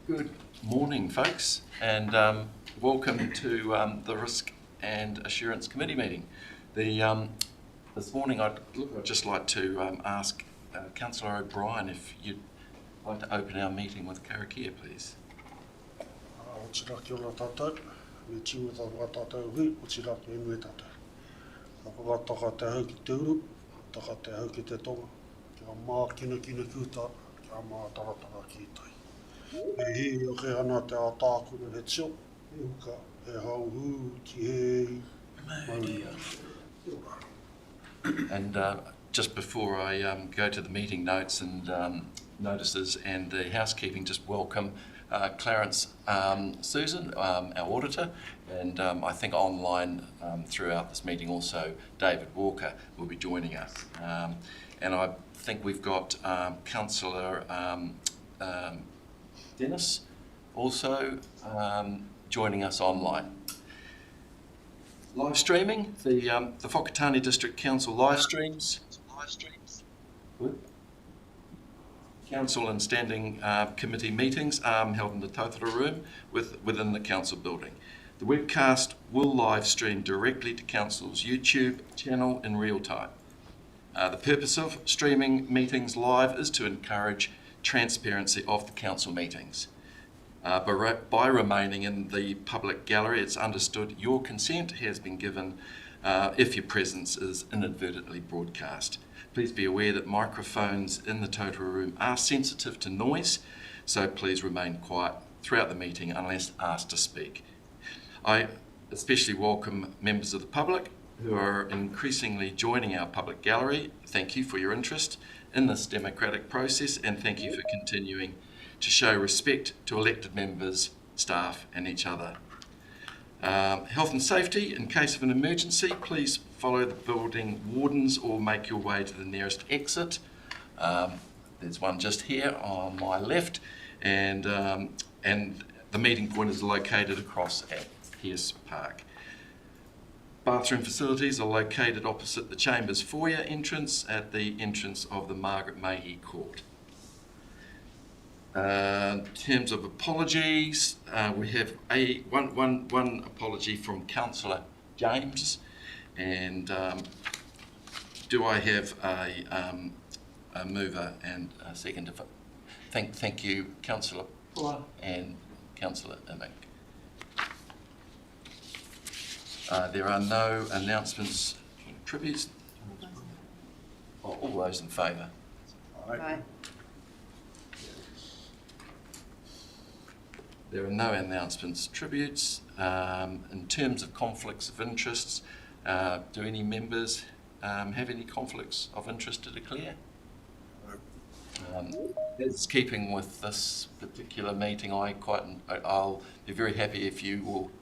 Good morning, folks, and welcome to the Risk and Assurance Committee meeting. This morning, I'd just like to ask Councillor O'Brien if you'd like to open our meeting with karakia, please. And just before I go to the meeting notes and notices and the housekeeping, just welcome Clarence Susan, our auditor, and I think online throughout this meeting also David Walker will be joining us. And I think we've got Councillor Dennis also joining us online. Live streaming, the Whakatane District Council live streams. Good. Council and standing committee meetings held in the Tautara room within the council building. The webcast will live stream directly to Council's YouTube channel in real time. The purpose of streaming meetings live is to encourage transparency of the council meetings. By remaining in the public gallery, it's understood your consent has been given if your presence is inadvertently broadcast. Please be aware that microphones in the Tautara room are sensitive to noise, so please remain quiet throughout the meeting unless asked to speak. I especially welcome members of the public who are increasingly joining our public gallery. Thank you for your interest in this democratic process, and thank you for continuing to show respect to elected members, staff and each other. Health and safety, in case of an emergency, please follow the building wardens or make your way to the nearest exit. There's one just here on my left, and the meeting point is located across at Pierce Park. Bathroom facilities are located opposite the Chambers foyer entrance at the entrance of the Margaret Mayhew Court. In terms of apologies, we have one apology from Councillor James, and do I have a mover and a seconder? Thank you, Councillor Pua and Councillor Immick. There are no announcements, tributes. All those in favour? Aye. There are no announcements, tributes. In terms of conflicts of interests, do any members have any conflicts of interest to declare? As keeping with this particular meeting, I'll be very happy if you will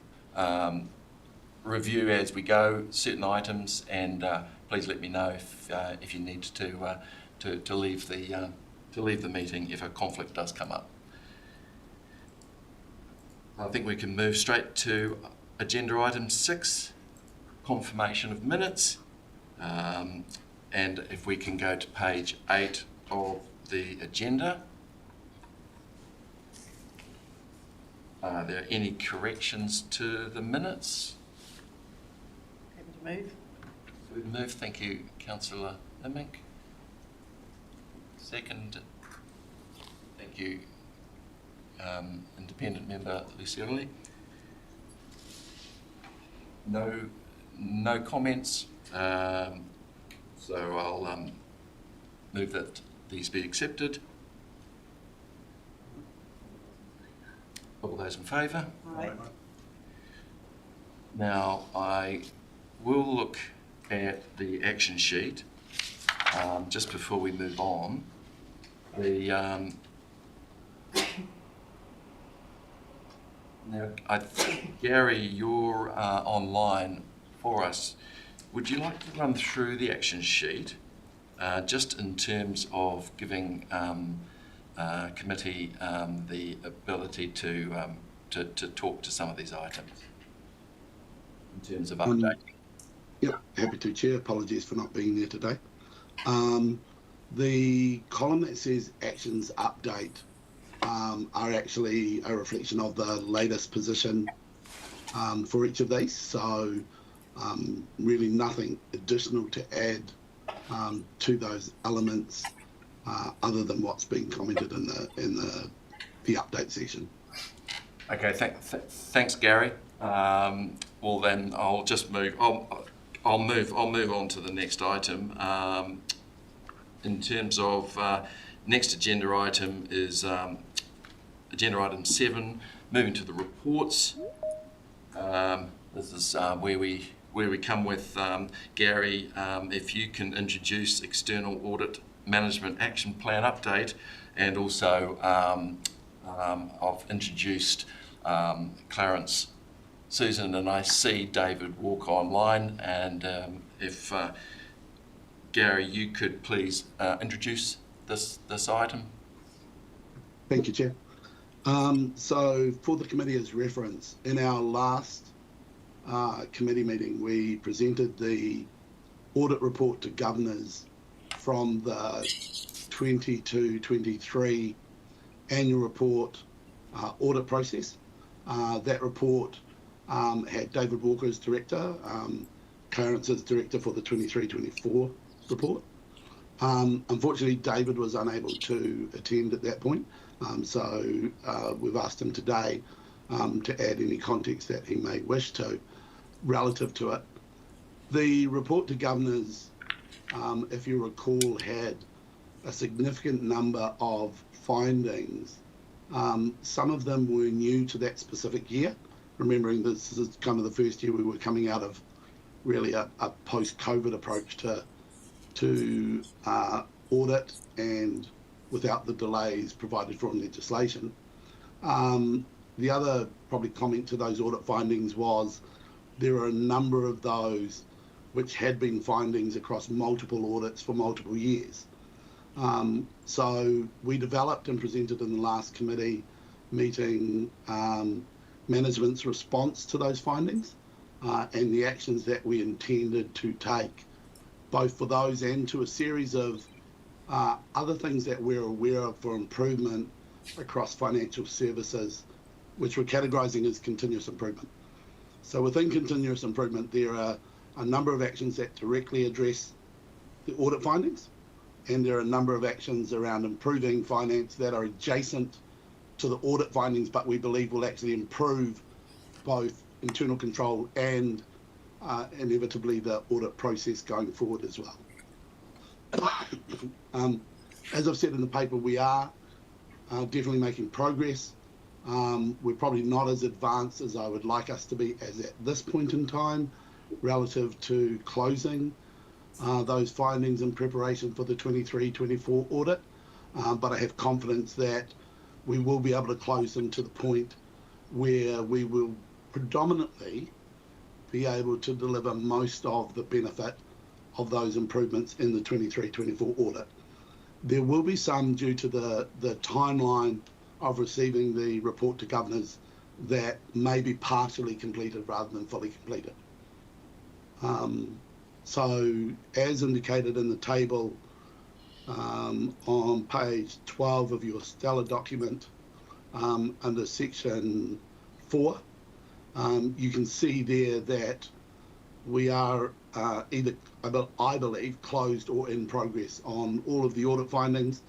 review as we go certain items, and please let me know if you need to leave the meeting if a conflict does come up. I think we can move straight to agenda item 6, confirmation of minutes, and if we can go to page 8 of the agenda. Are there any corrections to the minutes? Happy to move. We move. Thank you, Councillor Immick. Second. Thank you, independent member Lucioli. No comments. So I'll move that these be accepted. All those in favour? Aye. Now I will look at the action sheet just before we move on. Now, I think, Gary, you're online for us. Would you like to run through the action sheet, just in terms of giving committee the ability to talk to some of these items in terms of updating? Yeah, happy to, Chair. Apologies for not being there today. The column that says actions update, are actually a reflection of the latest position for each of these. So really nothing additional to add to those elements other than what's been commented in the update section. Okay, thanks, Gary. Well, then I'll just move. I'll move on to the next item. In terms of next agenda item is agenda item 7. Moving to the reports. This is where we come with Gary. If you can introduce external audit management action plan update, and also I've introduced Clarence, Susan, and I see David Walker online. And if Gary, you could please introduce this item. Thank you, Chair. So for the committee as reference, in our last committee meeting, we presented the audit report to governors from the 22-23 annual report audit process. That report had David Walker as director, Clarence as director for the 23-24 report. Unfortunately, David was unable to attend at that point, so we've asked him today to add any context that he may wish to relative to it. The report to governors, if you recall, had a significant number of findings. Some of them were new to that specific year, remembering this is kind of the first year we were coming out of really a post-COVID approach to audit, and without the delays provided for in legislation. The other probably comment to those audit findings was there are a number of those which had been findings across multiple audits for multiple years. So we developed and presented in the last committee meeting management's response to those findings and the actions that we intended to take, both for those and to a series of other things that we're aware of for improvement across financial services, which we're categorising as continuous improvement. So within continuous improvement, there are a number of actions that directly address the audit findings, and there are a number of actions around improving finance that are adjacent to the audit findings, but we believe will actually improve both internal control and inevitably the audit process going forward as well. As I've said in the paper, we are definitely making progress. We're probably not as advanced as I would like us to be as at this point in time relative to closing those findings in preparation for the 23-24 audit, but I have confidence that we will be able to close them to the point where we will predominantly be able to deliver most of the benefit of those improvements in the 23-24 audit. There will be some due to the timeline of receiving the report to governors that may be partially completed rather than fully completed. So as indicated in the table on page 12 of your Stellar document under section 4, you can see there that we are either, I believe, closed or in progress on all of the audit findings.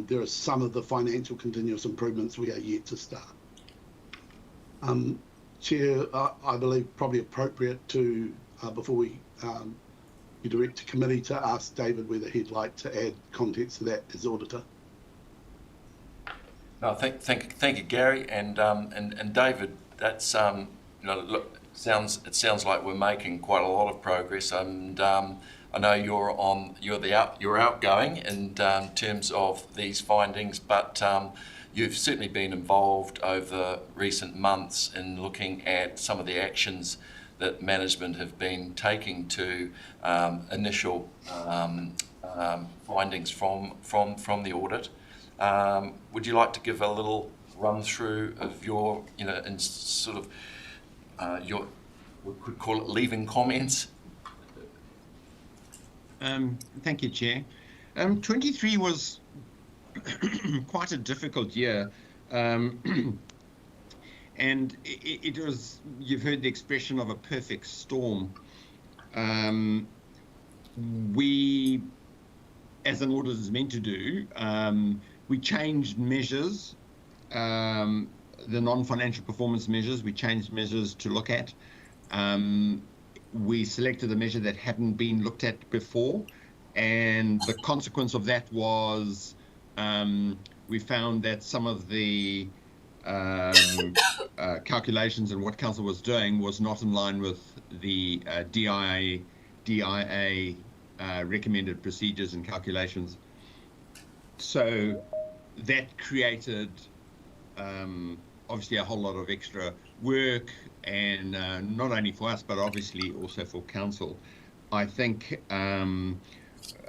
There are some of the financial continuous improvements we are yet to start. Chair, I believe probably appropriate to, before we direct to committee, to ask David whether he'd like to add context to that as auditor. No, thank you, Gary, and David. That's look, it sounds like we're making quite a lot of progress, and I know you're outgoing in terms of these findings, but you've certainly been involved over recent months in looking at some of the actions that management have been taking to initial findings from the audit. Would you like to give a little run through of your, in sort of your, we could call it leaving comments? Thank you, Chair. 23 was quite a difficult year. And it was, you've heard the expression of a perfect storm. We, as an audit is meant to do, we changed measures, the non-financial performance measures, we changed measures to look at. We selected a measure that hadn't been looked at before, and the consequence of that was we found that some of the calculations and what council was doing was not in line with the DIA recommended procedures and calculations. So that created obviously a whole lot of extra work, and not only for us, but obviously also for council. I think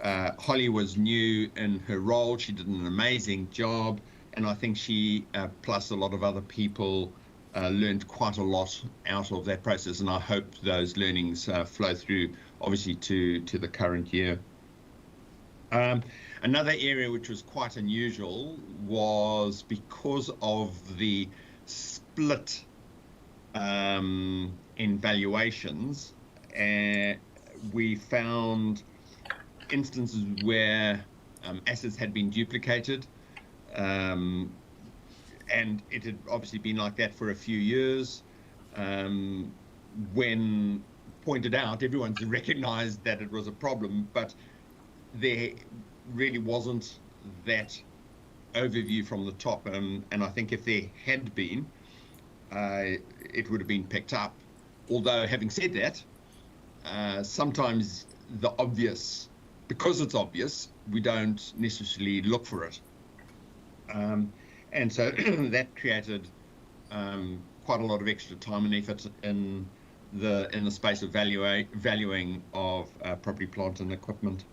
Holly was new in her role. She did an amazing job, and I think she, plus a lot of other people, learned quite a lot out of that process, and I hope those learnings flow through, obviously, to the current year. Another area which was quite unusual was because of the split in valuations, we found instances where assets had been duplicated, and it had obviously been like that for a few years. When pointed out, everyone's recognized that it was a problem, but there really wasn't that overview from the top, and I think if there had been, it would have been picked up. Although, having said that, sometimes the obvious, because it's obvious, we don't necessarily look for it. And so that created quite a lot of extra time and effort in the space of valuing of property, plant and equipment.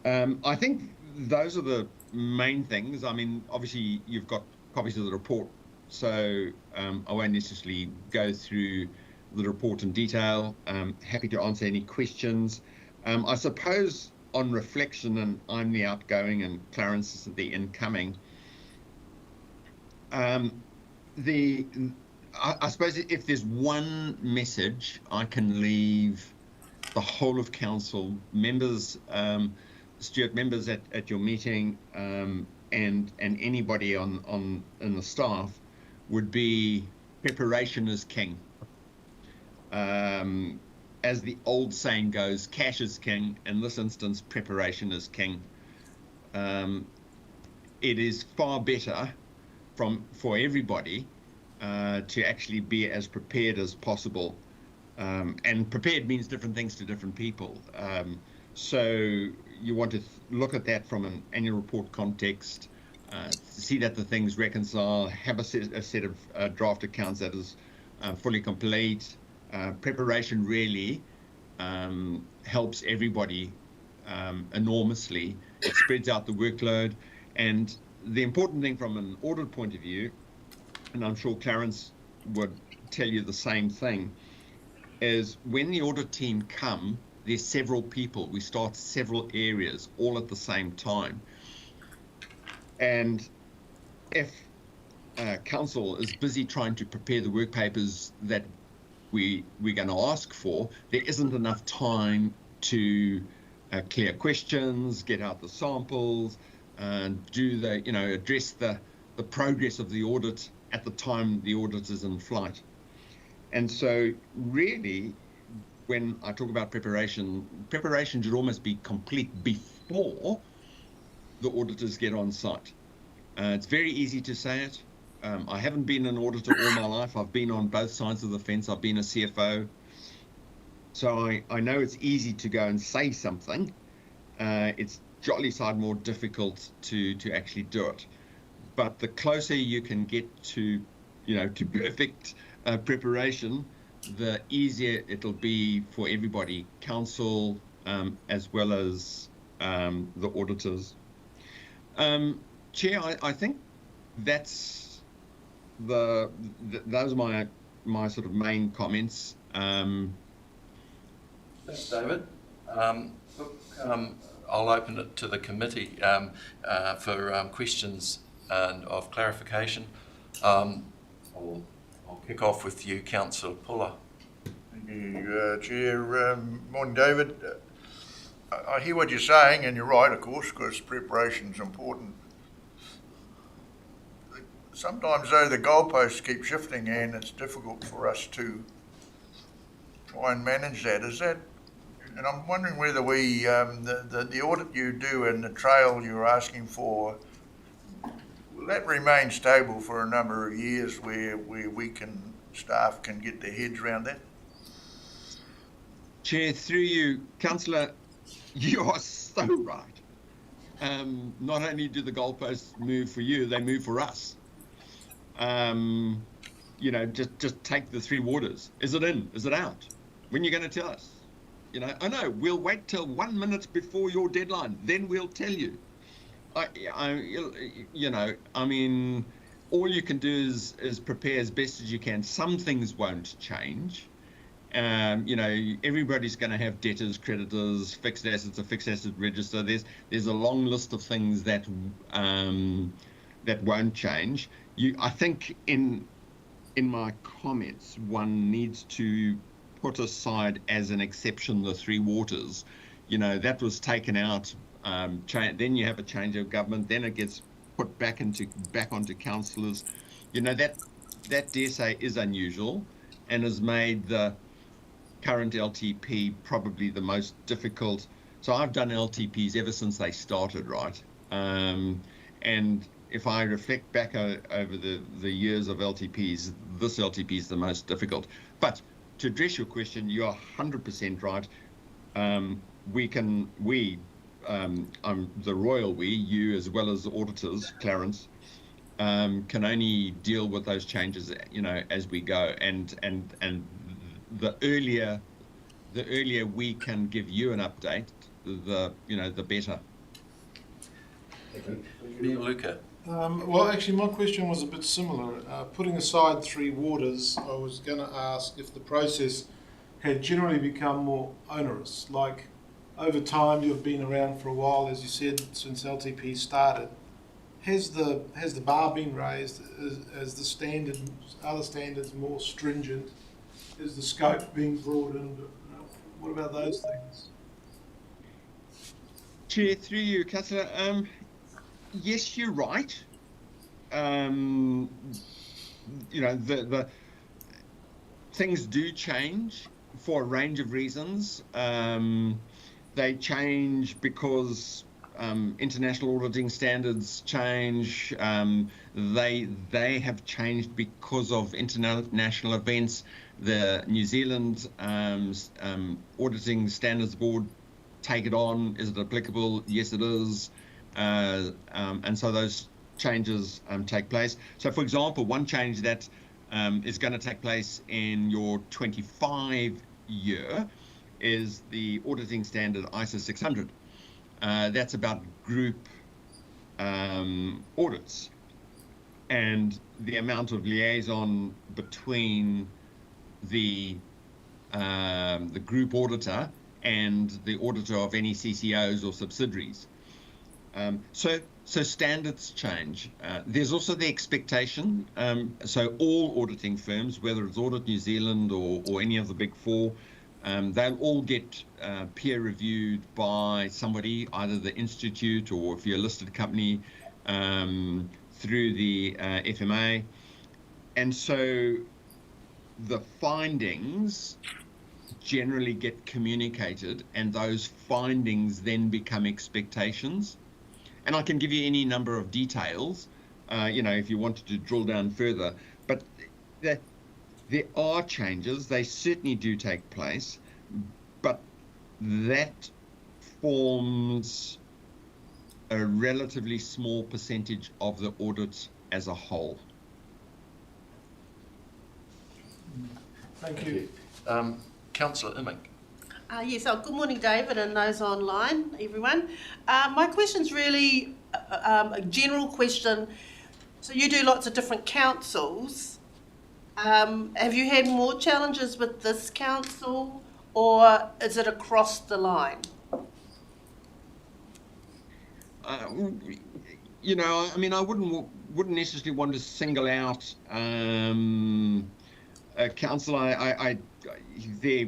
I think those are the main things. I mean, obviously you've got copies of the report, so I won't necessarily go through the report in detail. Happy to answer any questions. I suppose on reflection, and I'm the outgoing and Clarence is the incoming, I suppose if there's one message I can leave the whole of council members, Stuart, members at your meeting, and anybody in the staff, would be preparation is king. As the old saying goes, cash is king. In this instance, preparation is king. It is far better for everybody to actually be as prepared as possible. And prepared means different things to different people. So you want to look at that from an annual report context, see that the things reconcile, have a set of draft accounts that is fully complete. Preparation really helps everybody enormously. It spreads out the workload. And the important thing from an audit point of view, and I'm sure Clarence would tell you the same thing, is when the audit team come, there's several people. We start several areas all at the same time. And if council is busy trying to prepare the work papers that we're going to ask for, there isn't enough time to clear questions, get out the samples, and address the progress of the audit at the time the audit is in flight. And so really, when I talk about preparation should almost be complete before the auditors get on site. It's very easy to say it. I haven't been an auditor all my life. I've been on both sides of the fence. I've been a CFO. So I know it's easy to go and say something. It's jolly side more difficult to actually do it. But the closer you can get to perfect preparation, the easier it'll be for everybody, council, as well as the auditors. Chair, I think that's those are my sort of main comments. Thanks, David. I'll open it to the committee for questions and of clarification. I'll kick off with you, Councillor Puller. Thank you, Chair. Morning, David. I hear what you're saying, and you're right, of course, because preparation's important. Sometimes, though, the goalposts keep shifting, and it's difficult for us to try and manage that. Is that? And I'm wondering whether we, the audit you do and the trail you're asking for, will that remain stable for a number of years, where staff can get their heads around that? Chair, through you, Councillor, you are so right. Not only do the goalposts move for you, they move for us. You know, just take the three waters. Is it in? Is it out? When are you going to tell us? You know, I know, we'll wait till 1 minute before your deadline, then we'll tell you. You know, I mean, all you can do is prepare as best as you can. Some things won't change. You know, everybody's going to have debtors, creditors, fixed assets, a fixed asset register. There's a long list of things that that won't change. I think in my comments, one needs to put aside as an exception the three waters. You know, that was taken out. Then you have a change of government. Then it gets put back onto councillors. You know, that dare say is unusual, and has made the current LTP probably the most difficult. So I've done LTPs ever since they started, right? And if I reflect back over the years of LTPs, this LTP is the most difficult. But to address your question, you're 100% right. The royal we, you as well as auditors, Clarence, can only deal with those changes, you know, as we go. And the earlier we can give you an update, the better. Thank you. Luca. Well, actually, my question was a bit similar. Putting aside three waters, I was going to ask if the process had generally become more onerous. Like, over time, you've been around for a while, as you said, since LTP started. Has the bar been raised? As are the standards more stringent? Is the scope being broadened? What about those things? Chair, through you, Councillor. Yes, you're right. You know, the things do change for a range of reasons. They change because international auditing standards change. They have changed because of international events. The New Zealand Auditing Standards Board take it on. Is it applicable? Yes, it is. And so those changes take place. So, for example, one change that is going to take place in your 25 year is the auditing standard ISO 600. That's about group audits and the amount of liaison between the group auditor and the auditor of any CCOs or subsidiaries. So standards change. There's also the expectation. So all auditing firms, whether it's Audit New Zealand or any of the big four, they'll all get peer reviewed by somebody, either the institute or if you're a listed company through the FMA. And so the findings generally get communicated, and those findings then become expectations. And I can give you any number of details, you know, if you wanted to drill down further. But there are changes. They certainly do take place, but that forms a relatively small percentage of the audit as a whole. Thank you. Councillor Imming. Yes, good morning, David, and those online, everyone. My question's really a general question. So you do lots of different councils. Have you had more challenges with this council, or is it across the line? You know, I mean, I wouldn't necessarily want to single out a council. There,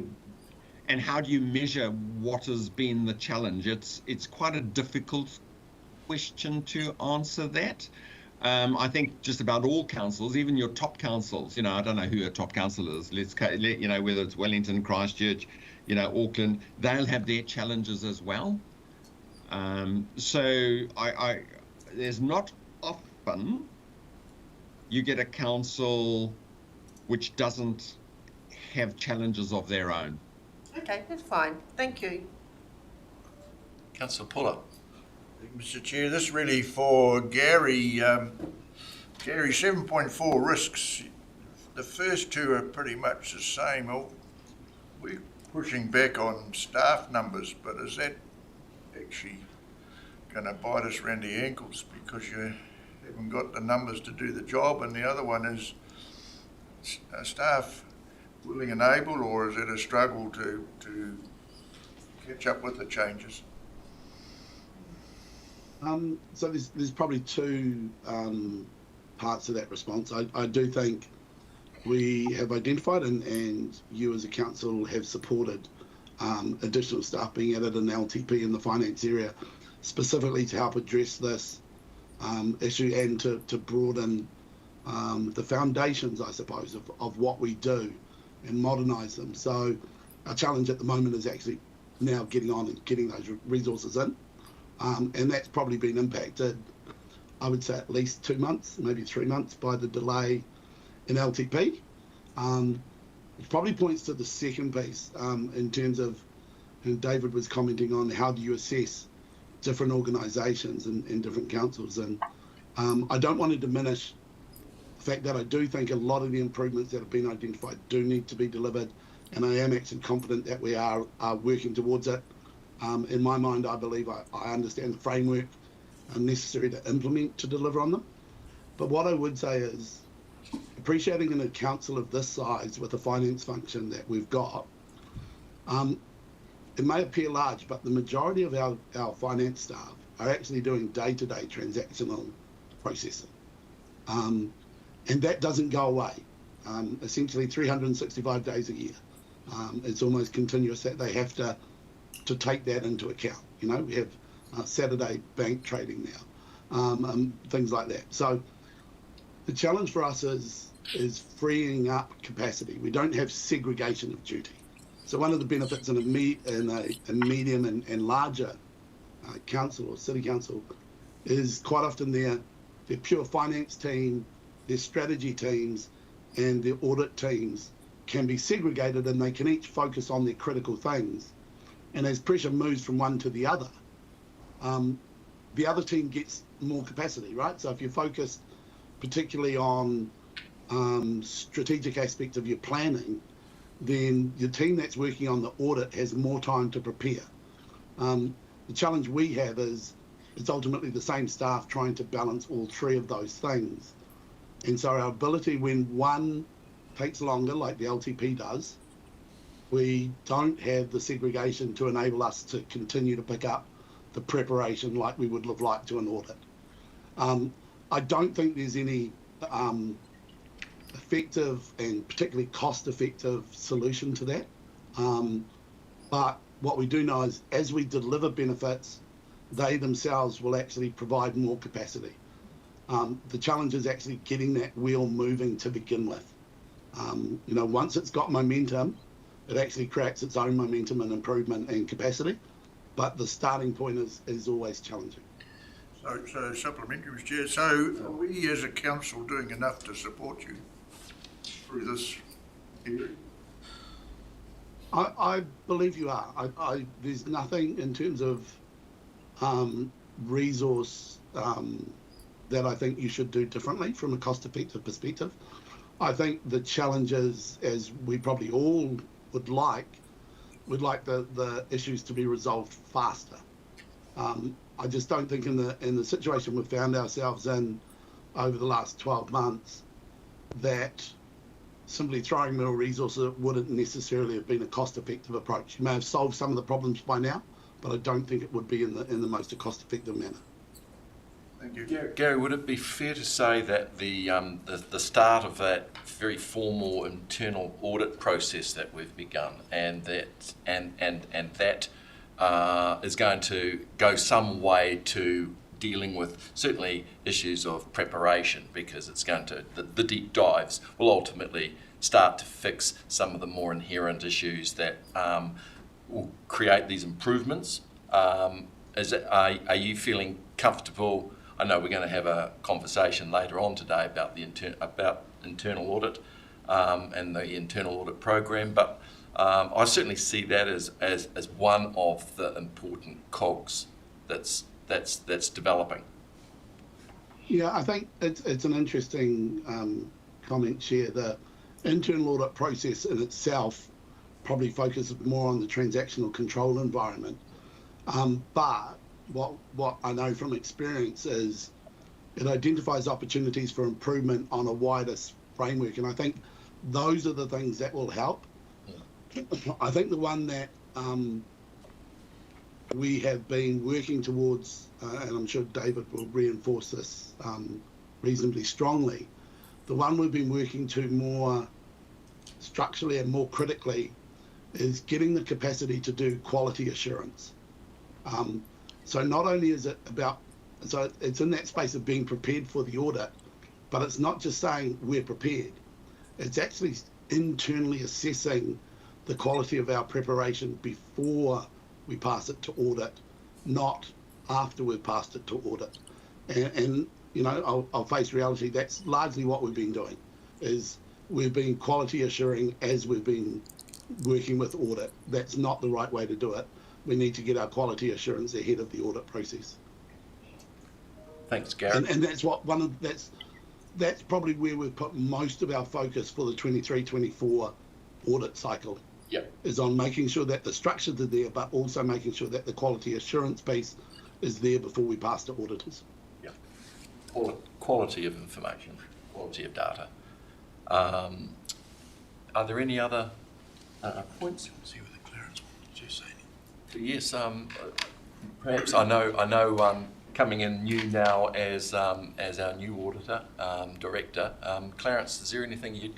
and how do you measure what has been the challenge? It's quite a difficult question to answer that. I think just about all councils, even your top councils, you know, I don't know who a top council is. You know, whether it's Wellington, Christchurch, you know, Auckland, they'll have their challenges as well. So there's not often you get a council which doesn't have challenges of their own. Okay, that's fine. Thank you. Councillor Puller. Mr. Chair, this really for Gary. Gary, 7.4 risks. The first two are pretty much the same. We're pushing back on staff numbers, but is that actually going to bite us around the ankles because you haven't got the numbers to do the job? And the other one is staff willing and able, or is it a struggle to catch up with the changes? So there's probably two parts of that response. I do think we have identified and you as a council have supported additional staff being added in LTP in the finance area, specifically to help address this issue and to broaden the foundations, I suppose, of what we do and modernise them. So our challenge at the moment is actually now getting on and getting those resources in. And that's probably been impacted, I would say, at least 2 months, maybe 3 months by the delay in LTP. It probably points to the second piece in terms of, and David was commenting on, how do you assess different organisations and different councils. And I don't want to diminish the fact that I do think a lot of the improvements that have been identified do need to be delivered, and I am actually confident that we are working towards it. In my mind, I believe I understand the framework necessary to implement to deliver on them. But what I would say is, appreciating in a council of this size with a finance function that we've got, it may appear large, but the majority of our finance staff are actually doing day-to-day transactional processing. And that doesn't go away. Essentially 365 days a year. It's almost continuous that they have to take that into account. You know, we have Saturday bank trading now, things like that. So the challenge for us is freeing up capacity. We don't have segregation of duty. So one of the benefits in a medium and larger council or city council is quite often their pure finance team, their strategy teams, and their audit teams can be segregated, and they can each focus on their critical things. And as pressure moves from one to the other team gets more capacity, right? So if you're focused particularly on strategic aspect of your planning, then your team that's working on the audit has more time to prepare. The challenge we have is it's ultimately the same staff trying to balance all three of those things. And so our ability, when one takes longer, like the LTP does, we don't have the segregation to enable us to continue to pick up the preparation like we would have liked to an audit. I don't think there's any effective and particularly cost-effective solution to that. But what we do know is as we deliver benefits, they themselves will actually provide more capacity. The challenge is actually getting that wheel moving to begin with. You know, once it's got momentum, it actually creates its own momentum and improvement and capacity. But the starting point is always challenging. So supplementary, Mr. Chair. So are we as a council doing enough to support you through this period? I believe you are. There's nothing in terms of resource that I think you should do differently from a cost-effective perspective. I think the challenges, as we probably all would like the issues to be resolved faster. I just don't think in the situation we've found ourselves in over the last 12 months that simply throwing more resources wouldn't necessarily have been a cost-effective approach. You may have solved some of the problems by now, but I don't think it would be in the most cost-effective manner. Thank you. Gary, would it be fair to say that the start of that very formal internal audit process that we've begun, and that is going to go some way to dealing with certainly issues of preparation, because it's going to the deep dives will ultimately start to fix some of the more inherent issues that will create these improvements. Are you feeling comfortable? I know we're going to have a conversation later on today about internal audit and the internal audit program, but I certainly see that as one of the important cogs that's developing. Yeah, I think it's an interesting comment, Chair. The internal audit process in itself probably focuses more on the transactional control environment. But what I know from experience is it identifies opportunities for improvement on a wider framework, and I think those are the things that will help. I think the one that we have been working towards, and I'm sure David will reinforce this reasonably strongly, the one we've been working to more structurally and more critically is getting the capacity to do quality assurance. So not only is it about, so it's in that space of being prepared for the audit, but it's not just saying we're prepared. It's actually internally assessing the quality of our preparation before we pass it to audit, not after we've passed it to audit. And you know, I'll face reality, that's largely what we've been doing, is we've been quality assuring as we've been working with audit. That's not the right way to do it. We need to get our quality assurance ahead of the audit process. Thanks, Gary. And that's what that's probably where we've put most of our focus for the 23-24 audit cycle. Yep. Is on making sure that the structures are there, but also making sure that the quality assurance piece is there before we pass to auditors. Yeah. Quality of information, quality of data. Are there any other points? See what the clearance wanted to say. Yes. Perhaps I know. Coming in new now as our new auditor director, Clarence, is there anything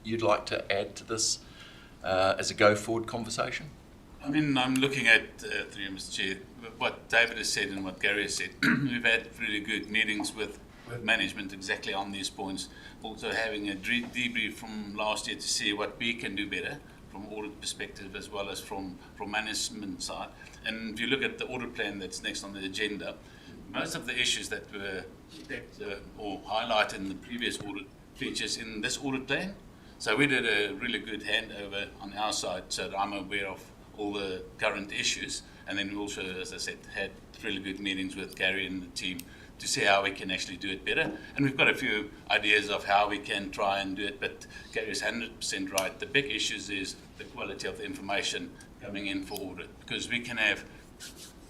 you'd like to add to this as a go-forward conversation? I mean, I'm looking at, through you, Mr. Chair, what David has said and what Gary has said. We've had really good meetings with management exactly on these points. Also having a debrief from last year to see what we can do better from audit perspective as well as from management side. And if you look at the audit plan that's next on the agenda, most of the issues that were or highlighted in the previous audit features in this audit plan. So we did a really good handover on our side, so that I'm aware of all the current issues. And then we also, as I said, had really good meetings with Gary and the team to see how we can actually do it better. And we've got a few ideas of how we can try and do it, but Gary's 100% right. The big issues is the quality of the information coming in for audit, because we can have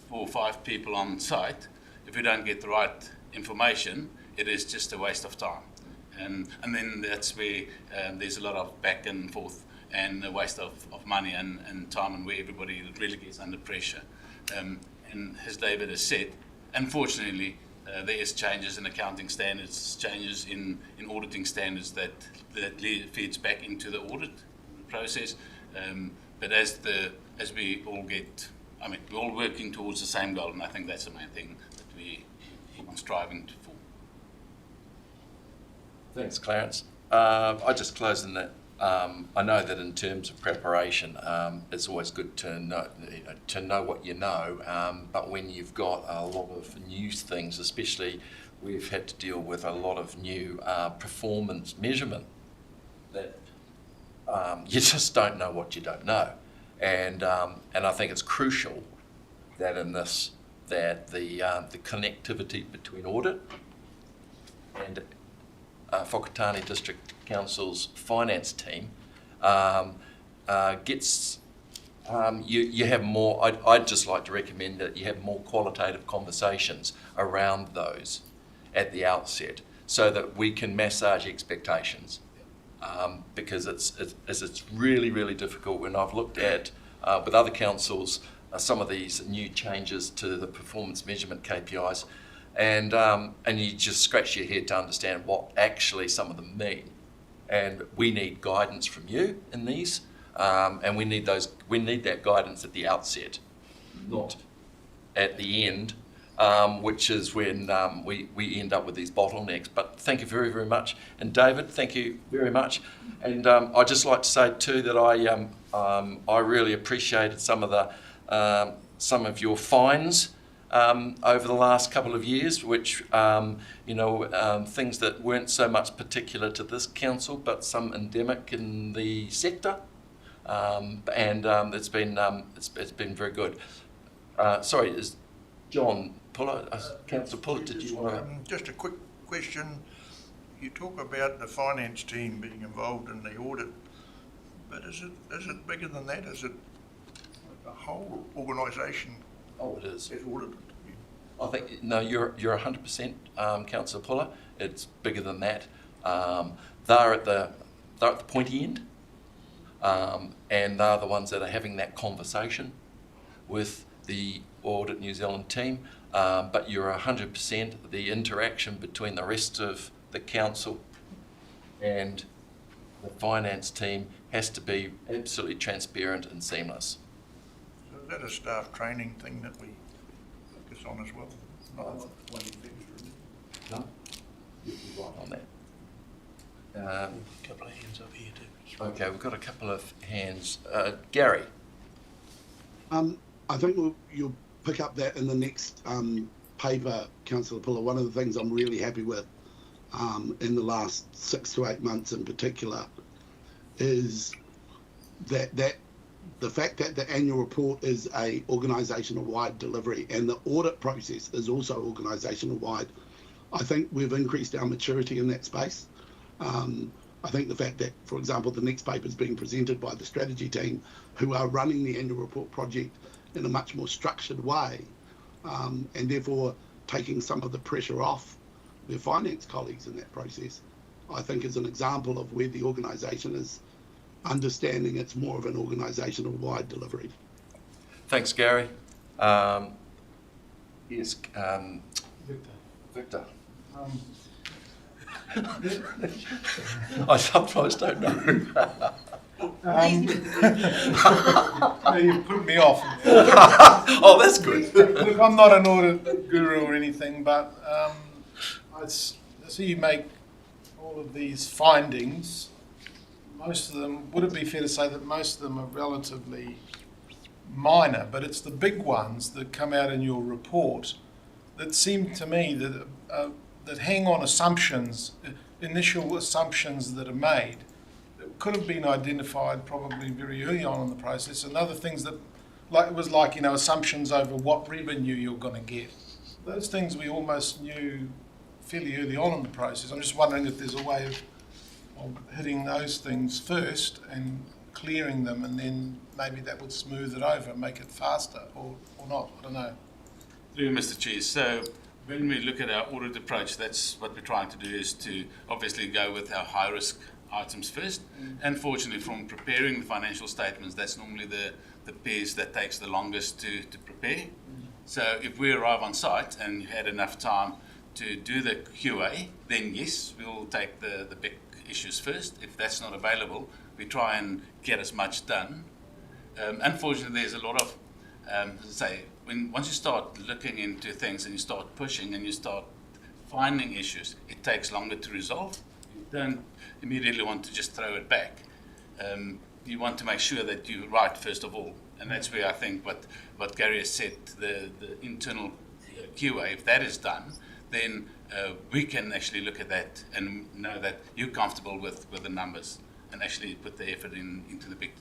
4 or 5 people on site. If we don't get the right information, it is just a waste of time. And then that's where there's a lot of back and forth and a waste of money and time, and where everybody really gets under pressure. And as David has said, unfortunately, there is changes in accounting standards, changes in auditing standards that feeds back into the audit process. But as we all get, I mean, we're all working towards the same goal, and I think that's the main thing that we keep on striving for. Thanks, Clarence. I just close in that I know that in terms of preparation, it's always good to know what you know, but when you've got a lot of new things, especially we've had to deal with a lot of new performance measurement, that you just don't know what you don't know, and I think it's crucial that in this that the connectivity between audit and Whakatane District Council's finance team gets you have more. I'd just like to recommend that you have more qualitative conversations around those at the outset, so that we can massage expectations, because it's really difficult. When I've looked at with other councils, some of these new changes to the performance measurement KPIs, and you just scratch your head to understand what actually some of them mean. And we need guidance from you in these, and we need that guidance at the outset, not at the end, which is when we end up with these bottlenecks. But thank you very, very much. And David, thank you very much. And I'd just like to say too that I really appreciated some of your fines over the last couple of years, which things that weren't so much particular to this council, but some endemic in the sector, and it's been very good. Sorry, is John Puller, Councillor Puller, did you want to? Just a quick question. You talk about the finance team being involved in the audit, but is it bigger than that? Is it the whole organisation? Oh, it is. Is audited? I think no, you're 100%, Councillor Puller. It's bigger than that. They're at the pointy end, and they're the ones that are having that conversation with the Audit New Zealand team. But you're 100%. The interaction between the rest of the council and the finance team has to be absolutely transparent and seamless. So is that a staff training thing that we focus on as well? No, you're right on that. A couple of hands up here too. Okay, we've got a couple of hands. Gary. I think you'll pick up that in the next paper, Councillor Puller. One of the things I'm really happy with in the last 6 to 8 months in particular is that the fact that the annual report is a organisational-wide delivery and the audit process is also organisational-wide. I think we've increased our maturity in that space. I think the fact that, for example, the next paper is being presented by the strategy team who are running the annual report project in a much more structured way, and therefore taking some of the pressure off their finance colleagues in that process, I think is an example of where the organisation is understanding it's more of an organisational wide delivery. Thanks, Gary. Yes, Victor. I sometimes don't know. You've put me off. Oh, that's good. Look, I'm not an audit guru or anything, but I see you make all of these findings. Most of them, would it be fair to say that most of them are relatively minor, but it's the big ones that come out in your report that seem to me that hang on assumptions, initial assumptions that are made that could have been identified probably very early on in the process, and other things that, assumptions over what revenue you're going to get. Those things we almost knew fairly early on in the process. I'm just wondering if there's a way of hitting those things first and clearing them, and then maybe that would smooth it over and make it faster, or not, I don't know. Through you, Mr. Chair. So when we look at our audit approach, that's what we're trying to do, is to obviously go with our high risk items first. And fortunately, from preparing the financial statements, that's normally the piece that takes the longest to prepare. So if we arrive on site and you had enough time to do the QA, then yes, we'll take the big issues first. If that's not available, we try and get as much done. Unfortunately, there's a lot of, once you start looking into things and you start pushing and you start finding issues, it takes longer to resolve. You don't immediately want to just throw it back. You want to make sure that you're right first of all, and that's where I think what Gary has said, the internal QA, if that is done, then we can actually look at that and know that you're comfortable with the numbers and actually put the effort into the big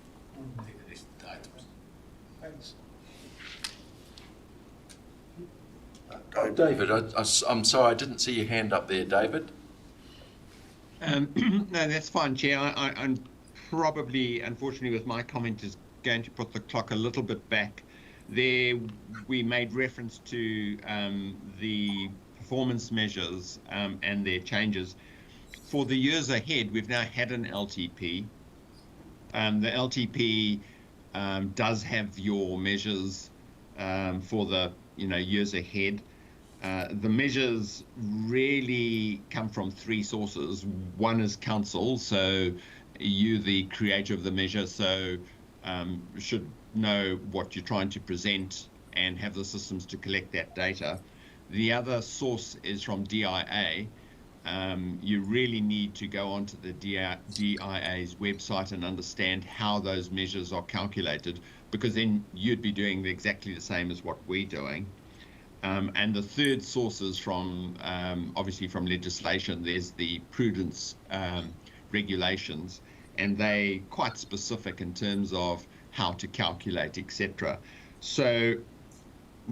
items. Thanks. Oh, David, I'm sorry, I didn't see your hand up there, David. No, that's fine, Chair. I'm probably, unfortunately, with my comment, is going to put the clock a little bit back. There, we made reference to the performance measures and their changes. For the years ahead, we've now had an LTP. The LTP does have your measures for the years ahead. The measures really come from three sources. One is council, so you, the creator of the measure, so should know what you're trying to present and have the systems to collect that data. The other source is from DIA. You really need to go onto the DIA's website and understand how those measures are calculated, because then you'd be doing exactly the same as what we're doing. And the third source is from, obviously from legislation. There's the prudence regulations, and they're quite specific in terms of how to calculate, etc. So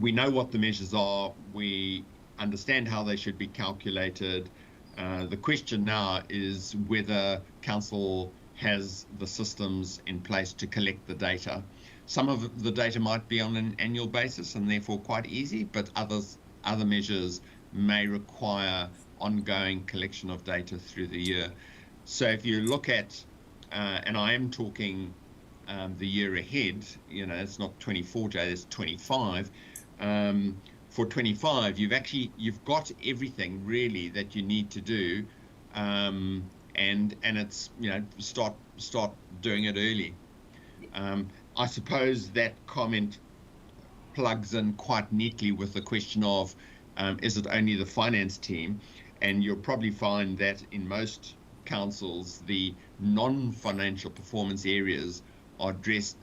we know what the measures are, we understand how they should be calculated. The question now is whether council has the systems in place to collect the data. Some of the data might be on an annual basis and therefore quite easy, but other measures may require ongoing collection of data through the year. So if you look at, and I am talking the year ahead, it's not 24, Jay, it's 25. For 25, you've got everything really that you need to do, and it's start doing it early. I suppose that comment plugs in quite neatly with the question of, is it only the finance team? And you'll probably find that in most councils, the non-financial performance areas are addressed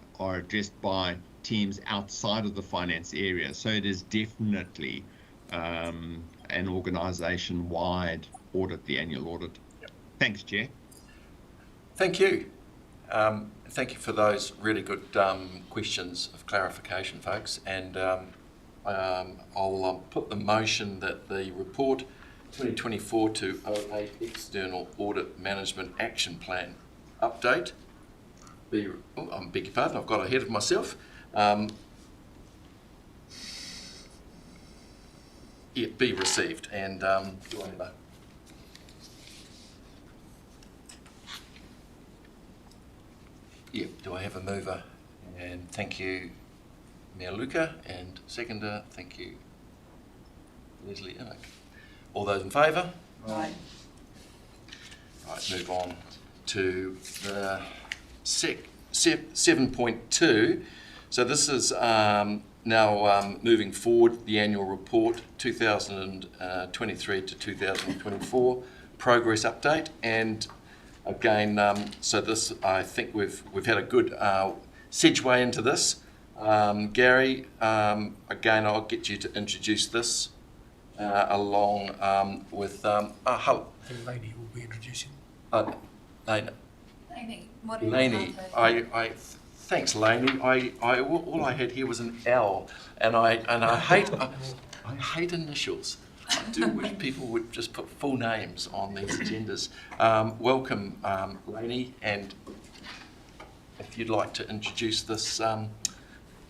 by teams outside of the finance area. So it is definitely an organisation-wide audit, the annual audit. Yep. Thanks, Chair. Thank you. Thank you for those really good questions of clarification, folks. And I'll put the motion that the report 2024-08 External Audit Management Action Plan update I beg your pardon, I've got ahead of myself. Be received. And do I have a... do I have a mover? And thank you, Mayor Luca, and seconder, thank you, Leslie Innick. All those in favour? Aye. Right, move on to the 7.2. So this is now moving forward the annual report 2023 to 2024 progress update. And again, so this, I think we've had a good segue into this. Gary, again, I'll get you to introduce this along with hello. Lainey will be introducing. Lainey, thanks, Lainey. All I had here was an L, and I hate initials. I do wish people would just put full names on these agendas. Welcome, Lainey, and if you'd like to introduce this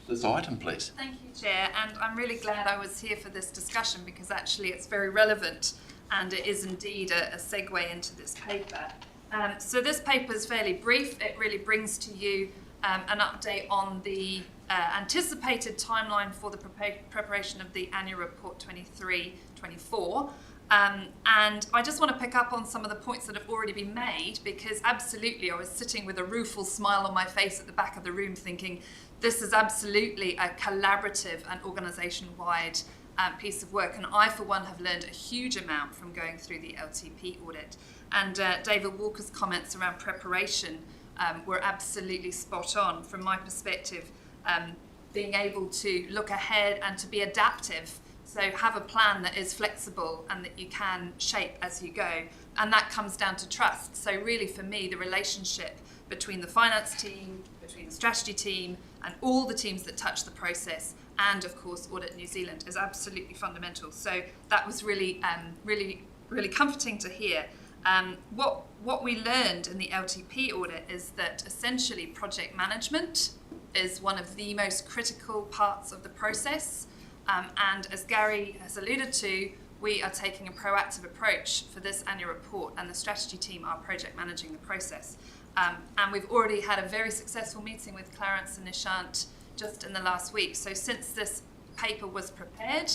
this item, please. Thank you, Chair, and I'm really glad I was here for this discussion because actually it's very relevant and it is indeed a segue into this paper. So this paper is fairly brief. It really brings to you an update on the anticipated timeline for the preparation of the annual report 23-24. And I just want to pick up on some of the points that have already been made because absolutely I was sitting with a rueful smile on my face at the back of the room thinking this is absolutely a collaborative and organisation-wide piece of work, and I for one have learned a huge amount from going through the LTP audit. And David Walker's comments around preparation were absolutely spot on from my perspective, being able to look ahead and to be adaptive. So have a plan that is flexible and that you can shape as you go. And that comes down to trust. So really for me, the relationship between the finance team, between the strategy team, and all the teams that touch the process, and of course Audit New Zealand is absolutely fundamental. So that was really, really comforting to hear. What we learned in the LTP audit is that essentially project management is one of the most critical parts of the process. And as Gary has alluded to, we are taking a proactive approach for this annual report, and the strategy team are project managing the process. And we've already had a very successful meeting with Clarence and Nishant just in the last week. So since this paper was prepared,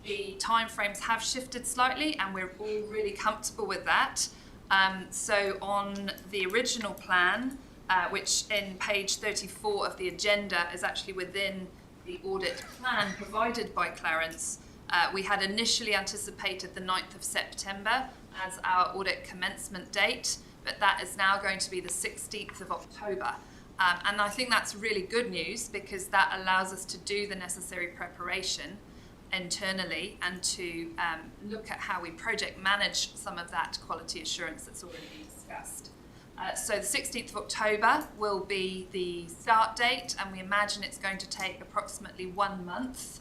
the timeframes have shifted slightly, and we're all really comfortable with that. So on the original plan, which in page 34 of the agenda is actually within the audit plan provided by Clarence, we had initially anticipated the 9th of September as our audit commencement date, but that is now going to be the 16th of October. And I think that's really good news, because that allows us to do the necessary preparation internally and to look at how we project manage some of that quality assurance that's already been discussed. So the 16th of October will be the start date, and we imagine it's going to take approximately 1 month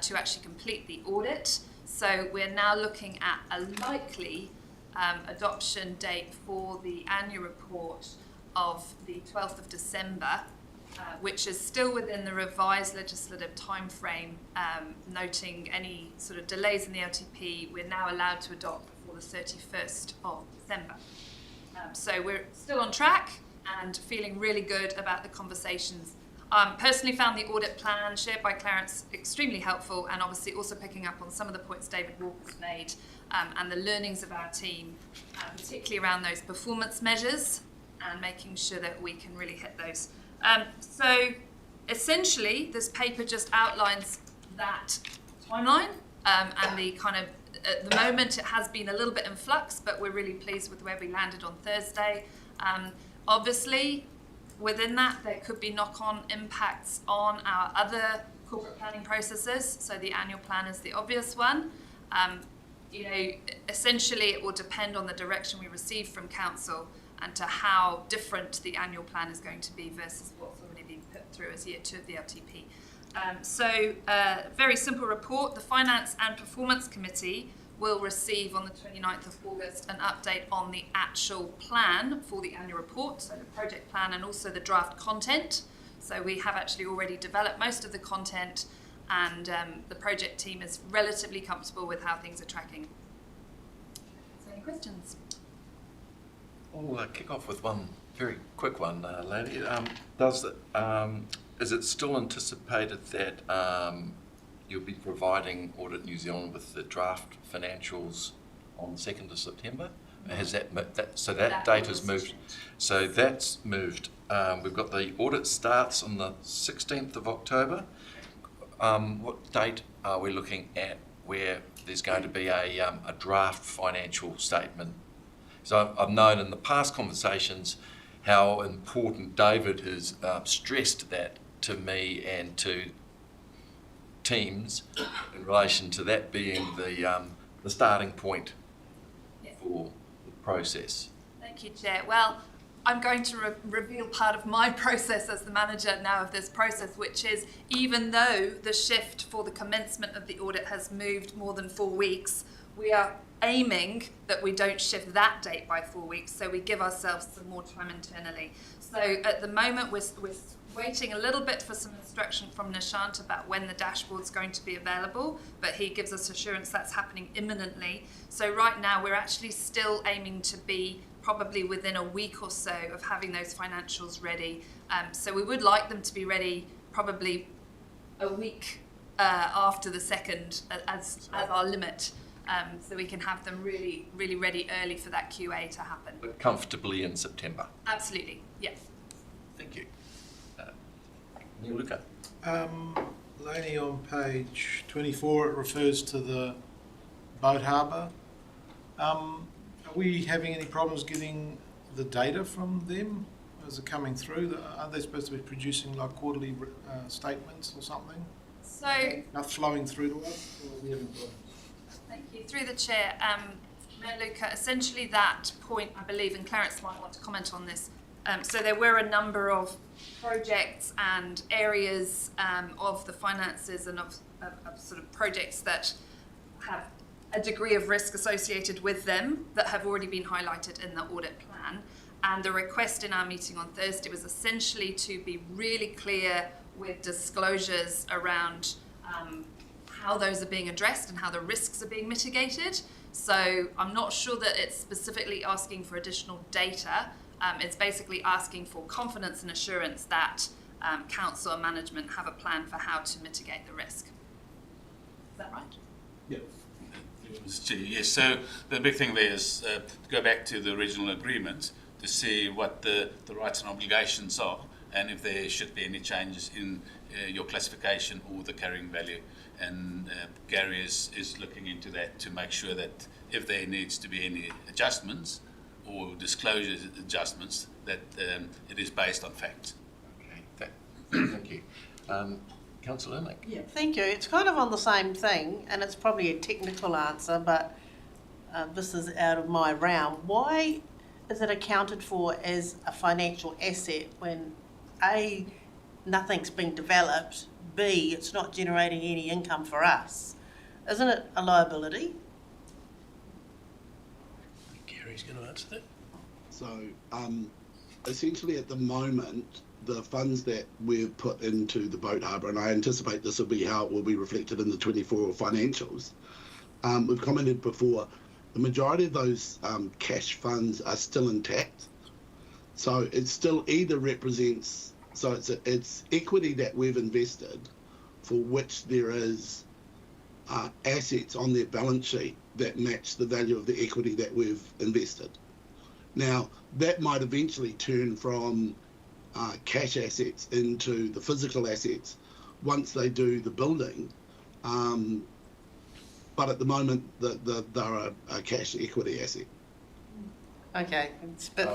to actually complete the audit. So we're now looking at a likely adoption date for the annual report of the 12th of December, which is still within the revised legislative timeframe, noting any sort of delays in the LTP. We're now allowed to adopt before the 31st of December. So we're still on track and feeling really good about the conversations. Personally found the audit plan shared by Clarence extremely helpful, and obviously also picking up on some of the points David Walker's made and the learnings of our team, particularly around those performance measures and making sure that we can really hit those. So essentially, this paper just outlines that timeline and the kind of, at the moment, it has been a little bit in flux, but we're really pleased with where we landed on Thursday. Obviously, within that, there could be knock-on impacts on our other corporate planning processes. So the annual plan is the obvious one. Essentially, it will depend on the direction we receive from Council and to how different the annual plan is going to be versus what's already been put through as year 2 of the LTP. Very simple report. The Finance and Performance Committee will receive on the 29th of August an update on the actual plan for the annual report, so the project plan and also the draft content. So we have actually already developed most of the content, and the project team is relatively comfortable with how things are tracking. So any questions? I'll kick off with one very quick one, Lady. Is it still anticipated that you'll be providing Audit New Zealand with the draft financials on the 2nd of September? Has that date has moved? So that's moved. We've got the audit starts on the 16th of October. What date are we looking at where there's going to be a draft financial statement? So I've known in the past conversations how important David has stressed that to me and to teams in relation to that being the starting point for the process. Thank you, Chair. Well, I'm going to reveal part of my process as the manager now of this process, which is even though the shift for the commencement of the audit has moved more than 4 weeks, we are aiming that we don't shift that date by 4 weeks, so we give ourselves some more time internally. So at the moment, we're waiting a little bit for some instruction from Nishant about when the dashboard's going to be available, but he gives us assurance that's happening imminently. So right now, we're actually still aiming to be probably within a week or so of having those financials ready. So we would like them to be ready probably a week after the 2nd as our limit. So we can have them really, really ready early for that QA to happen. But comfortably in September? Absolutely, yes. Thank you. Neil Luca. Laney, on page 24, it refers to the boat harbour. Are we having any problems getting the data from them? Is it coming through? Aren't they supposed to be producing like quarterly statements or something? So, Not flowing through to us? Or are we having problems? thank you. Through the chair, Mayor Luca, essentially that point, I believe, and Clarence might want to comment on this. So there were a number of projects and areas of the finances and of sort of projects that have a degree of risk associated with them that have already been highlighted in the audit plan. And the request in our meeting on Thursday was essentially to be really clear with disclosures around how those are being addressed and how the risks are being mitigated. So I'm not sure that it's specifically asking for additional data. It's basically asking for confidence and assurance that council and management have a plan for how to mitigate the risk. Is that right? Yeah. Yes, so the big thing there is to go back to the original agreement to see what the rights and obligations are, and if there should be any changes in your classification or the carrying value. And Gary is looking into that to make sure that if there needs to be any adjustments or disclosure adjustments, that it is based on facts. Okay, thank you. Councillor Nick? Yeah, thank you. It's kind of on the same thing, and it's probably a technical answer, but this is out of my realm. Why is it accounted for as a financial asset when A, nothing's been developed, B, it's not generating any income for us? Isn't it a liability? Gary's going to answer that. So, essentially at the moment, the funds that we've put into the boat harbour, and I anticipate this will be how it will be reflected in the 24 financials, we've commented before, the majority of those cash funds are still intact. So it still either represents, so it's equity that we've invested for which there is assets on their balance sheet that match the value of the equity that we've invested. Now, that might eventually turn from cash assets into the physical assets once they do the building, but at the moment they're a cash equity asset. Okay, it's a bit,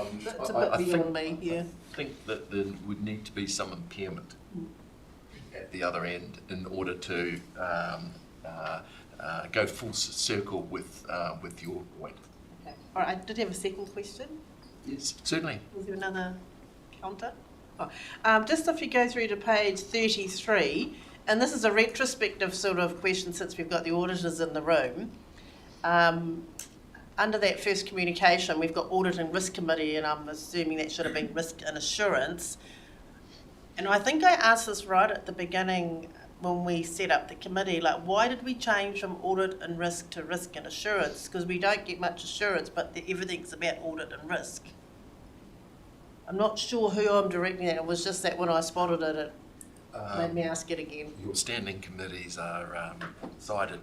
I beyond me, yeah. I think that there would need to be some impairment at the other end in order to go full circle with your point. Okay. All right, I did have a second question. Yes, certainly. Was there another counter? Oh. Just if you go through to page 33, and this is a retrospective sort of question since we've got the auditors in the room. Under that first communication, we've got Audit and Risk Committee, and I'm assuming that should have been Risk and Assurance. And I think I asked this right at the beginning when we set up the committee, like, why did we change from Audit and Risk to Risk and Assurance? Because we don't get much assurance, but everything's about audit and risk. I'm not sure who I'm directing at. It was just that when I spotted it, it made me ask it again. Your standing committees are decided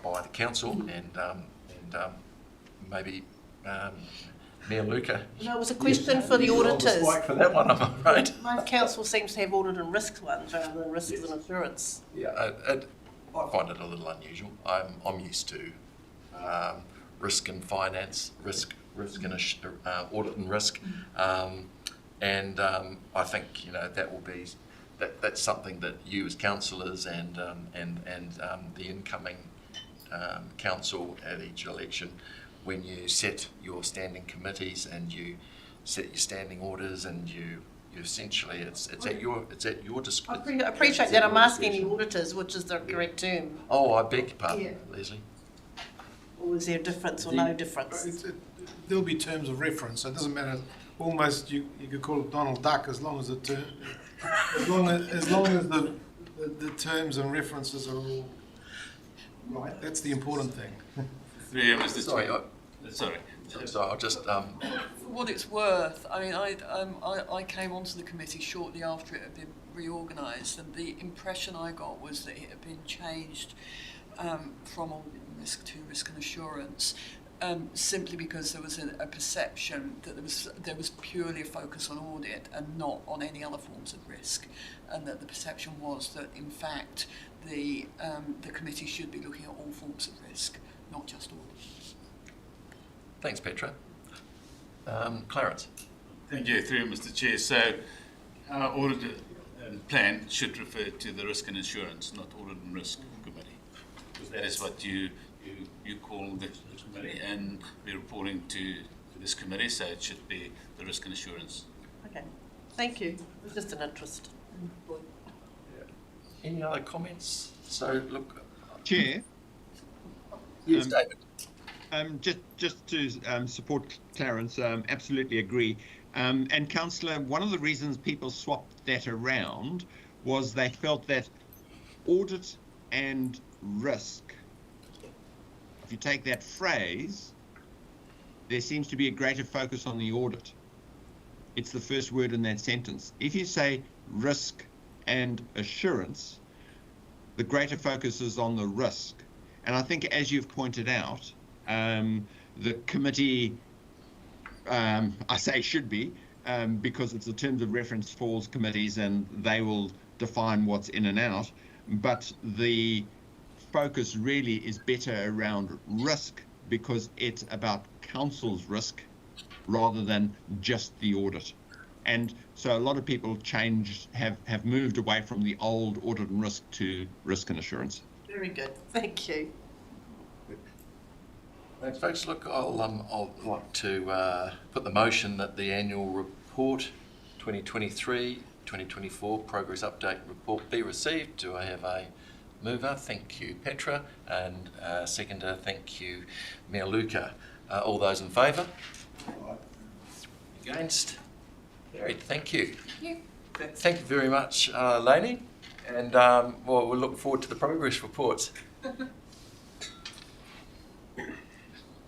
by the council and maybe Mayor Luca. No, it was a question for the auditors. For that one, I'm afraid. Most council seems to have audit and risk ones rather than risks and assurance. Yeah, I find it a little unusual. I'm used to risk and finance, risk and audit and risk, and I think that will be that's something that you as councillors and the incoming council at each election, when you set your standing committees and you set your standing orders and you essentially it's at your discretion. I appreciate that. I'm asking the auditors, which is the correct term. Oh, I beg your pardon, Leslie. Or is there a difference or no difference? There'll be terms of reference. So it doesn't matter. Almost you could call it Donald Duck as long as the the terms and references are all right. That's the important thing. Sorry, I'll just For what it's worth, I mean, I came onto the committee shortly after it had been reorganised, and the impression I got was that it had been changed from audit and risk to risk and assurance, simply because there was a perception that there was purely a focus on audit and not on any other forms of risk, and that the perception was that in fact the committee should be looking at all forms of risk, not just audit. Thanks, Petra. Clarence. Thank you, through Mr. Chair. So our audit plan should refer to the Risk and Assurance, not Audit and Risk Committee, because that is what you call the committee, and we're reporting to this committee, so it should be the Risk and Assurance. Okay, thank you. It was just an interest. Any other comments? So, look. Chair. Yes, David. Just to support Clarence, absolutely agree. And Councillor, one of the reasons people swapped that around was they felt that audit and risk, if you take that phrase, there seems to be a greater focus on the audit. it's the first word in that sentence. If you say risk and assurance, the greater focus is on the risk. And I think, as you've pointed out, the committee, I say should be, because it's the terms of reference falls committees and they will define what's in and out, but the focus really is better around risk because it's about council's risk rather than just the audit. And so a lot of people have moved away from the old audit and risk to risk and assurance. Very good, thank you. Thanks, folks. Look, I'll like to put the motion that the annual report 2023-2024 progress update report be received. Do I have a mover? Thank you, Petra, and seconder. Thank you, Mayor Luca. All those in favour? Against? Carried. Thank you. Thank you very much, Lainey, and well, we'll look forward to the progress reports.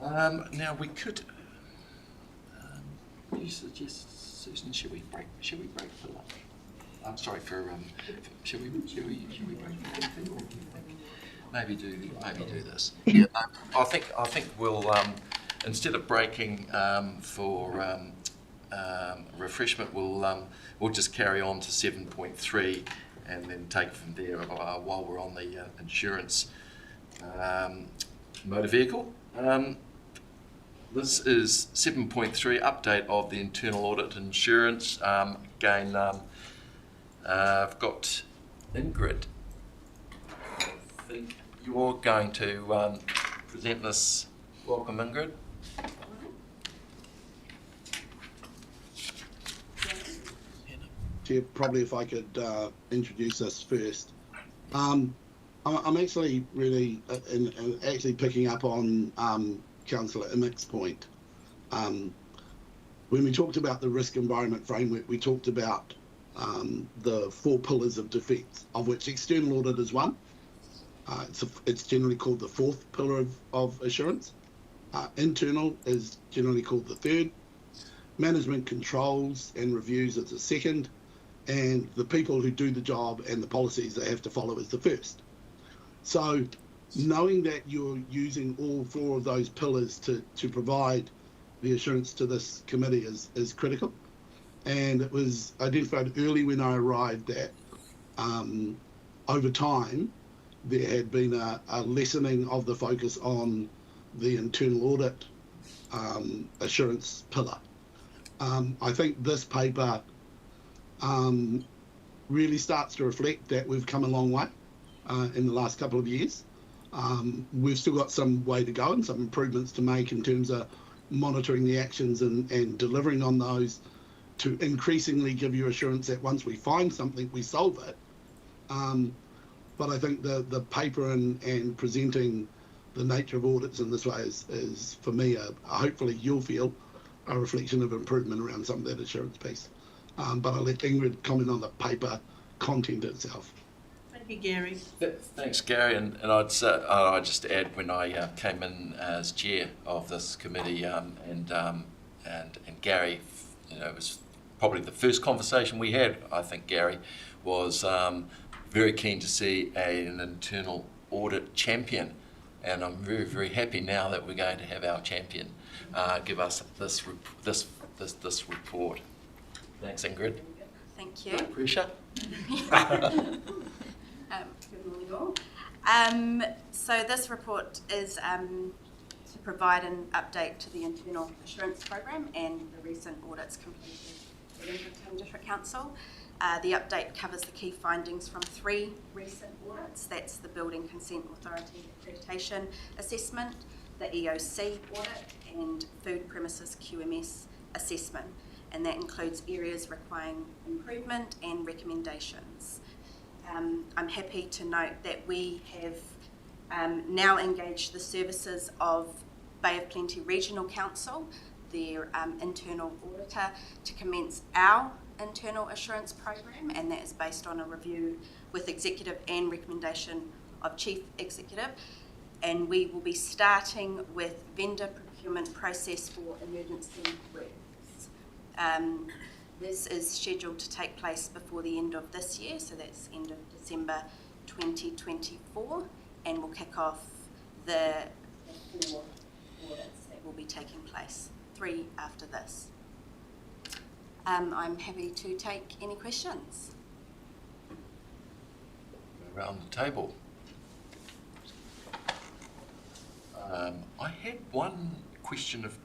Now we could. You suggest, Susan? Should we break for lunch? I'm sorry for. Should we break for coffee, or maybe do this? Yeah, I think we'll instead of breaking for refreshment, we'll just carry on to 7.3 and then take it from there while we're on the insurance motor vehicle. This is 7.3, update of the internal audit insurance. Again, I've got Ingrid. I think you're going to present this. Welcome, Ingrid. Chair, probably if I could introduce us first. I'm actually really actually picking up on Councillor Emick's point. When we talked about the risk environment framework, we talked about the 4 pillars of defence, of which external audit is one. It's generally called the 4th pillar of assurance. Internal is generally called the 3rd. Management controls and reviews is the 2nd. And the people who do the job and the policies they have to follow is the 1st. So knowing that you're using all 4 of those pillars to provide the assurance to this committee is critical. And it was identified early when I arrived that over time there had been a lessening of the focus on the internal audit assurance pillar. I think this paper really starts to reflect that we've come a long way in the last couple of years. We've still got some way to go and some improvements to make in terms of monitoring the actions and delivering on those to increasingly give you assurance that once we find something, we solve it. But I think the paper and presenting the nature of audits in this way is for me, hopefully you'll feel, a reflection of improvement around some of that assurance piece. But I'll let Ingrid comment on the paper content itself. Thank you, Gary. Thanks, Gary. And I'd just add, when I came in as chair of this committee, and Gary, it was probably the first conversation we had. I think Gary was very keen to see an internal audit champion, and I'm very, very happy now that we're going to have our champion give us this report. Thanks, Ingrid. Thank you. No pressure. Good morning all. So this report is to provide an update to the internal assurance program and the recent audits completed at Intermission District Council. The update covers the key findings from 3 recent audits. That's the Building Consent Authority Accreditation Assessment, the EOC audit, and Food Premises QMS assessment. And that includes areas requiring improvement and recommendations. I'm happy to note that we have now engaged the services of Bay of Plenty Regional Council, their internal auditor, to commence our internal assurance program, and that is based on a review with executive and recommendation of chief executive. And we will be starting with vendor procurement process for emergency works. This is scheduled to take place before the end of this year, so that's end of December 2024, and will kick off the 4 audits that will be taking place, 3 after this. I'm happy to take any questions. Around the table. I had one question of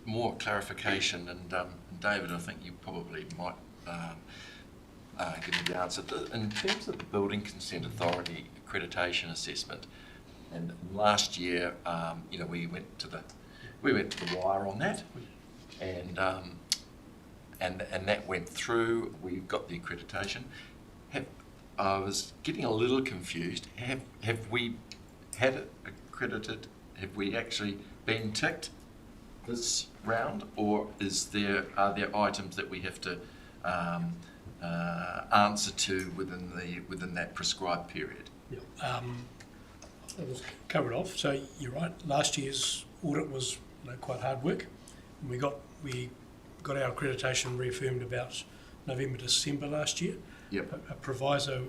more clarification, and David, I think you probably might give me the answer. In terms of the Building Consent Authority accreditation assessment, and last year, we went to the wire on that, and that went through. We got the accreditation. I was getting a little confused. Have we had it accredited? Have we actually been ticked this round, or are there items that we have to answer to within that prescribed period? Yeah, it was covered off. So you're right. Last year's audit was quite hard work. And we got our accreditation reaffirmed about November, December last year. Yep. A proviso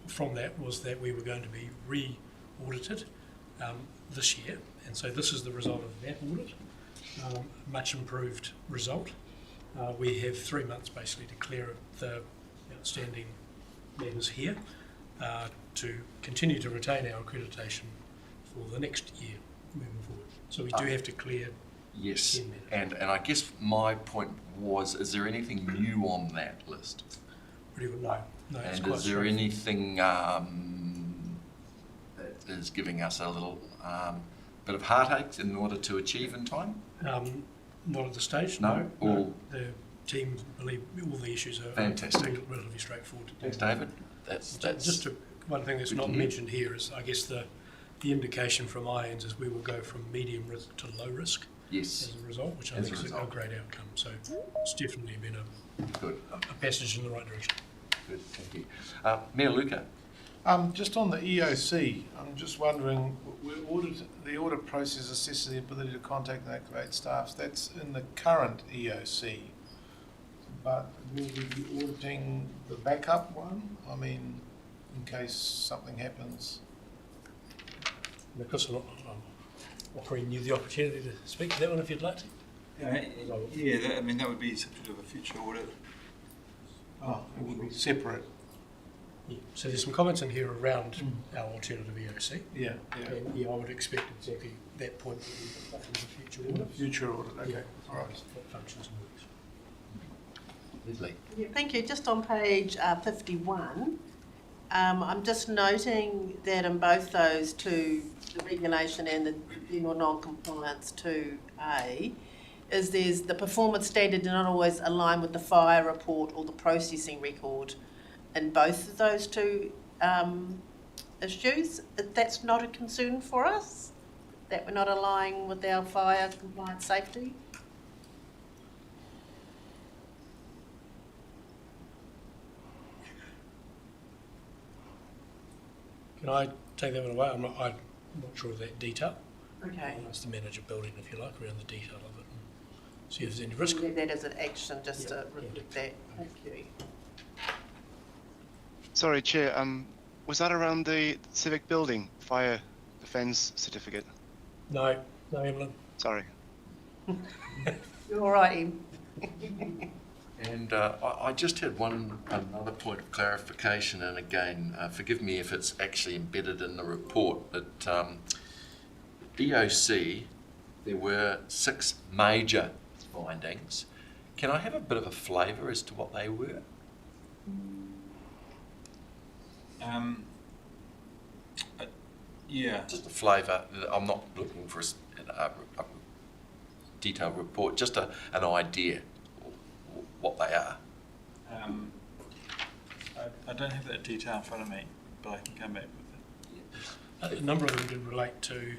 from that was that we were going to be re-audited this year, and so this is the result of that audit. Much improved result. We have 3 months basically to clear the outstanding matters here to continue to retain our accreditation for the next year moving forward. So we do have to clear. Yes, and I guess my point was, is there anything new on that list? Pretty good, no. It's And quite is there anything that is giving us a little bit of heartache in order to achieve in time? Not at this stage. No? All the team believe all the issues are fantastic. Relatively straightforward. Thanks, David. That's just one thing that's not mentioned here is, I guess, the indication from my end is we will go from medium risk to low risk. Yes. As a result, which I think is a great outcome. So it's definitely been a passage in the right direction. Good, thank you. Mayor Luca. Just on the EOC, I'm just wondering, the audit process assesses the ability to contact and activate staffs. That's in the current EOC, but will we be auditing the backup one? I mean, in case something happens. Because I'm offering you the opportunity to speak to that one if you'd like to. That would be subject of a future audit. Oh, it would be separate. Yeah. So there's some comments in here around our alternative EOC. Yeah. And I would expect exactly that point to be in the future audit. Future audit, okay. Yeah. All right. What functions and works. Leslie. Yeah, thank you. Just on page 51, I'm just noting that in both those two, the regulation and the general non-compliance 2A, is there's the performance standard do not always align with the fire report or the processing record in both of those two issues. That's not a concern for us, that we're not aligning with our fire compliance safety? Can I take that one away? I'm not sure of that detail. Okay. I'll ask the manager building, if you like, around the detail of it and see if there's any risk. We'll leave that as an action just to reflect that. Thank you. Sorry, Chair. Was that around the civic building fire defence certificate? No, Evelyn. Sorry. You're all right, Em. And I just had another point of clarification, and again, forgive me if it's actually embedded in the report, but EOC, there were 6 major findings. Can I have a bit of a flavour as to what they were? Yeah. Just a flavour. I'm not looking for a detailed report, just an idea what they are. I don't have that detail in front of me, but I can come back with it. A number of them did relate to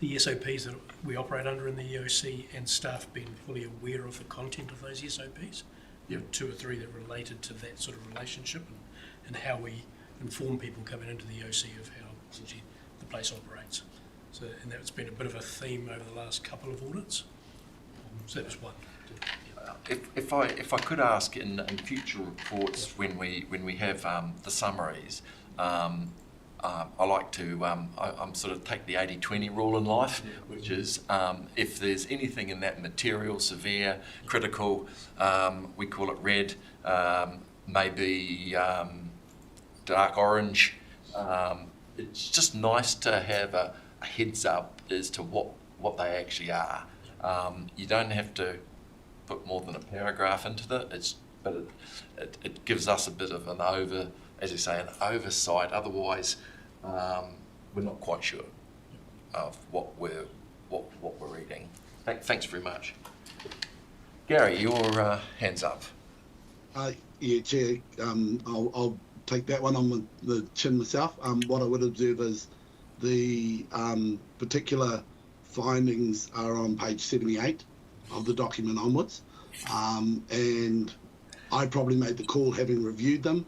the SOPs that we operate under in the EOC and staff being fully aware of the content of those SOPs. There were 2 or 3 that related to that sort of relationship and how we inform people coming into the EOC of how essentially the place operates. So, and that's been a bit of a theme over the last couple of audits. So that was one. If I could ask in future reports when we have the summaries, I like to I'm sort of take the 80-20 rule in life, which is if there's anything in that material, severe, critical, we call it red, maybe dark orange. It's just nice to have a heads up as to what they actually are. You don't have to put more than a paragraph into that. But it gives us a bit of an oversight. Otherwise, we're not quite sure of what we're reading. Thanks very much. Gary, your hands up. Yeah, Chair. I'll take that one on the chin myself. What I would observe is the particular findings are on page 78 of the document onwards, and I probably made the call, having reviewed them,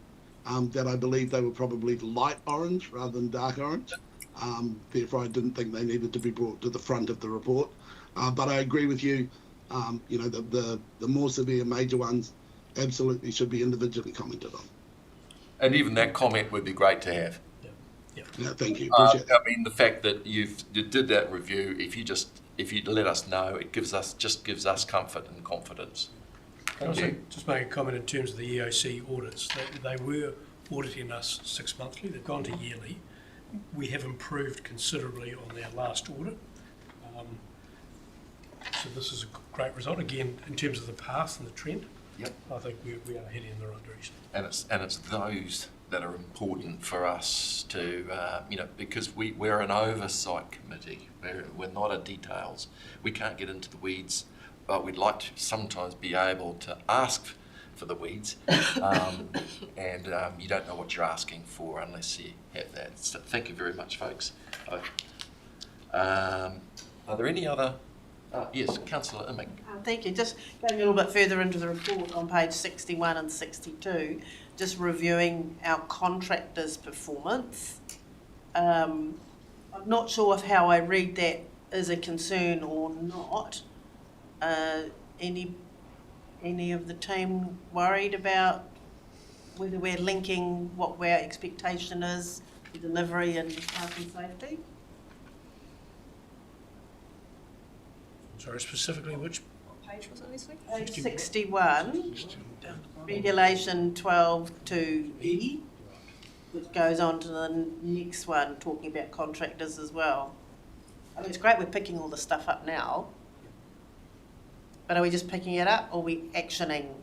that I believe they were probably light orange rather than dark orange. Therefore, I didn't think they needed to be brought to the front of the report. But I agree with you. The more severe major ones absolutely should be individually commented on. And even that comment would be great to have. Yeah, thank you. Appreciate that. I mean, the fact that you did that review, if you let us know, it gives us comfort and confidence. Thank you. Just make a comment in terms of the EOC audits. They were auditing us 6 monthly. They've gone to yearly. We have improved considerably on our last audit. So this is a great result. Again, in terms of the path and the trend, yep. I think we are heading in the right direction. And it's those that are important for us to, because we're an oversight committee. We're not a details. We can't get into the weeds, but we'd like to sometimes be able to ask for the weeds, and you don't know what you're asking for unless you have that. So thank you very much, folks. Are there any other? Yes, Councillor Imig. Thank you. Just going a little bit further into the report on page 61 and 62, just reviewing our contractors' performance. I'm not sure of how I read that is a concern or not. Any of the team worried about whether we're linking what our expectation is to delivery and health and safety? Sorry, specifically which? What page was it, Leslie? Page 61, Regulation 12(2)E, which goes on to the next one, talking about contractors as well. I mean, it's great we're picking all the stuff up now, but are we just picking it up or are we actioning?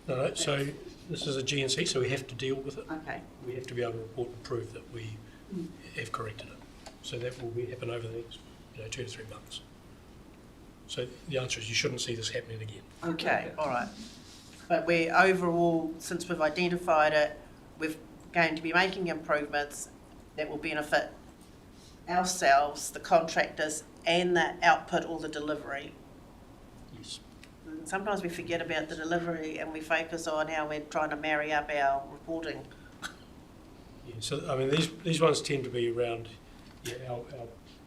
No, so this is a GNC, so we have to deal with it. Okay. We have to be able to report and prove that we have corrected it. So that will happen over the next 2 to 3 months. So the answer is you shouldn't see this happening again. Okay, all right. But we're overall, since we've identified it, we're going to be making improvements that will benefit ourselves, the contractors, and the output or the delivery. Yes. Sometimes we forget about the delivery and we focus on how we're trying to marry up our reporting. Yeah, so I mean these ones tend to be around our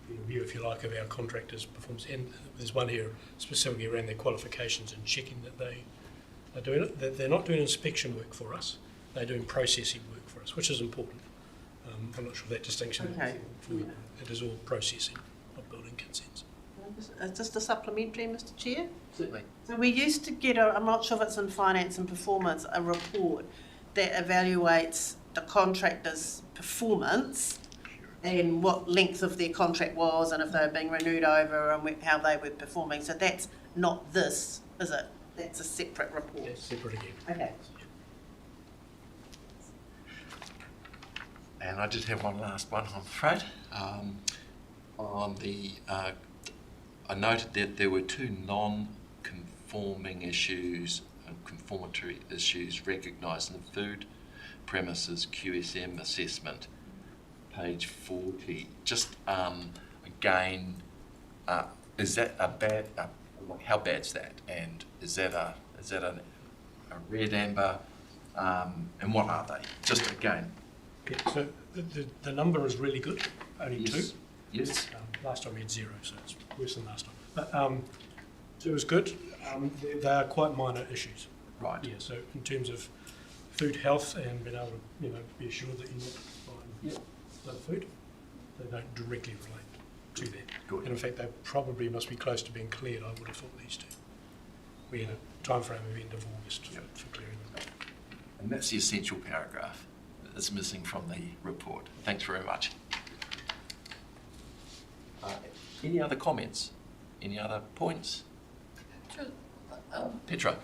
review, if you like, of our contractors' performance, and there's one here specifically around their qualifications and checking that they are doing it. That they're not doing inspection work for us; they're doing processing work for us, which is important. I'm not sure of that distinction. Okay. It is all processing of building consents. Just a supplementary, Mr. Chair? Certainly. So we used to get, I'm not sure if it's in finance and performance, a report that evaluates the contractor's performance and what length of their contract was and if they were being renewed over and how they were performing. So that's not this, is it? That's a separate report. That's separate again. Okay. And I just have one last one, I'm afraid. On the, I noted that there were 2 non-conforming issues and conformatory issues recognised in the food premises QSM assessment, page 40. Just again, is that a bad? How bad's that? And is that a red, amber? And what are they? Just again. Yeah, so the number is really good, only Yes. 2. Yes. Last time we had 0, so it's worse than last time. But It was good. They are quite minor issues. Right. Yeah, so in terms of food health and being able to, be assured that you're not buying other food, they don't directly relate to that. Good. And in fact, they probably must be close to being cleared, I would have thought, these two. We had a time frame of end of August for clearing them. And that's the essential paragraph that's missing from the report. Thanks very much. Any other comments? Any other points? Petra.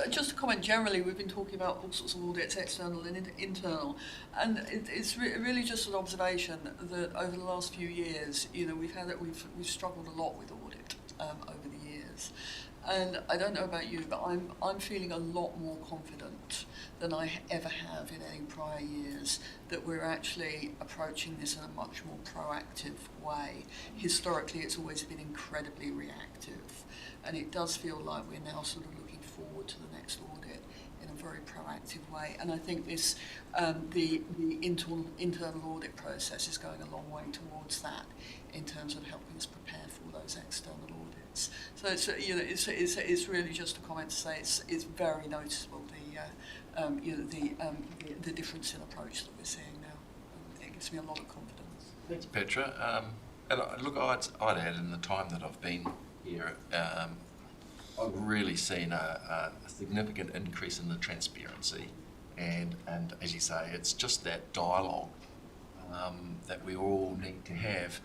Just to comment generally, we've been talking about all sorts of audits, external and internal, and it's really just an observation that over the last few years, we've struggled a lot with audit over the years. And I don't know about you, but I'm feeling a lot more confident than I ever have in any prior years that we're actually approaching this in a much more proactive way. Historically, it's always been incredibly reactive, and it does feel like we're now sort of looking forward to the next audit in a very proactive way. And I think this, the internal audit process is going a long way towards that in terms of helping us prepare for those external audits. So it's really just a comment to say it's very noticeable the difference in approach that we're seeing now. It gives me a lot of confidence. Thanks, Petra. And look, I'd add in the time that I've been here, I've really seen a significant increase in the transparency, and as you say, it's just that dialogue that we all need to have.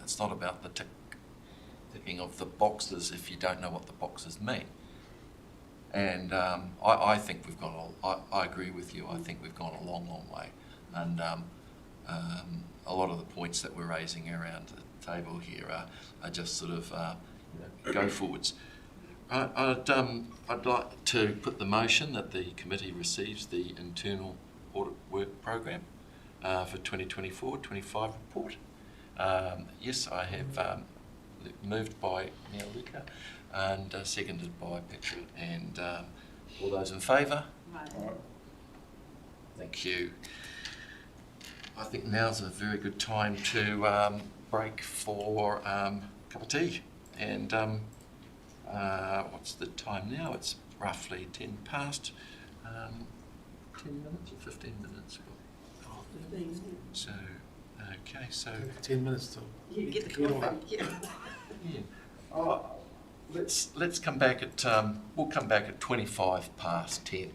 It's not about the ticking of the boxes if you don't know what the boxes mean. And I think we've gone. I agree with you. I think we've gone a long, long way, and a lot of the points that we're raising around the table here are just sort of go forwards. I'd like to put the motion that the committee receives the internal audit work program for 2024-25 report. Yes, I have moved by Mayor Luca and seconded by Petra. And all those in favour? Right. Thank you. I think now's a very good time to break for a cup of tea. And what's the time now? It's roughly 10 past. 10 minutes or 15 minutes? Oh, 15. So, okay, so 10 minutes till. You get the coffee. Yeah. Yeah. Let's come back at we'll come back at 25 past 10.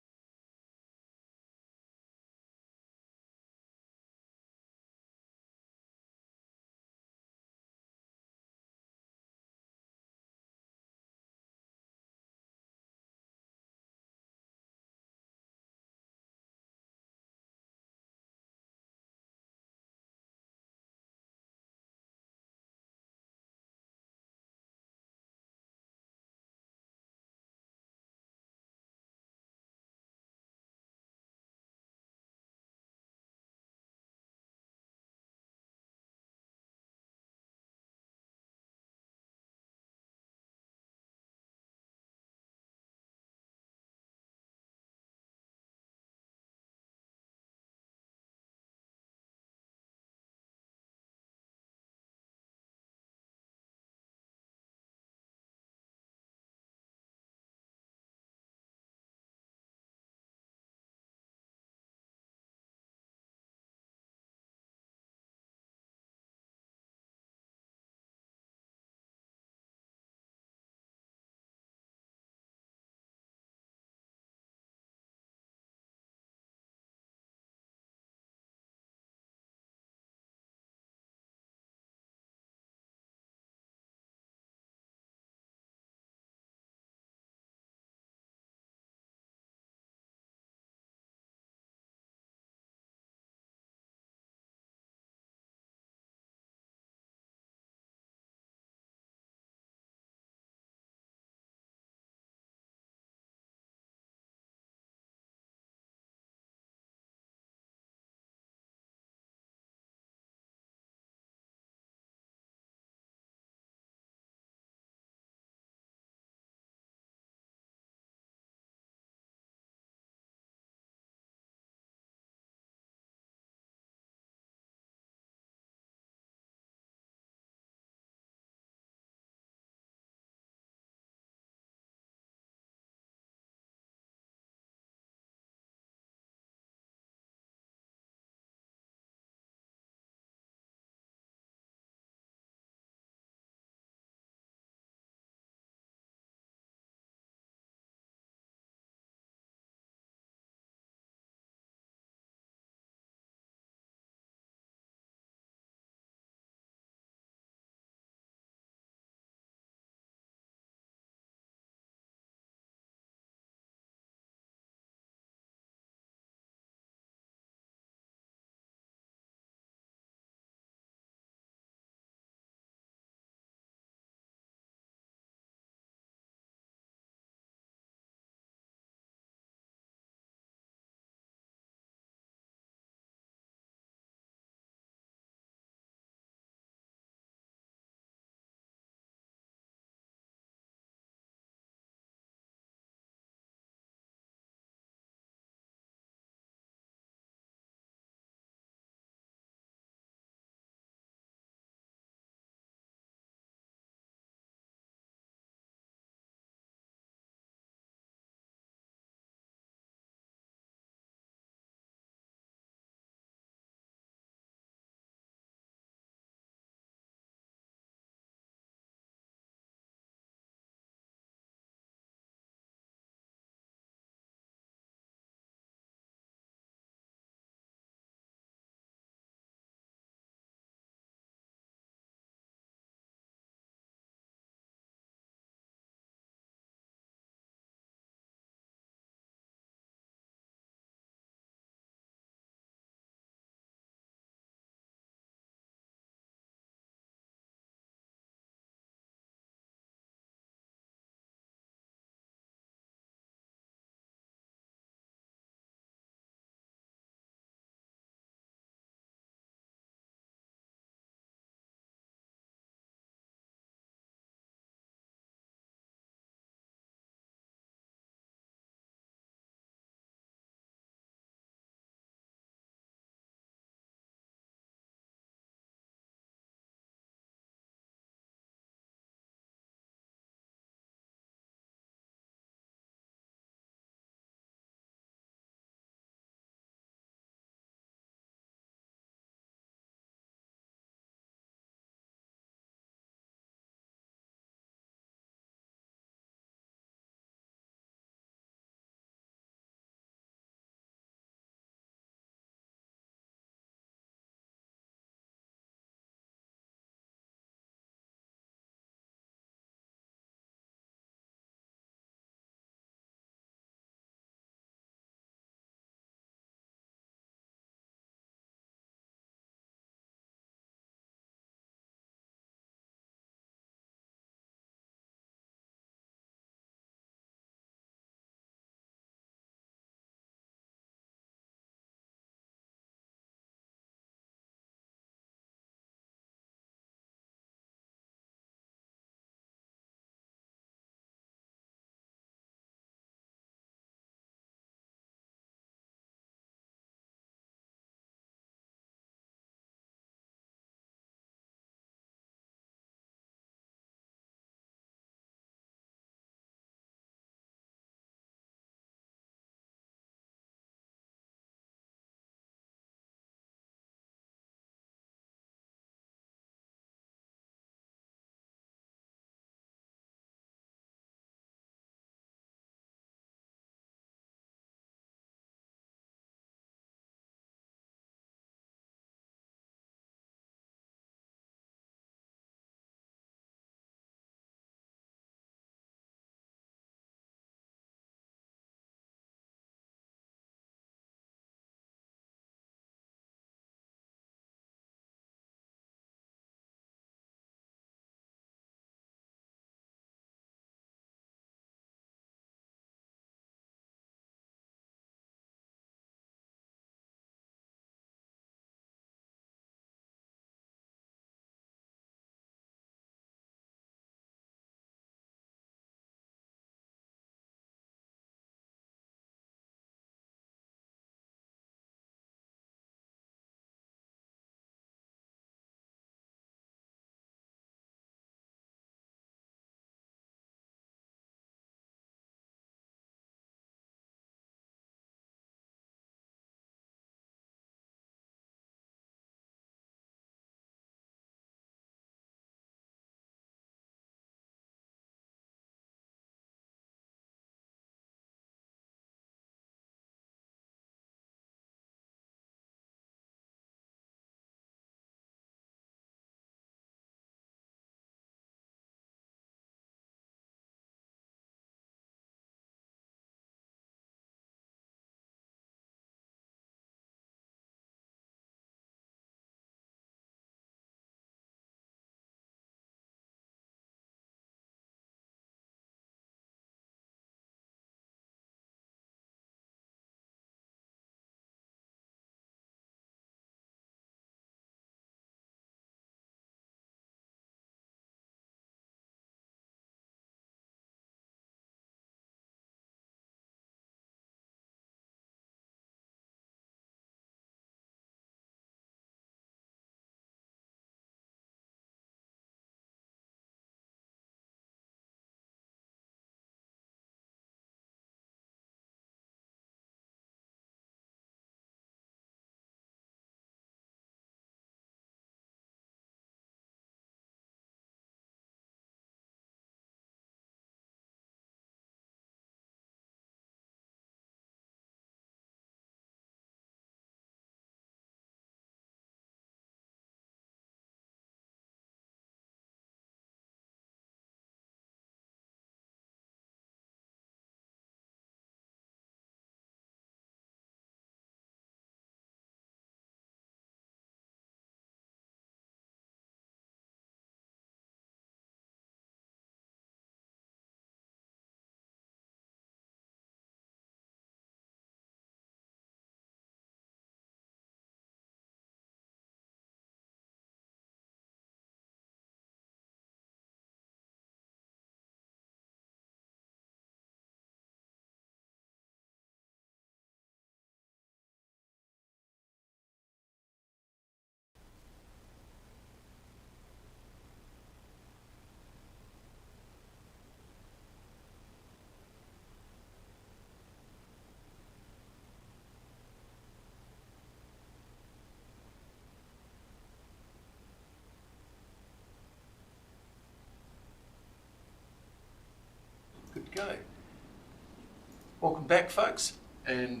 Welcome back, folks. And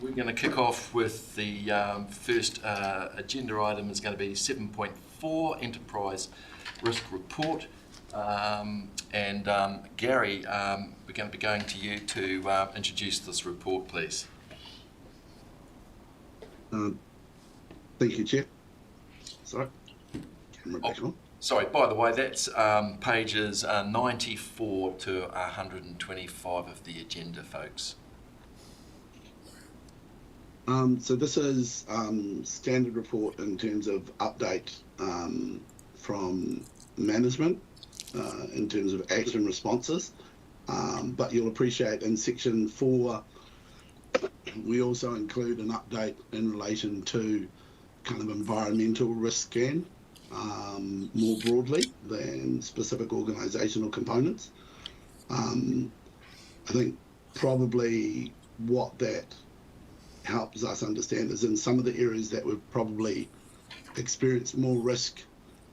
we're going to kick off with the first agenda item is going to be 7.4, Enterprise Risk Report. Gary, we're going to be going to you to introduce this report, please. Thank you, Chair. Sorry. Camera back on. Sorry, by the way, that's pages 94 to 125 of the agenda, folks. So this is standard report in terms of update from management in terms of action responses. But you'll appreciate in section 4, we also include an update in relation to kind of environmental risk scan more broadly than specific organisational components. I think probably what that helps us understand is in some of the areas that we've probably experienced more risk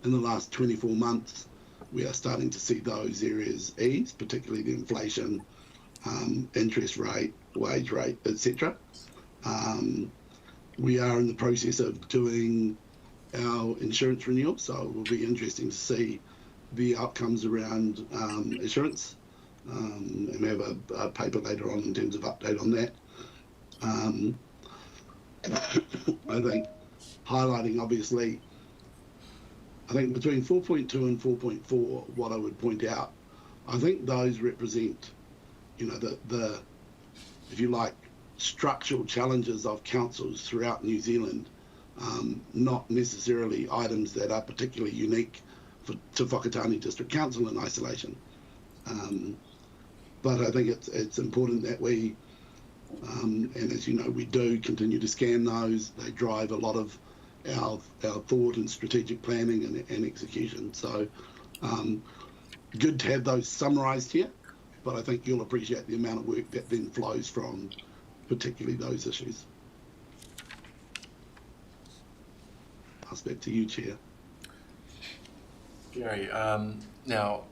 in the last 24 months, we are starting to see those areas ease, particularly the inflation, interest rate, wage rate, etc. We are in the process of doing our insurance renewal, so it will be interesting to see the outcomes around insurance, and we have a paper later on in terms of update on that. I think highlighting, obviously, I think between 4.2 and 4.4, what I would point out, I think those represent, you know, the if you like, structural challenges of councils throughout New Zealand, not necessarily items that are particularly unique to Whakatane District Council in isolation. But I think it's important that we, and as you know, we do continue to scan those. They drive a lot of our thought and strategic planning and execution. So good to have those summarised here, but I think you'll appreciate the amount of work that then flows from particularly those issues. Pass back to you, Chair. Gary, now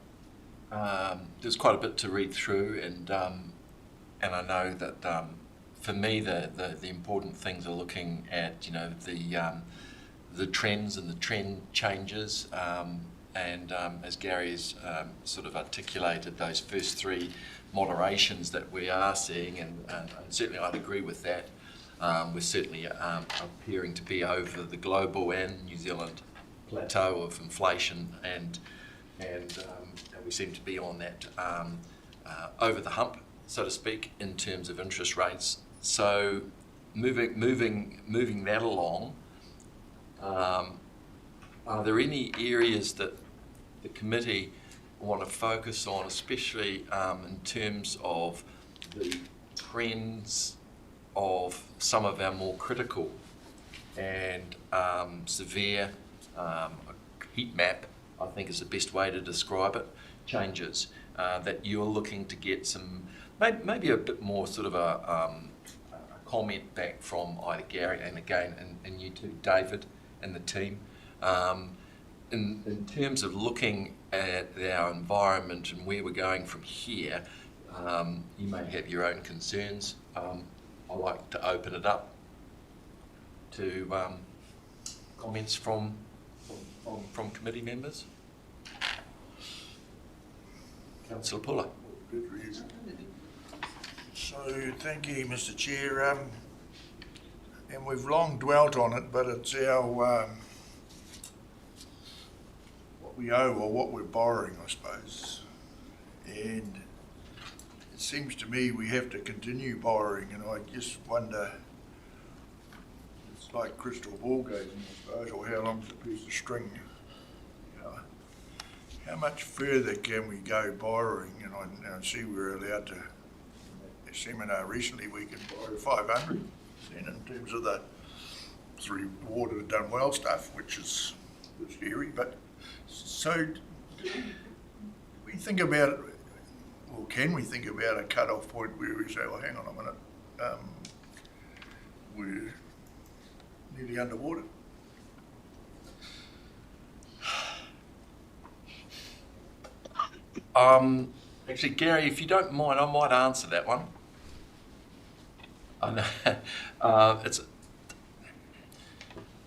there's quite a bit to read through, and I know that for me the important things are looking at, you know, the trends and the trend changes, and as Gary's sort of articulated, those first 3 moderations that we are seeing, and certainly I'd agree with that. We're certainly appearing to be over the global and New Zealand plateau of inflation, and we seem to be on that over the hump, so to speak, in terms of interest rates. So moving that along, are there any areas that the committee want to focus on, especially in terms of the trends of some of our more critical and severe heat map, I think is the best way to describe it, changes that you're looking to get some, maybe a bit more sort of a comment back from either Gary and again, and you too, David, and the team, in terms of looking at our environment and where we're going from here. You may have your own concerns. I'd like to open it up to comments from committee members. Councillor Puller. Good reason. So thank you, Mr. Chair. And we've long dwelt on it, but it's our what we owe or what we're borrowing, I suppose. And it seems to me we have to continue borrowing, and I just wonder, it's like crystal ball gazing, I suppose, or how long's a piece of string? You know, how much further can we go borrowing? And I see we're allowed to, a seminar recently, we can borrow 500, and in terms of the 3 water done well stuff, which is scary. But so do we think about it, or can we think about a cut-off point where we say, well, hang on a minute, we're nearly underwater? Actually, Gary, if you don't mind, I might answer that one. I know. It's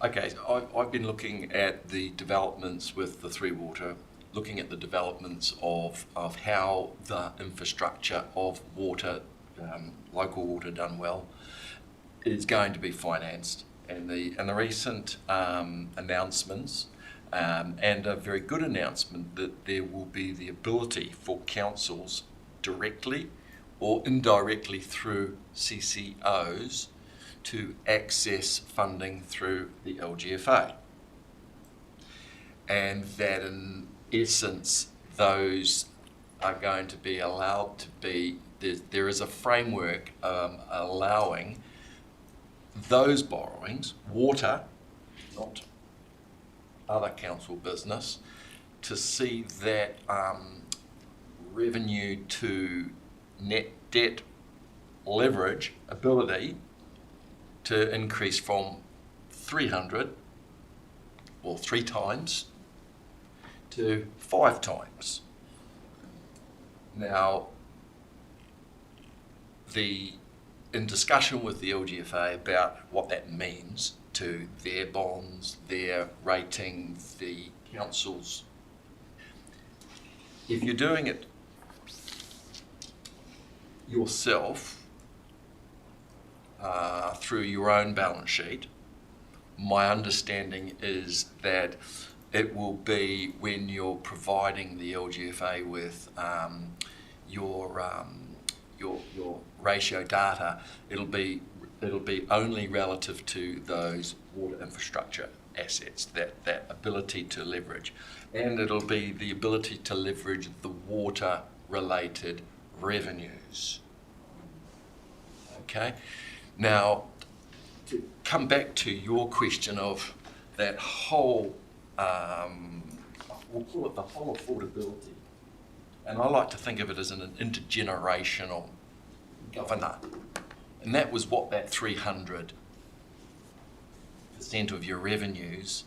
okay. I've been looking at the developments with the Three Water, looking at the developments of how the infrastructure of water, local water done well, is going to be financed, and the recent announcements. And a very good announcement that there will be the ability for councils directly or indirectly through CCOs to access funding through the LGFA. And that in essence, those are going to be allowed to be, there is a framework allowing those borrowings, water, not other council business, to see that revenue to net debt leverage ability to increase from 300 or 3 times to 5 times. Now, in discussion with the LGFA about what that means to their bonds, their ratings, the councils. If you're doing it yourself through your own balance sheet, my understanding is that it will be when you're providing the LGFA with your ratio data, it'll be only relative to those water infrastructure assets, that ability to leverage. And it'll be the ability to leverage the water-related revenues. Okay? Now, to come back to your question of that whole, we'll call it the whole affordability. And I like to think of it as an intergenerational governor. And that was what that 300% of your revenues,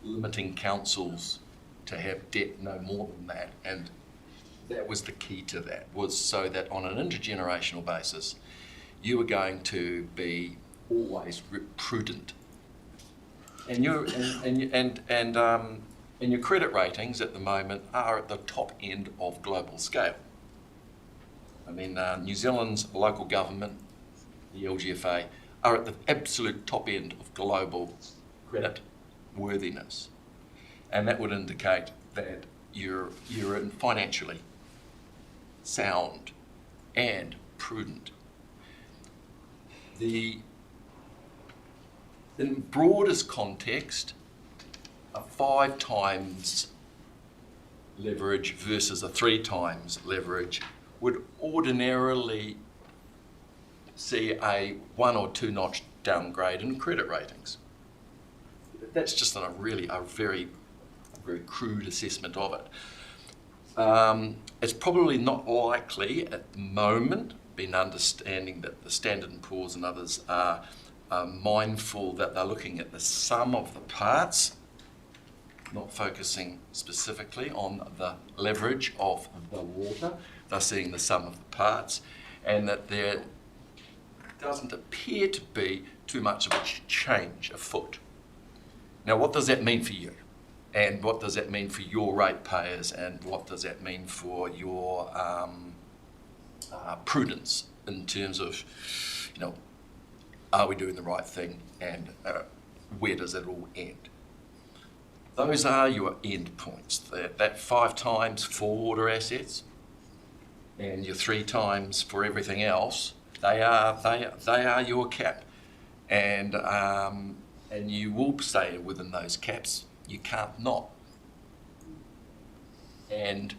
limiting councils to have debt no more than that. And that was the key to that, was so that on an intergenerational basis, you were going to be always prudent. And your credit ratings at the moment are at the top end of global scale. I mean, New Zealand's local government, the LGFA, are at the absolute top end of global credit worthiness. And that would indicate that you're financially sound and prudent. In broadest context, a 5 times leverage versus a 3 times leverage would ordinarily see a 1 or 2 notch downgrade in credit ratings. That's just a very crude assessment of it. It's probably not likely at the moment, been understanding that the Standard & Poor's and others are mindful that they're looking at the sum of the parts, not focusing specifically on the leverage of the water. They're seeing the sum of the parts, and that there doesn't appear to be too much of a change afoot. Now, what does that mean for you? And what does that mean for your ratepayers? And what does that mean for your prudence in terms of, are we doing the right thing, and where does it all end? Those are your end points. That 5 times for water assets, and your 3 times for everything else. They are your cap, and you will stay within those caps. You can't not. And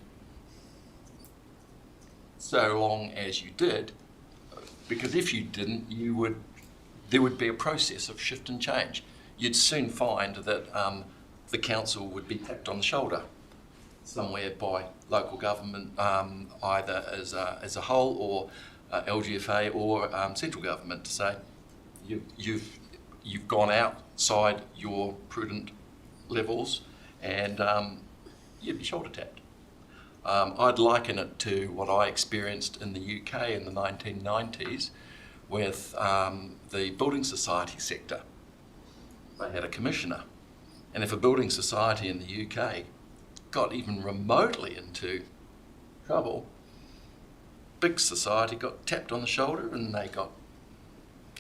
so long as you did, because if you didn't, there would be a process of shift and change. You'd soon find that the council would be tapped on the shoulder somewhere by local government, either as a whole or LGFA or central government, to say you've gone outside your prudent levels, and you'd be shoulder tapped. I'd liken it to what I experienced in the UK in the 1990s, with the building society sector. They had a commissioner. And if a building society in the UK got even remotely into trouble, big society got tapped on the shoulder and they got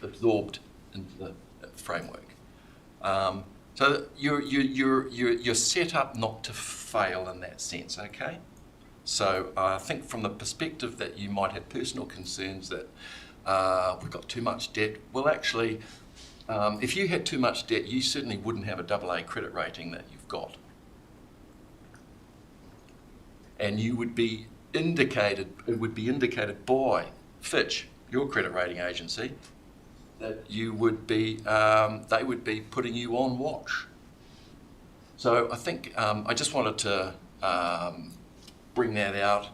absorbed into the framework. So you're set up not to fail in that sense, okay? So I think from the perspective that you might have personal concerns that we've got too much debt, well actually, if you had too much debt, you certainly wouldn't have a AA credit rating that you've got. And you would be indicated, it would be indicated by Fitch, your credit rating agency, that you would be, they would be putting you on watch. So I think I just wanted to bring that out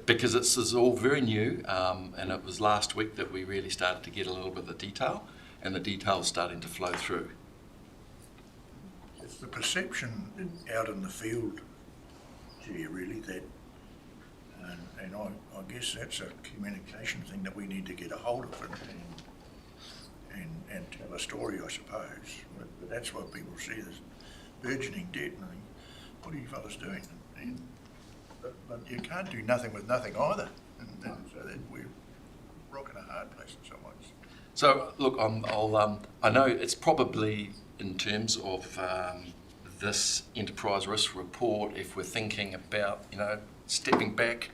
because this is all very new, and it was last week that we really started to get a little bit of the detail, and the detail is starting to flow through. It's the perception out in the field, Chair, really, that, and I guess that's a communication thing that we need to get a hold of and tell a story, I suppose. But that's what people see, this burgeoning debt, and I think, what are you fellas doing? But you can't do nothing with nothing either, and so that we're rocking a hard place in some ways. So look, I know it's probably in terms of this enterprise risk report, if we're thinking about, you know, stepping back,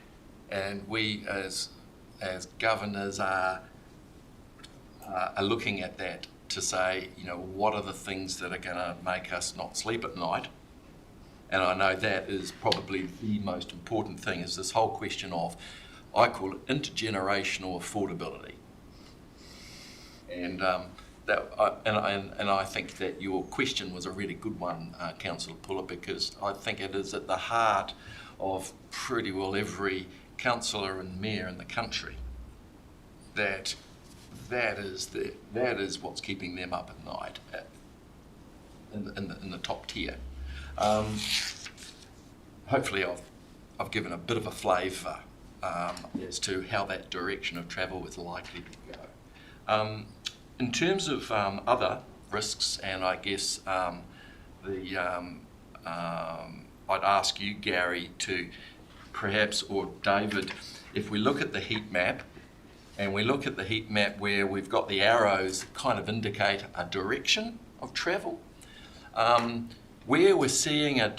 and we as governors are looking at that to say, you know, what are the things that are going to make us not sleep at night? And I know that is probably the most important thing, is this whole question of, I call it intergenerational affordability. And I think that your question was a really good one, Councillor Puller, because I think it is at the heart of pretty well every councillor and mayor in the country. That is what's keeping them up at night in the top tier. Hopefully I've given a bit of a flavour as to how that direction of travel is likely to go. In terms of other risks, and I guess I'd ask you, Gary, to perhaps, or David, if we look at the heat map, and we look at the heat map where we've got the arrows that kind of indicate a direction of travel, where we're seeing an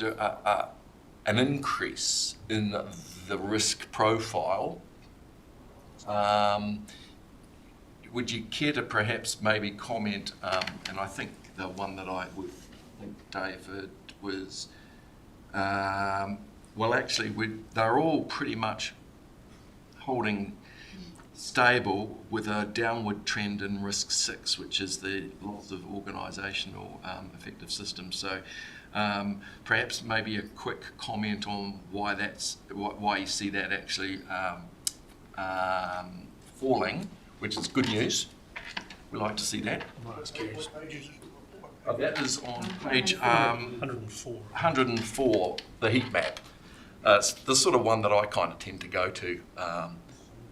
increase in the risk profile, would you care to perhaps maybe comment, and I think the one that I would think, David, was, well actually they're all pretty much holding stable with a downward trend in risk 6, which is the loss of organisational effective systems. So perhaps maybe a quick comment on why you see that actually falling, which is good news. We like to see that. That is on page 104, the heat map. It's the sort of one that I kind of tend to go to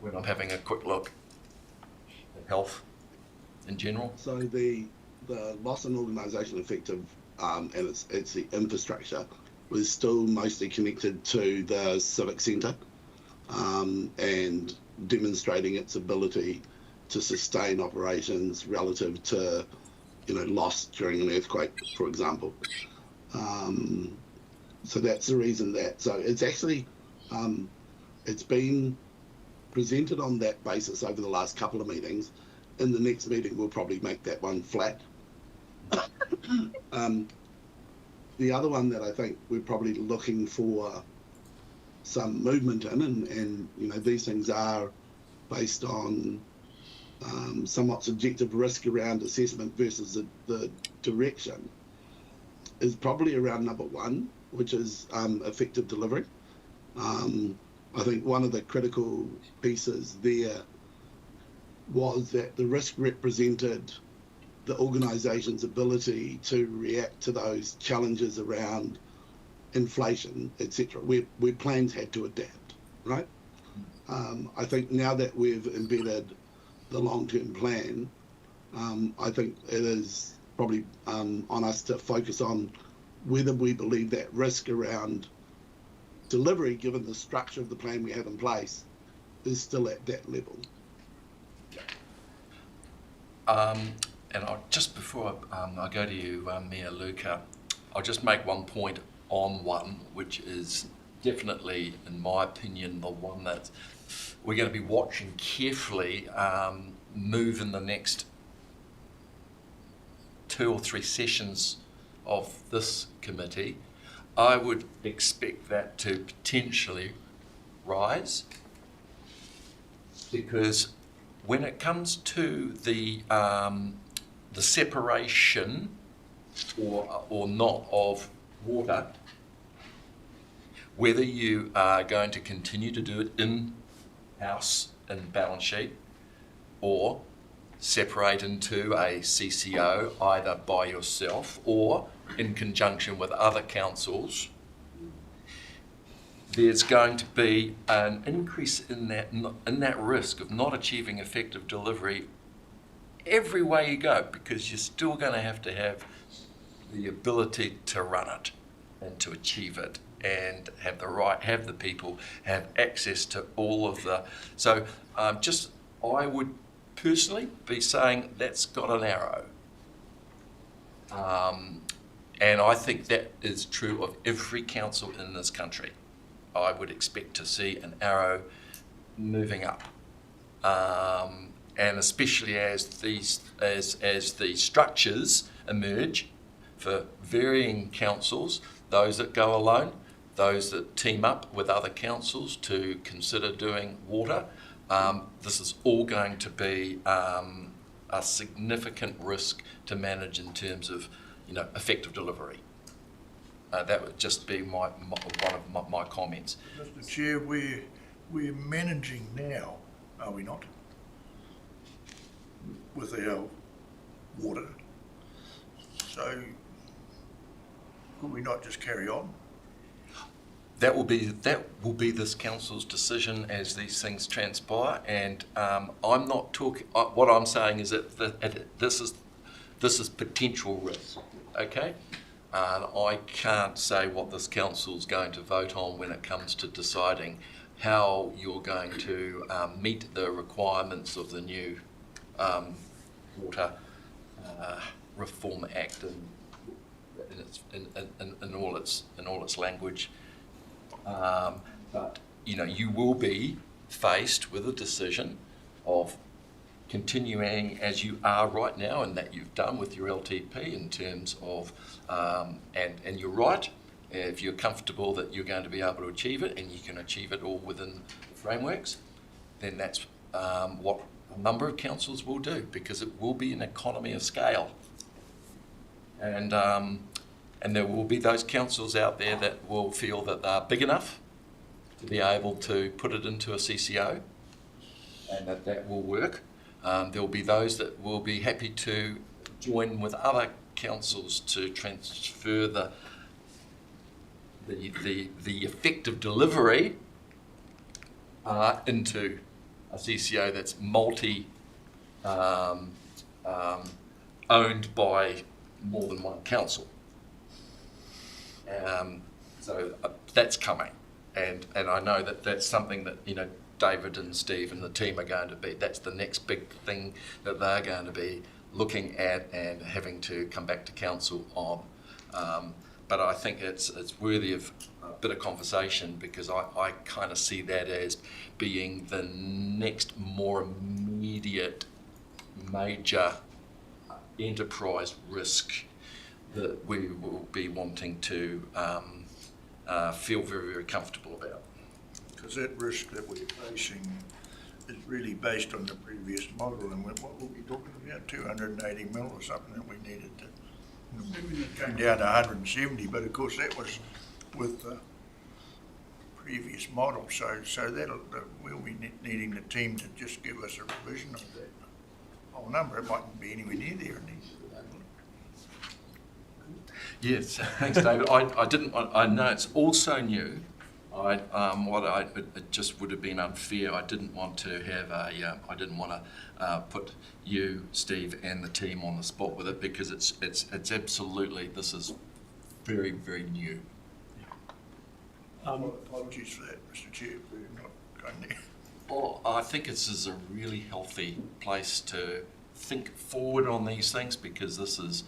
when I'm having a quick look at health in general. So the loss in organisation effective and it's the infrastructure was still mostly connected to the civic centre and demonstrating its ability to sustain operations relative to, you know, loss during an earthquake, for example. So that's the reason that. So it's actually it's been presented on that basis over the last couple of meetings. In the next meeting, we'll probably make that one flat. The other one that I think we're probably looking for some movement in, and you know, these things are based on somewhat subjective risk around assessment versus the direction, is probably around number 1, which is effective delivery. I think one of the critical pieces there was that the risk represented the organisation's ability to react to those challenges around inflation, etc., where plans had to adapt, right? I think now that we've embedded the long-term plan, I think it is probably on us to focus on whether we believe that risk around delivery, given the structure of the plan we have in place, is still at that level. And just before I go to you, Mayor Luca, I'll just make one point on one, which is definitely, in my opinion, the one that we're going to be watching carefully move in the next 2 or 3 sessions of this committee. I would expect that to potentially rise, because when it comes to the separation or not of water, whether you are going to continue to do it in-house in balance sheet or separate into a CCO either by yourself or in conjunction with other councils, there's going to be an increase in that risk of not achieving effective delivery every way you go, because you're still going to have the ability to run it and to achieve it and have the people have access to all of the. So I would personally be saying that's got an arrow. And I think that is true of every council in this country. I would expect to see an arrow moving up. And especially as the structures emerge for varying councils, those that go alone, those that team up with other councils to consider doing water, this is all going to be a significant risk to manage in terms of effective delivery. That would just be one of my comments. Mr. Chair, we're managing now, are we not? With our water. So could we not just carry on? That will be this council's decision as these things transpire, and I'm not talking. What I'm saying is that this is potential risk. Okay, I can't say what this council's going to vote on when it comes to deciding how you're going to meet the requirements of the new Water Reform Act in all its language. But you will be faced with a decision of continuing as you are right now, and that you've done with your LTP in terms of, and you're right, if you're comfortable that you're going to be able to achieve it and you can achieve it all within the frameworks, then that's what a number of councils will do, because it will be an economy of scale. And there will be those councils out there that will feel that they're big enough to be able to put it into a CCO, and that will work. There will be those that will be happy to join with other councils to transfer the effective delivery into a CCO that's owned by more than one council. So that's coming, and I know that that's something that David and Steve and the team are going to be. That's the next big thing that they're going to be looking at and having to come back to council on. But I think it's worthy of a bit of conversation, because I kind of see that as being the next more immediate major enterprise risk that we will be wanting to feel very, very comfortable about. Because that risk that we're facing is really based on the previous model, and what were we talking about, 280 mil or something that we needed to, it came down to 170, but of course that was with the previous model, so we'll be needing the team to just give us a revision of that whole number. It mightn't be anywhere near there. Yes, thanks, David. I know it's all so new, It just would have been unfair. I didn't want to have I didn't want to put you, Steve, and the team on the spot with it, because it's absolutely, this is very, very new. Apologies for that, Mr. Chair, for not going there. Well, I think this is a really healthy place to think forward on these things, because this is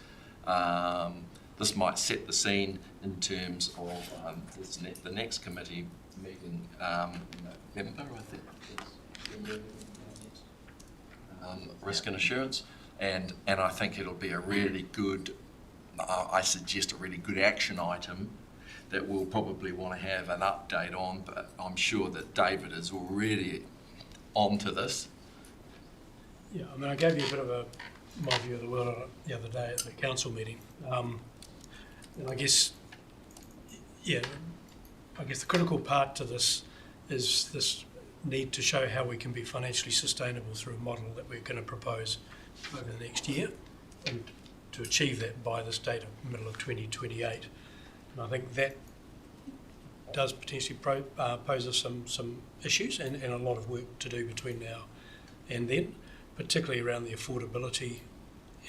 this might set the scene in terms of the next committee meeting in November, I think. Risk and assurance, and I think it'll be a really good, I suggest a really good action item that we'll probably want to have an update on, but I'm sure that David is already onto this. Yeah, I mean, I gave you a bit of my view of the world on it the other day at the council meeting. And I guess the critical part to this is this need to show how we can be financially sustainable through a model that we're going to propose over the next year, and to achieve that by this date of middle of 2028. And I think that does potentially pose us some issues and a lot of work to do between now and then, particularly around the affordability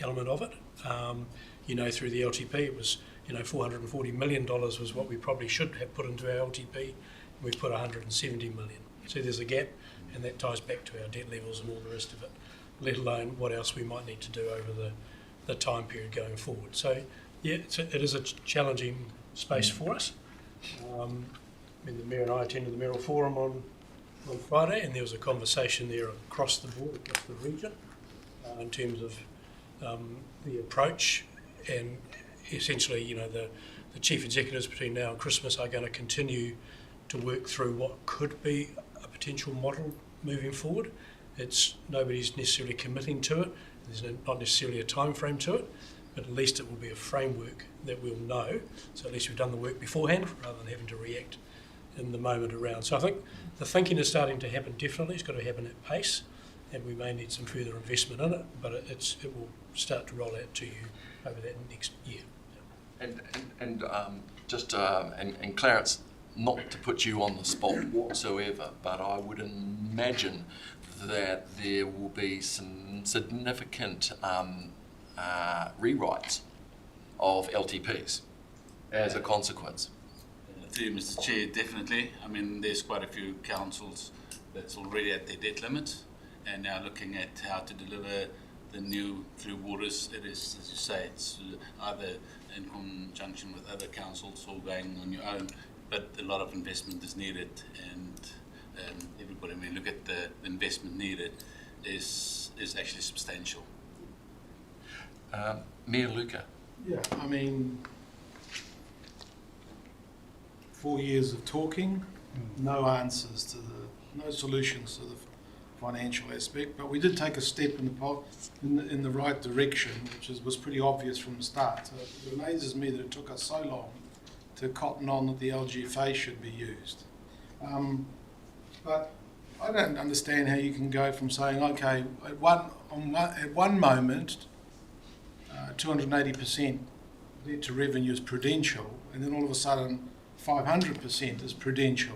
element of it. Through the LTP, it was, $440 million was what we probably should have put into our LTP, and we put 170 million. So there's a gap, and that ties back to our debt levels and all the rest of it, let alone what else we might need to do over the time period going forward. So, yeah, it is a challenging space for us. The Mayor and I attended the Mayoral Forum on Friday, and there was a conversation there across the board, across the region, in terms of the approach, and essentially, the chief executives between now and Christmas are going to continue to work through what could be a potential model moving forward. Nobody's necessarily committing to it. There's not necessarily a time frame to it, but at least it will be a framework that we'll know. So at least we've done the work beforehand rather than having to react in the moment around. So I think the thinking is starting to happen differently. It's got to happen at pace, and we may need some further investment in it, but it will start to roll out to you over that next year. And Clarence, not to put you on the spot whatsoever, but I would imagine that there will be some significant rewrites of LTPs as a consequence. Through Mr. Chair, definitely. I mean, there's quite a few councils that's already at their debt limit, and now looking at how to deliver the new through waters. It is, as you say, it's either in conjunction with other councils or going on your own, but a lot of investment is needed, and everybody, when you look at the investment needed, is actually substantial. Mayor Luca. Yeah, I mean, 4 years of talking, no answers no solutions to the financial aspect, but we did take a step in the right direction, which was pretty obvious from the start. So it amazes me that it took us so long to cotton on that the LGFA should be used. But I don't understand how you can go from saying, okay, at one moment, 280% debt to revenue is prudential, and then all of a sudden 500% is prudential.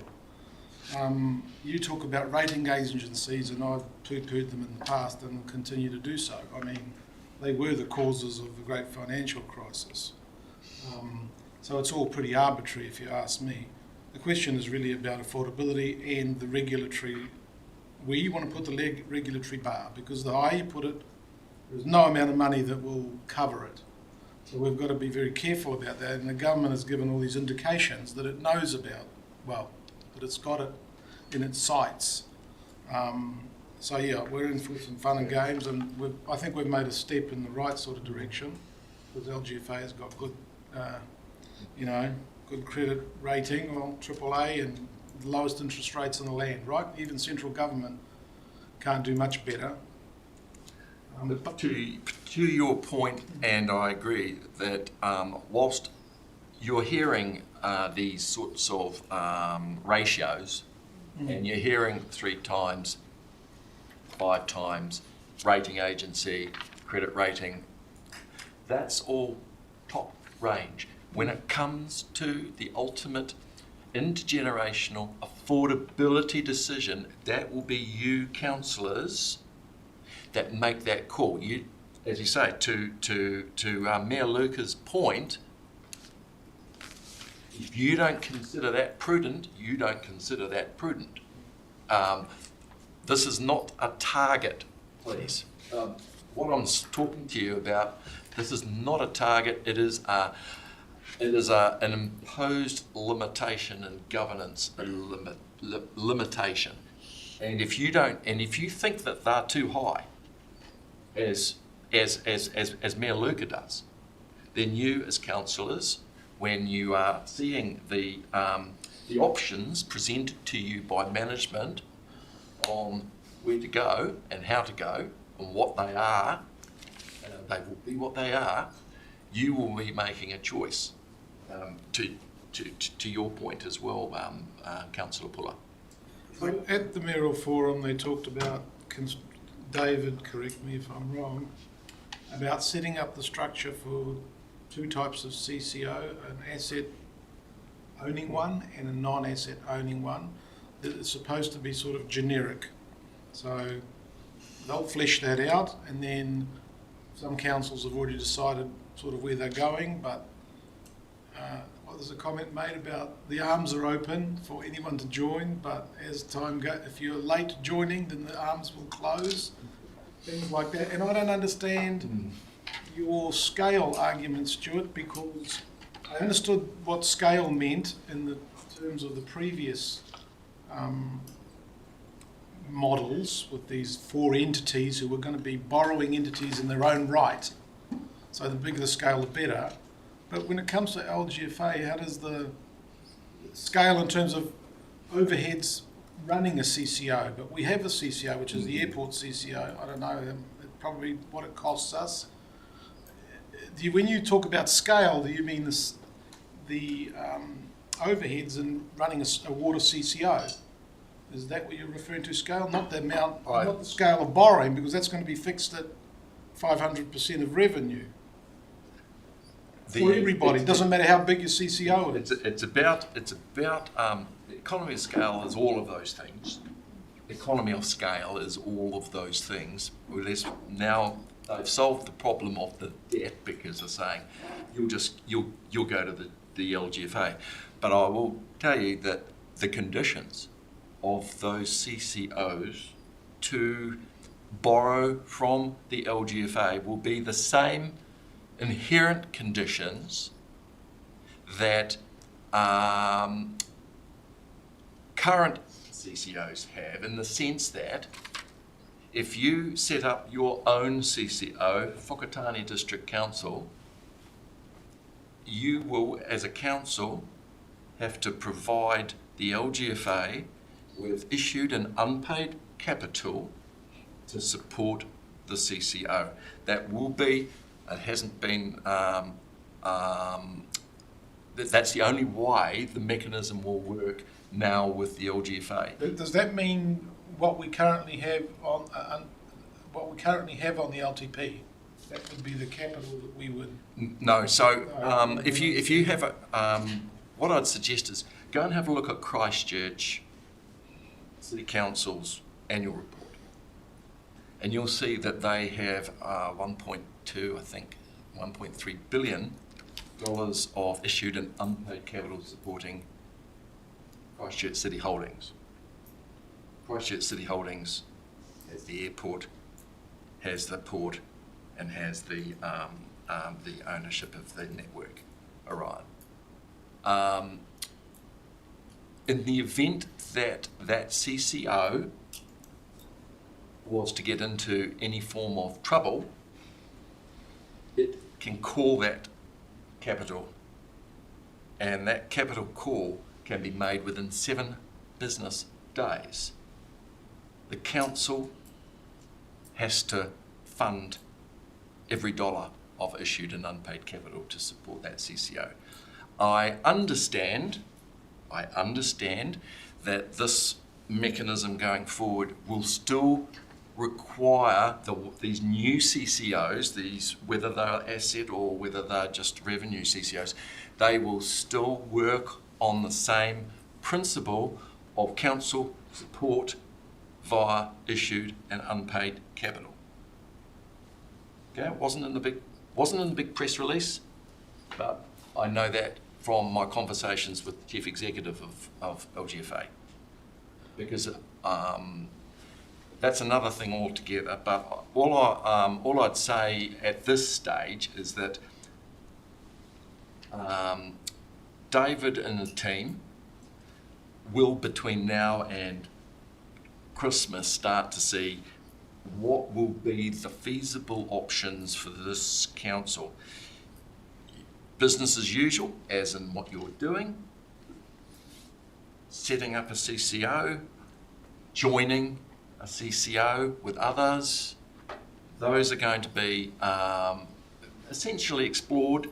You talk about rating agencies, and I've poo-pooed them in the past and will continue to do so. I mean, they were the causes of the great financial crisis. So it's all pretty arbitrary if you ask me. The question is really about affordability and the regulatory, where you want to put the regulatory bar, because the higher you put it, there's no amount of money that will cover it. So we've got to be very careful about that, and the government has given all these indications that it knows about, that it's got it in its sights. So yeah, we're in for some fun and games, and I think we've made a step in the right sort of direction, because LGFA has got good, good credit rating, AAA, and the lowest interest rates in the land, right? Even central government can't do much better. To your point, and I agree that whilst you're hearing these sorts of ratios, and you're hearing 3 times, 5 times rating agency, credit rating, that's all top range. When it comes to the ultimate intergenerational affordability decision, that will be you councillors that make that call. You, as you say, to Mayor Luca's point, if you don't consider that prudent, you don't consider that prudent. This is not a target, please. What I'm talking to you about, this is not a target. It is an imposed limitation in governance, a limitation. And if you don't, and if you think that they're too high, as Mayor Luca does, then you as councillors, when you are seeing the options presented to you by management on where to go and how to go and what they are, they will be what they are, you will be making a choice. To your point as well, Councillor Puller. So at the mayoral forum, they talked about, David, correct me if I'm wrong, about setting up the structure for two types of CCO, an asset owning one and a non-asset owning one, that is supposed to be sort of generic. So they'll flesh that out, and then some councils have already decided sort of where they're going, but there's a comment made about the arms are open for anyone to join, but as time goes, if you're late joining, then the arms will close, things like that. And I don't understand your scale argument, Stuart, because I understood what scale meant in the terms of the previous models with these 4 entities who were going to be borrowing entities in their own right. So the bigger the scale, the better. But when it comes to LGFA, how does the scale in terms of overheads running a CCO? But we have a CCO, which is the airport CCO. I don't know probably what it costs us. When you talk about scale, do you mean the overheads in running a water CCO? Is that what you're referring to, scale? Not the amount, not the scale of borrowing, because that's going to be fixed at 500% of revenue. For everybody, it doesn't matter how big your CCO is. It's about the economy of scale is all of those things. Economy of scale is all of those things. Now they've solved the problem of the debt because they're saying you'll go to the LGFA. But I will tell you that the conditions of those CCOs to borrow from the LGFA will be the same inherent conditions that current CCOs have, in the sense that if you set up your own CCO, Whakatane District Council, you will, as a council, have to provide the LGFA with issued and unpaid capital to support the CCO. That will be, it hasn't been, that's the only way the mechanism will work now with the LGFA. Does that mean what we currently have on the LTP? That would be the capital that we would. No. So if you have a, what I'd suggest is go and have a look at Christchurch City Council's annual report, and you'll see that they have 1.2, I think, $1.3 billion of issued and unpaid capital supporting Christchurch City Holdings. Christchurch City Holdings has the airport, has the port, and has the ownership of the network, Orion. In the event that that CCO was to get into any form of trouble, it can call that capital, and that capital call can be made within 7 business days. The council has to fund every dollar of issued and unpaid capital to support that CCO. I understand that this mechanism going forward will still require these new CCOs, whether they're asset or whether they're just revenue CCOs, they will still work on the same principle of council support via issued and unpaid capital. Okay, it wasn't in the big press release, but I know that from my conversations with the chief executive of LGFA, because that's another thing altogether. But all I'd say at this stage is that David and the team will, between now and Christmas, start to see what will be the feasible options for this council. Business as usual, as in what you're doing, setting up a CCO, joining a CCO with others. Those are going to be essentially explored,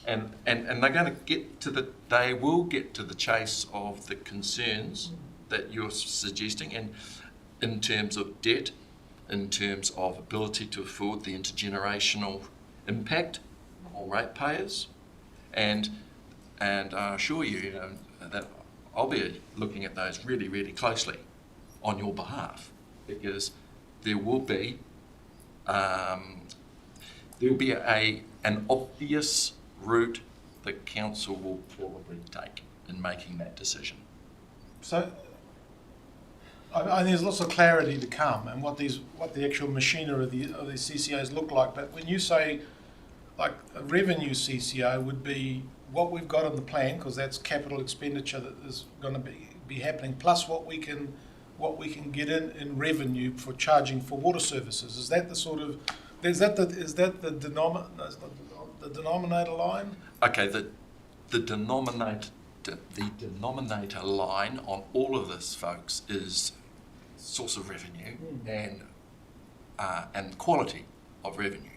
and they're going to they will get to the chase of the concerns that you're suggesting, and in terms of debt, in terms of ability to afford the intergenerational impact on ratepayers, and I assure you, that I'll be looking at those really, really closely on your behalf, because there will be an obvious route the council will probably take in making that decision. So, I think there's lots of clarity to come, and what the actual machinery of the CCOs look like. But when you say, like, a revenue CCO would be what we've got on the plan, because that's capital expenditure that is going to be happening, plus what we can get in revenue for charging for water services. Is that the sort of the denominator line? Okay, the denominator line on all of this, folks, is source of revenue and quality of revenue.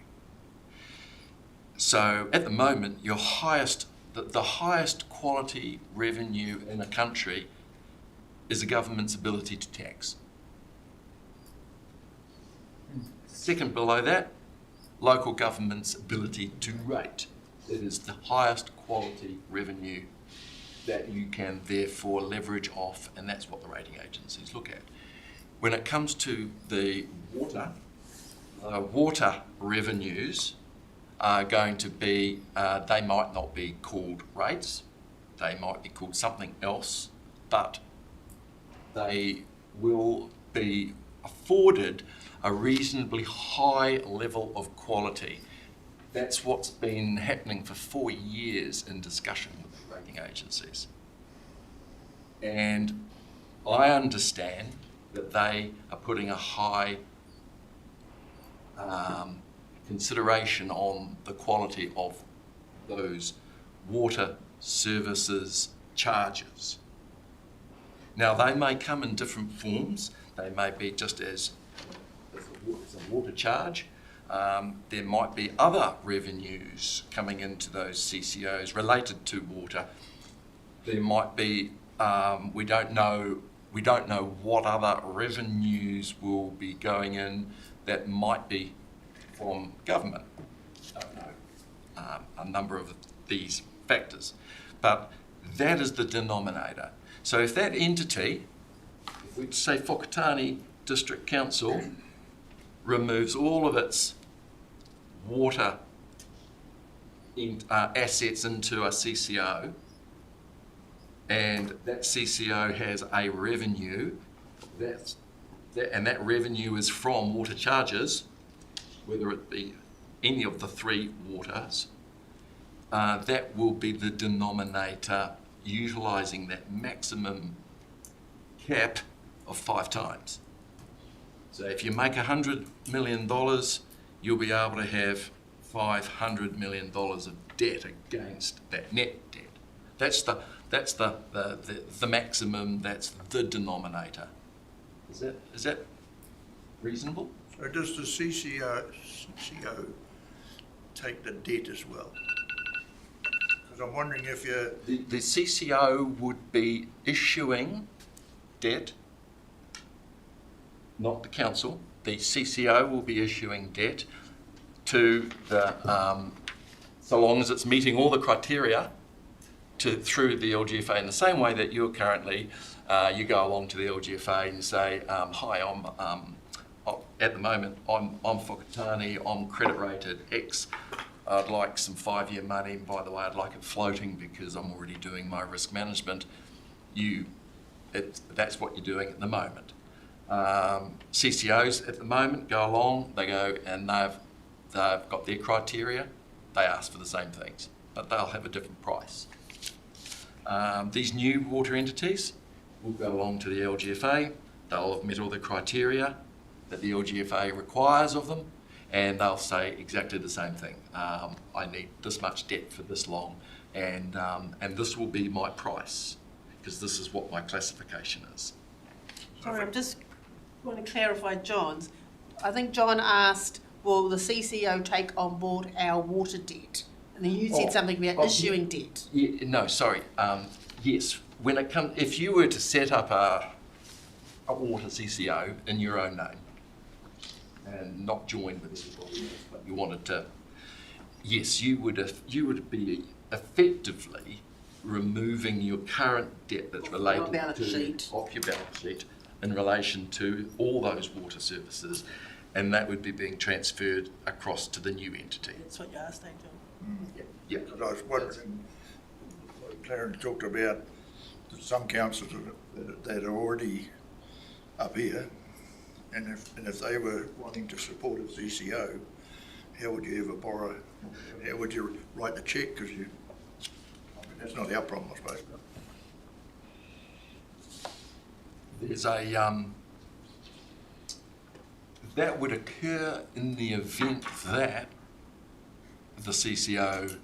So at the moment, the highest quality revenue in a country is the government's ability to tax. Second below that, local government's ability to rate. It is the highest quality revenue that you can therefore leverage off, and that's what the rating agencies look at. When it comes to the water revenues are going to be, they might not be called rates, they might be called something else, but they will be afforded a reasonably high level of quality. That's what's been happening for 4 years in discussion with the rating agencies. And I understand that they are putting a high consideration on the quality of those water services charges. Now, they may come in different forms. They may be just as a water charge. There might be other revenues coming into those CCOs related to water. There might be, we don't know what other revenues will be going in that might be from government. I don't know a number of these factors, but that is the denominator. So if that entity, if we say Whakatane District Council, removes all of its water assets into a CCO, and that CCO has a revenue, and that revenue is from water charges, whether it be any of the three waters, that will be the denominator utilising that maximum cap of 5 times. So if you make $100 million, you'll be able to have $500 million of debt against that net debt. That's the maximum. That's the denominator. Is that reasonable? So does the CCO take the debt as well? Because I'm wondering if you... The CCO would be issuing debt, not the council. The CCO will be issuing debt to the, so long as it's meeting all the criteria, through the LGFA in the same way that you're currently, you go along to the LGFA and you say, hi, I'm at the moment, I'm Whakatane, I'm credit rated X. I'd like some 5-year money, and by the way, I'd like it floating because I'm already doing my risk management. That's what you're doing at the moment. CCOs at the moment go along, they go and they've got their criteria, they ask for the same things, but they'll have a different price. These new water entities will go along to the LGFA, they'll have met all the criteria that the LGFA requires of them, and they'll say exactly the same thing. I need this much debt for this long, and this will be my price, because this is what my classification is. Sorry, I'm just want to clarify John's. I think John asked, will the CCO take on board our water debt? And then you said something about issuing debt. Yeah, no, sorry. Yes, when it comes, if you were to set up a water CCO in your own name and not join with everybody else, but you wanted to, yes, you would be effectively removing your current debt that's related off your balance sheet in relation to all those water services, and that would be being transferred across to the new entity. That's what you asked, John. Yeah. Because I was wondering, Clarence talked about some councils that are already up here, and if they were wanting to support a CCO, how would you ever borrow? How would you write the cheque? Because that's not our problem, I suppose. There's that would occur in the event that the CCO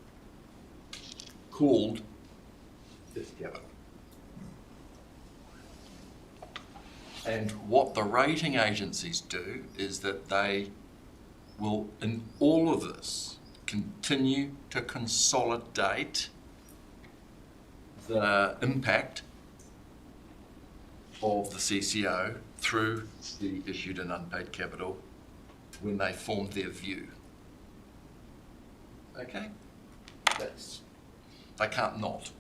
called this capital. And what the rating agencies do is that they will, in all of this, continue to consolidate the impact of the CCO through the issued and unpaid capital when they form their view. Okay? They can't not.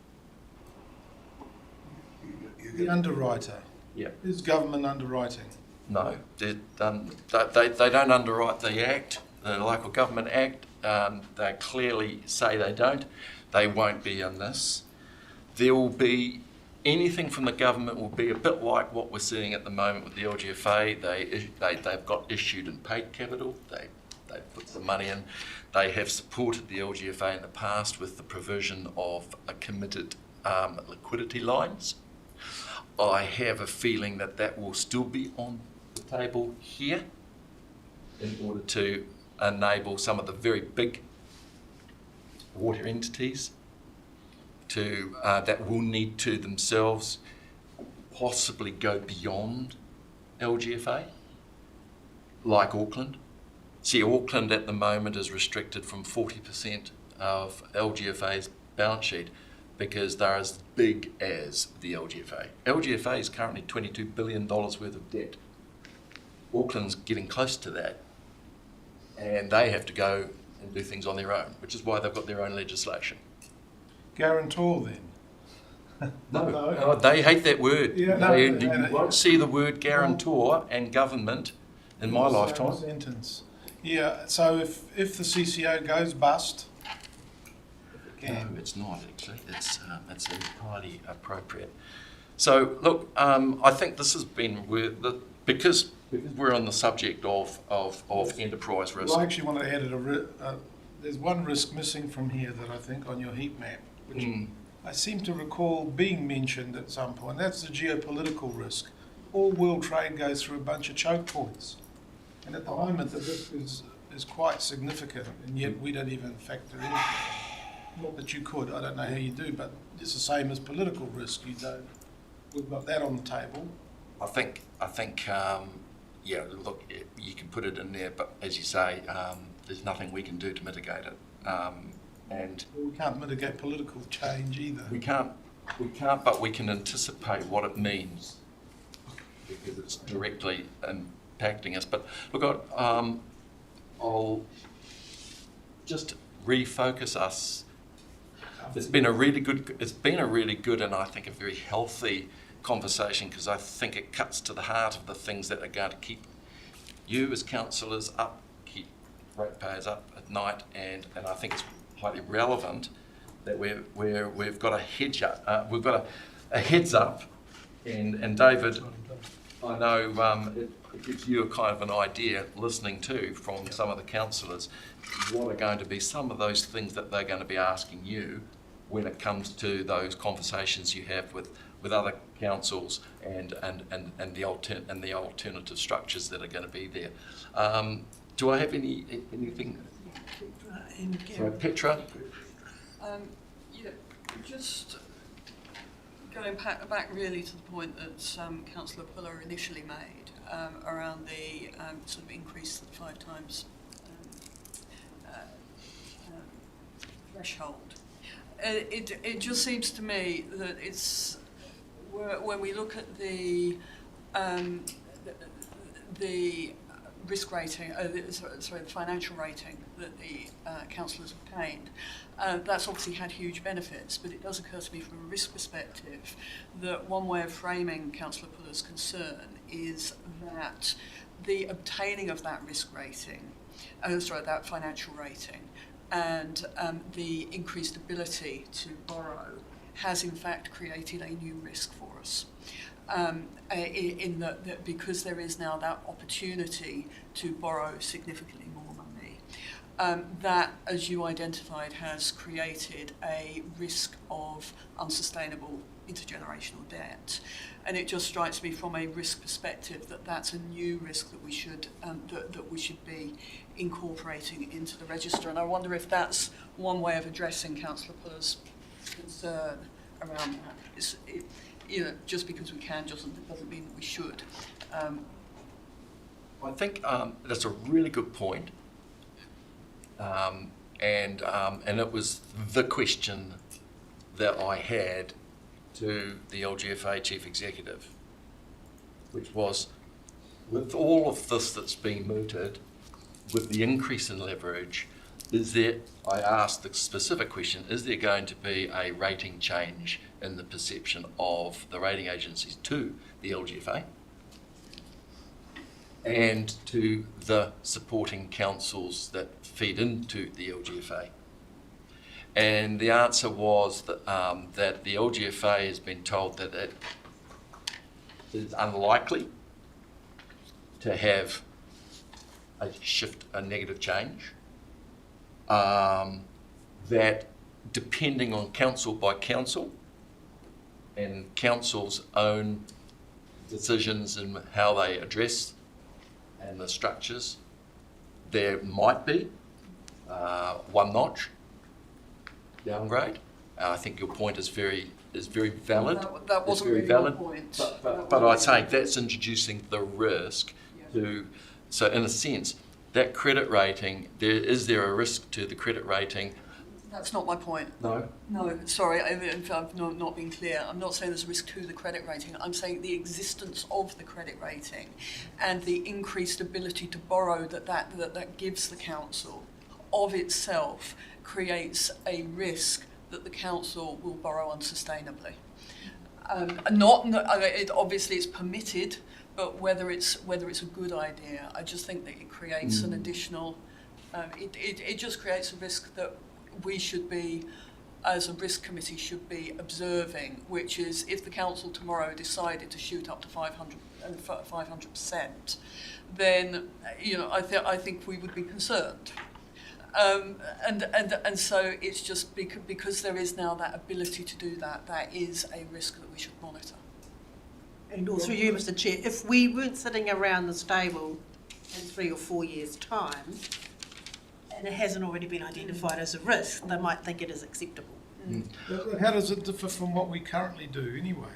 The underwriter. Yeah. Is government underwriting? No, they don't underwrite the Act, the Local Government Act. They clearly say they don't. They won't be in this. There will be anything from the government will be a bit like what we're seeing at the moment with the LGFA. They've got issued and paid capital. They put some money in. They have supported the LGFA in the past with the provision of a committed liquidity lines. I have a feeling that that will still be on the table here in order to enable some of the very big water entities to that will need to themselves possibly go beyond LGFA, like Auckland. See, Auckland at the moment is restricted from 40% of LGFA's balance sheet because they're as big as the LGFA. LGFA is currently $22 billion worth of debt. Auckland's getting close to that, and they have to go and do things on their own, which is why they've got their own legislation. Guarantor then? No, they hate that word. Yeah, You won't see the word guarantor and government in my lifetime. Sentence. Yeah, so if the CCO goes bust, No, it's not actually. It's entirely appropriate. So look, I think this has been because we're on the subject of enterprise risk. Well, I actually want to add there's one risk missing from here that I think on your heat map, which I seem to recall being mentioned at some point. That's the geopolitical risk. All world trade goes through a bunch of choke points, and at the moment the risk is quite significant, and yet we don't even factor in. Not that you could, I don't know how you do, but it's the same as political risk. You don't. We've got that on the table. I think, yeah. Look, you can put it in there, but as you say, there's nothing we can do to mitigate it, and we can't mitigate political change either. We can't, but we can anticipate what it means because it's directly impacting us. But look, I'll just refocus us It's been a really good and I think a very healthy conversation, because I think it cuts to the heart of the things that are going to keep you as councillors up, keep ratepayers up at night, and I think it's highly relevant that we've got a heads up, and David, I know it gives you a kind of an idea, listening to from some of the councillors, what are going to be some of those things that they're going to be asking you when it comes to those conversations you have with other councils and the alternative structures that are going to be there. Do I have anything? Sorry, Petra? Yeah, just going back really to the point that Councillor Puller initially made around the sort of increase to the 5 times threshold. It just seems to me that it's when we look at the risk rating, the financial rating that the councillors obtained, that's obviously had huge benefits, but it does occur to me from a risk perspective that one way of framing Councillor Puller's concern is that the obtaining of that risk rating, that financial rating, and the increased ability to borrow has in fact created a new risk for us. In that because there is now that opportunity to borrow significantly more money, that, as you identified, has created a risk of unsustainable intergenerational debt. And it just strikes me from a risk perspective that that's a new risk that we should be incorporating into the register. And I wonder if that's one way of addressing Councillor Puller's concern around that. Just because we can doesn't mean that we should. I think that's a really good point, and it was the question that I had to the LGFA Chief Executive, which was, with all of this that's been mooted, with the increase in leverage, I asked the specific question, is there going to be a rating change in the perception of the rating agencies to the LGFA and to the supporting councils that feed into the LGFA? And the answer was that the LGFA has been told that it is unlikely to have a negative change. That depending on council by council and council's own decisions and how they address and the structures, there might be one notch downgrade. I think your point is very valid. That wasn't really your point. But I'd say that's introducing the risk to. So in a sense, that credit rating, is there a risk to the credit rating? That's not my point. No? No, sorry, I've not been clear. I'm not saying there's a risk to the credit rating. I'm saying the existence of the credit rating and the increased ability to borrow that gives the council of itself creates a risk that the council will borrow unsustainably. Obviously it's permitted, but whether it's a good idea, I just think that it creates an additional. It just creates a risk that we should be, as a risk committee, should be observing, which is if the council tomorrow decided to shoot up to 500%, then I think we would be concerned. And so it's just because there is now that ability to do that, that is a risk that we should monitor. And also you, Mr. Chair, if we weren't sitting around this table in 3 or 4 years' time, and it hasn't already been identified as a risk, they might think it is acceptable. But how does it differ from what we currently do anyway?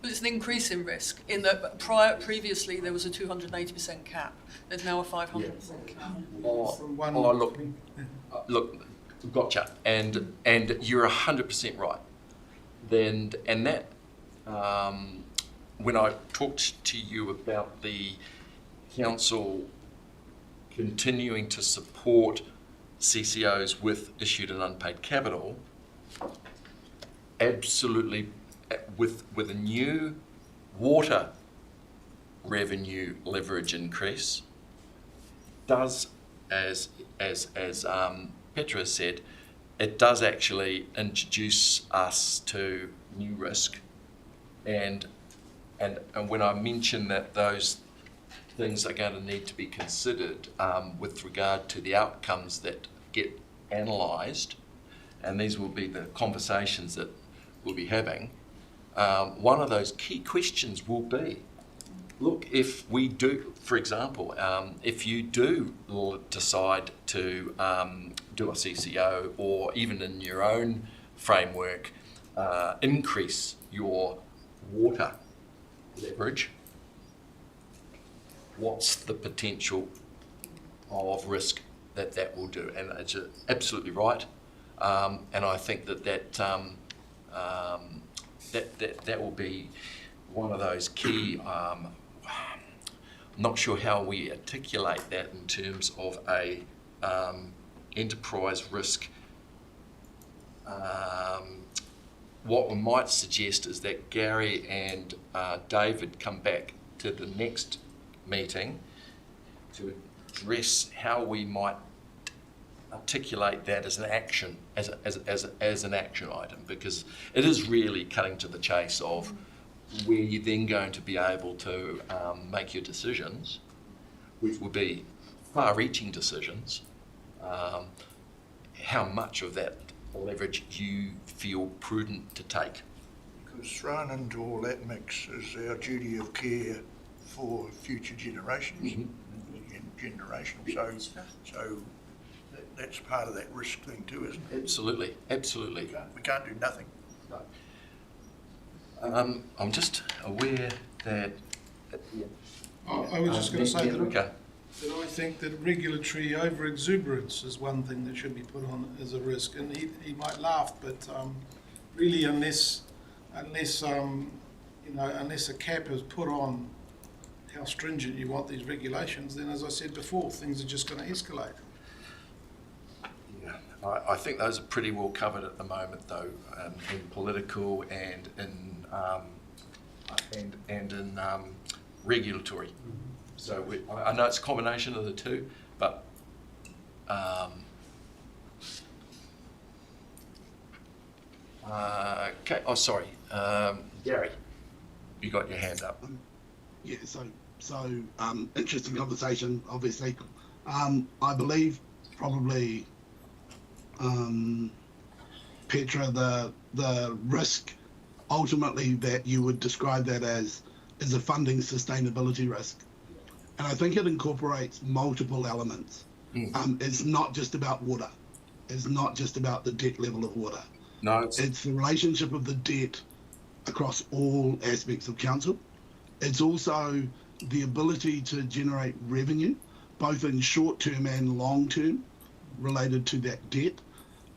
But it's an increase in risk. In that previously there was a 280% cap. There's now a 500% cap. Look, gotcha. And you're 100% right. And that when I talked to you about the council continuing to support CCOs with issued and unpaid capital, absolutely, with a new water revenue leverage increase, does, as Petra said, it does actually introduce us to new risk. And when I mention that those things are going to need to be considered with regard to the outcomes that get analysed, and these will be the conversations that we'll be having, one of those key questions will be, look, if we do, for example, if you do decide to do a CCO, or even in your own framework, increase your water leverage, what's the potential of risk that will do? And it's absolutely right. And I think that will be one of those key. I'm not sure how we articulate that in terms of a enterprise risk. What we might suggest is that Gary and David come back to the next meeting to address how we might articulate that as an action, as an action item, because it is really cutting to the chase of where you're then going to be able to make your decisions, which will be far-reaching decisions. How much of that leverage you feel prudent to take? Because thrown into all that mix is our duty of care for future generations, generational. So that's part of that risk thing too, isn't it? Absolutely, absolutely. We can't do nothing. No. I'm just aware that. I was just going to say that, okay. that I think that regulatory over-exuberance is one thing that should be put on as a risk. And he might laugh, but really, unless a cap is put on how stringent you want these regulations, then, as I said before, things are just going to escalate. Yeah, I think those are pretty well covered at the moment, though, in political and in regulatory. So I know it's a combination of the two, but okay. Oh, sorry, Gary, you got your hand up. Yeah. So interesting conversation. Obviously, I believe probably Petra, the risk ultimately that you would describe that as is a funding sustainability risk. And I think it incorporates multiple elements. It's not just about water. It's not just about the debt level of water. No, it's the relationship of the debt across all aspects of council. It's also the ability to generate revenue, both in short term and long term, related to that debt.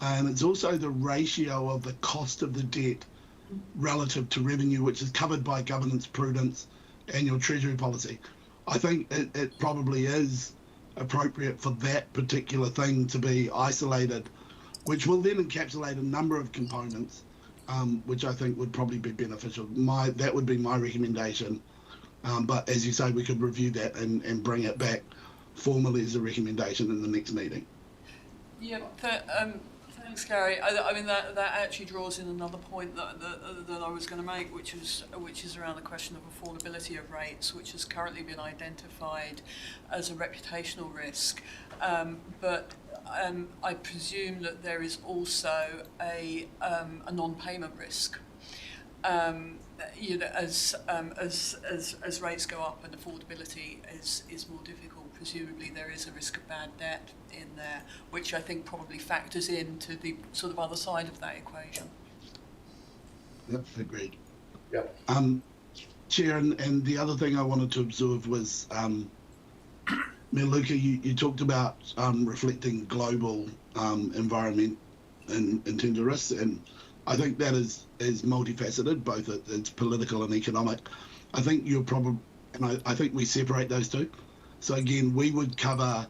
And it's also the ratio of the cost of the debt relative to revenue, which is covered by governance prudence and your Treasury policy. I think it probably is appropriate for that particular thing to be isolated, which will then encapsulate a number of components, which I think would probably be beneficial. That would be my recommendation. But as you say, we could review that and bring it back formally as a recommendation in the next meeting. Yeah, thanks, Gary. I mean that actually draws in another point that I was going to make, which is around the question of affordability of rates, which has currently been identified as a reputational risk. But I presume that there is also a non-payment risk. As rates go up and affordability is more difficult, presumably there is a risk of bad debt in there, which I think probably factors into the sort of other side of that equation. Yep, agreed. Yep. Chair, and the other thing I wanted to observe was, Luca, you talked about reflecting global environment in terms of risks, and I think that is multifaceted, both it's political and economic. I think you're probably, and I think we separate those two. So again, we would cover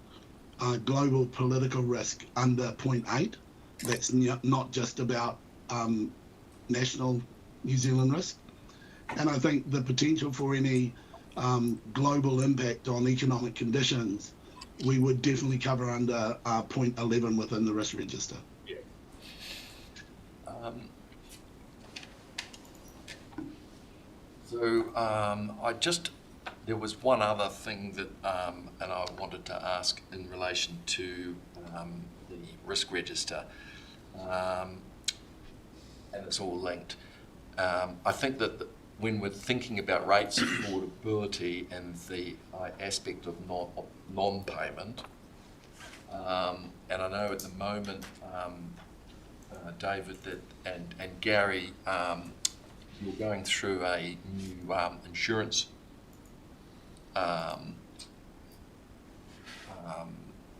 global political risk under point 8. That's not just about national New Zealand risk. And I think the potential for any global impact on economic conditions, we would definitely cover under point 11 within the risk register. Yeah. There was one other thing that, and I wanted to ask in relation to the risk register, and it's all linked. I think that when we're thinking about rates affordability and the aspect of non-payment, and I know at the moment, David and Gary, you're going through a new insurance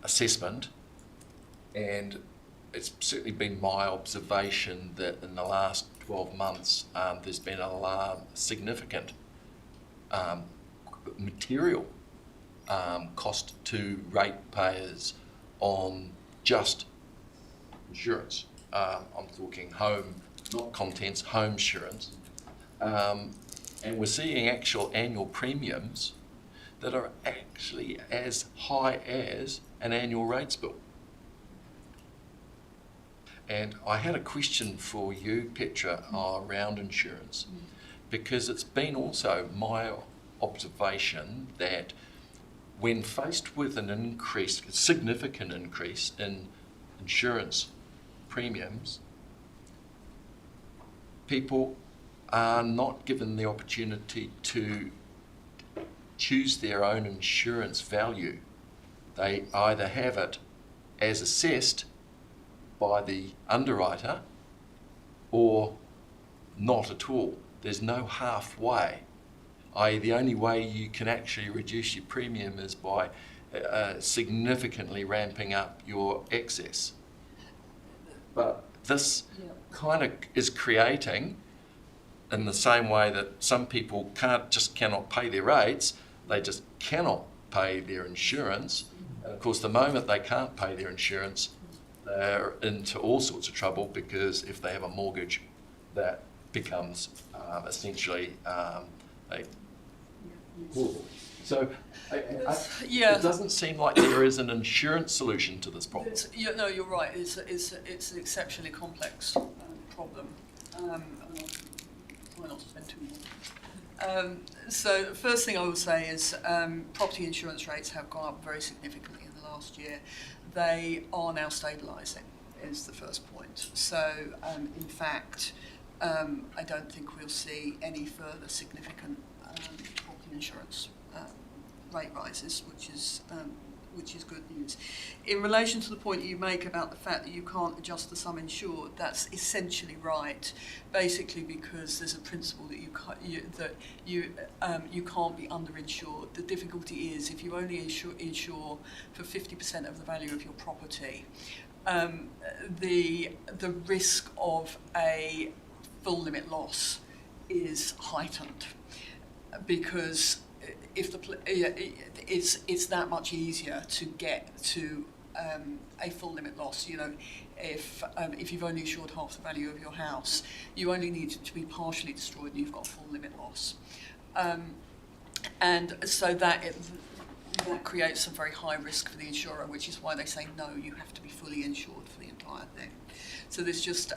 assessment, and it's certainly been my observation that in the last 12 months there's been a significant material cost to ratepayers on just insurance. I'm talking home, not contents, home insurance. And we're seeing actual annual premiums that are actually as high as an annual rates bill. And I had a question for you, Petra, around insurance, because it's been also my observation that when faced with a significant increase in insurance premiums, people are not given the opportunity to choose their own insurance value. They either have it as assessed by the underwriter or not at all. There's no halfway. i.e. the only way you can actually reduce your premium is by significantly ramping up your excess. But this kind of is creating, in the same way that some people cannot pay their rates, they just cannot pay their insurance. And of course, the moment they can't pay their insurance, they're into all sorts of trouble, because if they have a mortgage, that becomes essentially horrible. So it doesn't seem like there is an insurance solution to this problem. No, you're right. It's an exceptionally complex problem. I'll try not to spend too long. So the first thing I will say is property insurance rates have gone up very significantly in the last year. They are now stabilising, is the first point. So in fact, I don't think we'll see any further significant property insurance rate rises, which is good news. In relation to the point you make about the fact that you can't adjust the sum insured, that's essentially right. Basically, because there's a principle that you can't be underinsured. The difficulty is if you only insure for 50% of the value of your property, the risk of a full limit loss is heightened, because it's that much easier to get to a full limit loss. You know, if you've only insured half the value of your house, you only need it to be partially destroyed and you've got a full limit loss. And so that creates some very high risk for the insurer, which is why they say no, you have to be fully insured for the entire thing. So there's just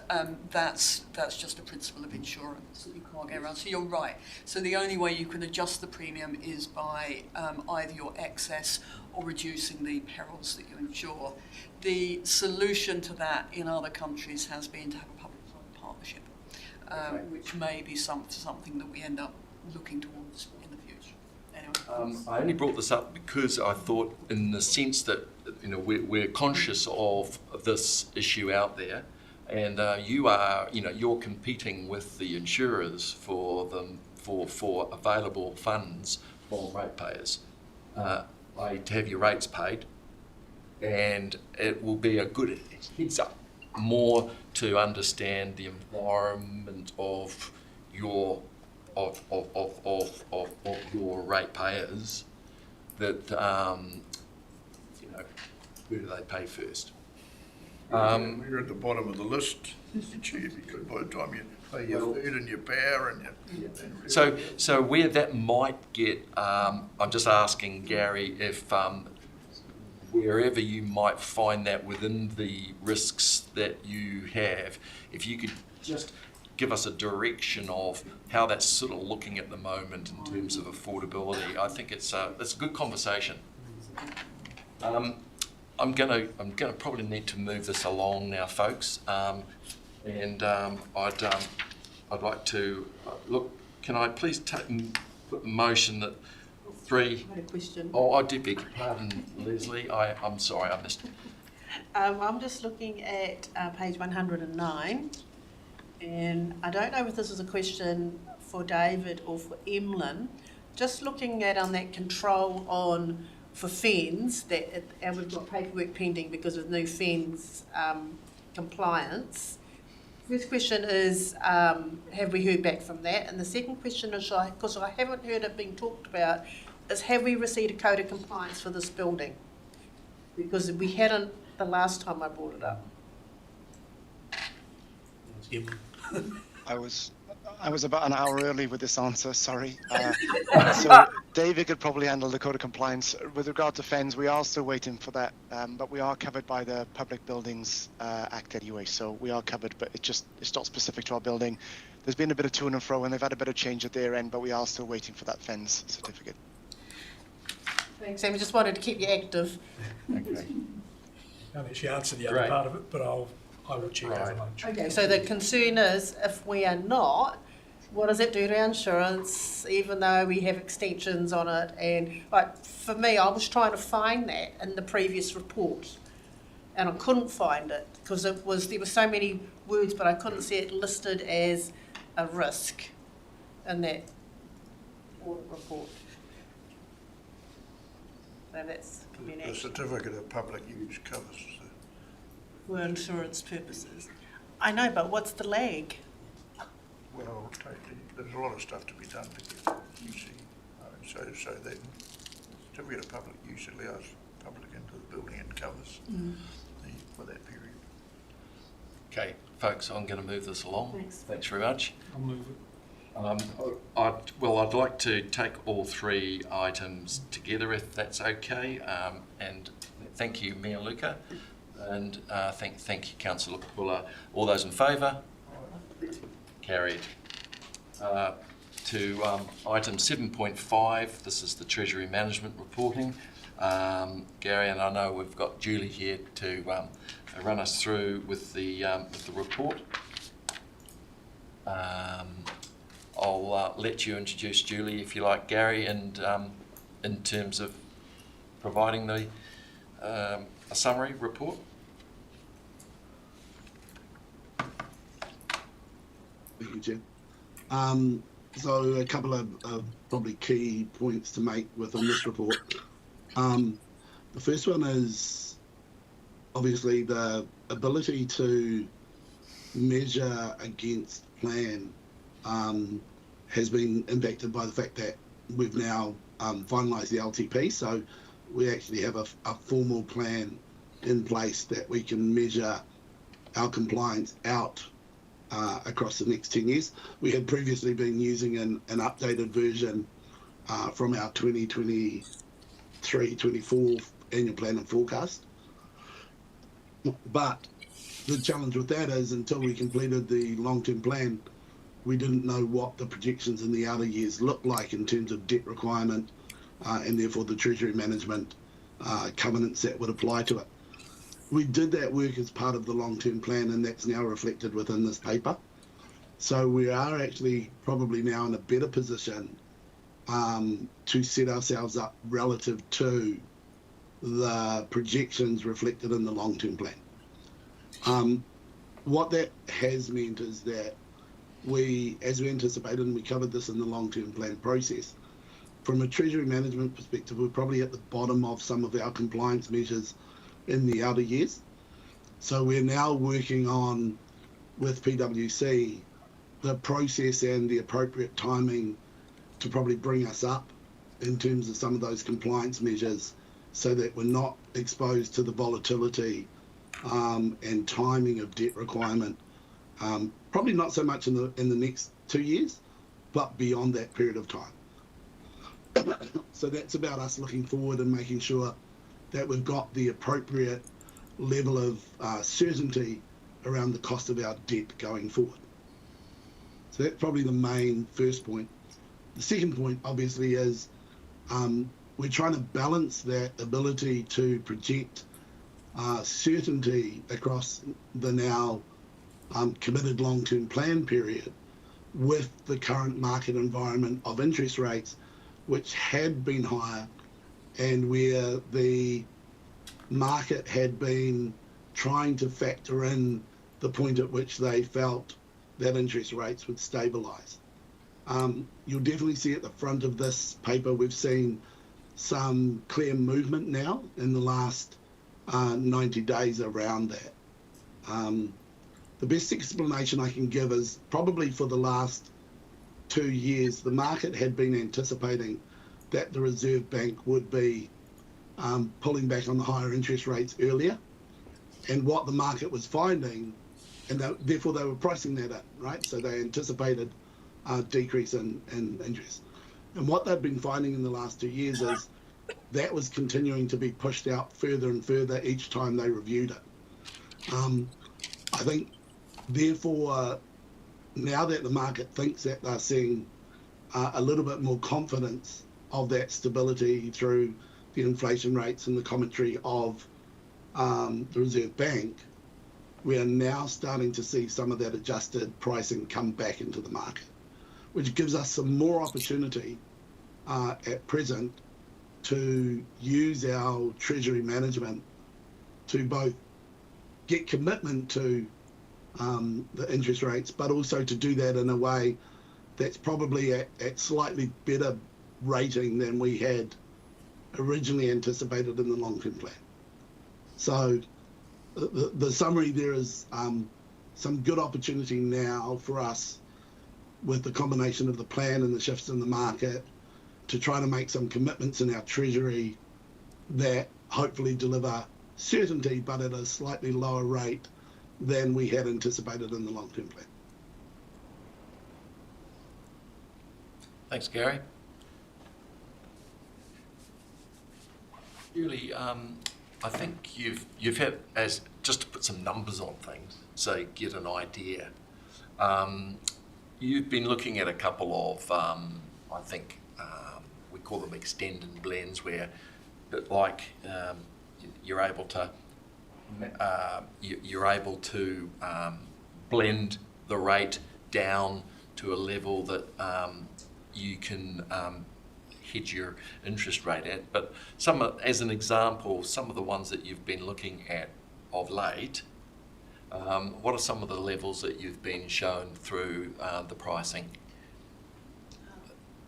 that's just a principle of insurance that you can't get around. So you're right. So the only way you can adjust the premium is by either your excess or reducing the perils that you insure. The solution to that in other countries has been to have a public-private partnership, which may be something that we end up looking towards in the future. Anyway. I only brought this up because I thought, in the sense that we're conscious of this issue out there. And you're competing with the insurers for available funds from ratepayers, to have your rates paid, and it will be a good heads up more to understand the environment of your ratepayers. That who do they pay first? You're at the bottom of the list, Mr. Chair, because by the time you pay your food and your power and your... So where that might get, I'm just asking Gary if wherever you might find that within the risks that you have, if you could just give us a direction of how that's sort of looking at the moment in terms of affordability. I think it's a good conversation. I'm gonna probably need to move this along now, folks, and I'd like to look. Can I please put the motion that three? I had a question. Oh, I do beg your pardon, Leslie. I'm sorry, I missed it. I'm just looking at page 109, and I don't know if this is a question for David or for Emlyn. Just looking at on that control on for FENS, and we've got paperwork pending because of new FENS compliance. First question is, have we heard back from that? And the second question is, because I haven't heard it being talked about, is have we received a code of compliance for this building? Because we hadn't the last time I brought it up. I was about an hour early with this answer, sorry. So David could probably handle the code of compliance. With regard to FENS, we are still waiting for that, but we are covered by the Public Buildings Act anyway, so we are covered, but it's not specific to our building. There's been a bit of to and fro, and they've had a bit of change at their end, but we are still waiting for that FENS certificate. Thanks, Sam. I just wanted to keep you active. Okay. I don't actually answer the other part of it, but I will check over lunch. Okay, so the concern is if we are not, what does it do to our insurance, even though we have extensions on it? And like for me, I was trying to find that in the previous report, and I couldn't find it because there were so many words, but I couldn't see it listed as a risk in that audit report. So that's the certificate of public use covers for insurance purposes. I know, but what's the lag? well, there's a lot of stuff to be done to get UC. So that certificate of public use allows public into the building and covers for that period. Okay, folks, I'm going to move this along. Thanks very much. I'll move it. I'd like to take all three items together if that's okay. And thank you, Mayor Luca, and thank you, Councillor Puller. All those in favour? Carried. To item 7.5, this is the Treasury Management Reporting. Gary, and I know we've got Julie here to run us through with the report. I'll let you introduce Julie if you like, Gary, and in terms of providing the a summary report. Thank you, Jim. So a couple of probably key points to make within this report. The first one is obviously the ability to measure against plan has been impacted by the fact that we've now finalised the LTP, so we actually have a formal plan in place that we can measure our compliance out across the next 10 years. We had previously been using an updated version from our 2023-24 annual plan and forecast. But the challenge with that is until we completed the long-term plan, we didn't know what the projections in the outer years looked like in terms of debt requirement and therefore the treasury management covenants that would apply to it. We did that work as part of the long-term plan, and that's now reflected within this paper. So we are actually probably now in a better position to set ourselves up relative to the projections reflected in the long-term plan. What that has meant is that as we anticipated, and we covered this in the long-term plan process, from a treasury management perspective, we're probably at the bottom of some of our compliance measures in the outer years. So we're now working on, with PwC, the process and the appropriate timing to probably bring us up in terms of some of those compliance measures so that we're not exposed to the volatility and timing of debt requirement. Probably not so much in the next 2 years, but beyond that period of time. So that's about us looking forward and making sure that we've got the appropriate level of certainty around the cost of our debt going forward. So that's probably the main first point. The second point, obviously, is we're trying to balance that ability to project certainty across the now committed long-term plan period with the current market environment of interest rates, which had been higher and where the market had been trying to factor in the point at which they felt that interest rates would stabilise. You'll definitely see at the front of this paper, we've seen some clear movement now in the last 90 days around that. The best explanation I can give is probably for the last 2 years, the market had been anticipating that the Reserve Bank would be pulling back on the higher interest rates earlier. And what the market was finding, and therefore they were pricing that in, right? So they anticipated a decrease in interest. And what they've been finding in the last 2 years is that was continuing to be pushed out further and further each time they reviewed it. I think, therefore, now that the market thinks that they're seeing a little bit more confidence of that stability through the inflation rates and the commentary of the Reserve Bank, we are now starting to see some of that adjusted pricing come back into the market, which gives us some more opportunity at present to use our Treasury management to both get commitment to the interest rates, but also to do that in a way that's probably at slightly better rating than we had originally anticipated in the long-term plan. So the summary there is some good opportunity now for us with the combination of the plan and the shifts in the market to try to make some commitments in our Treasury that hopefully deliver certainty, but at a slightly lower rate than we had anticipated in the long-term plan. Thanks, Gary. Julie, I think you've had, as just to put some numbers on things, so get an idea. You've been looking at a couple of, I think we call them extend and blends, where, you're able to blend the rate down to a level that you can hedge your interest rate at. But as an example, some of the ones that you've been looking at of late, what are some of the levels that you've been shown through the pricing?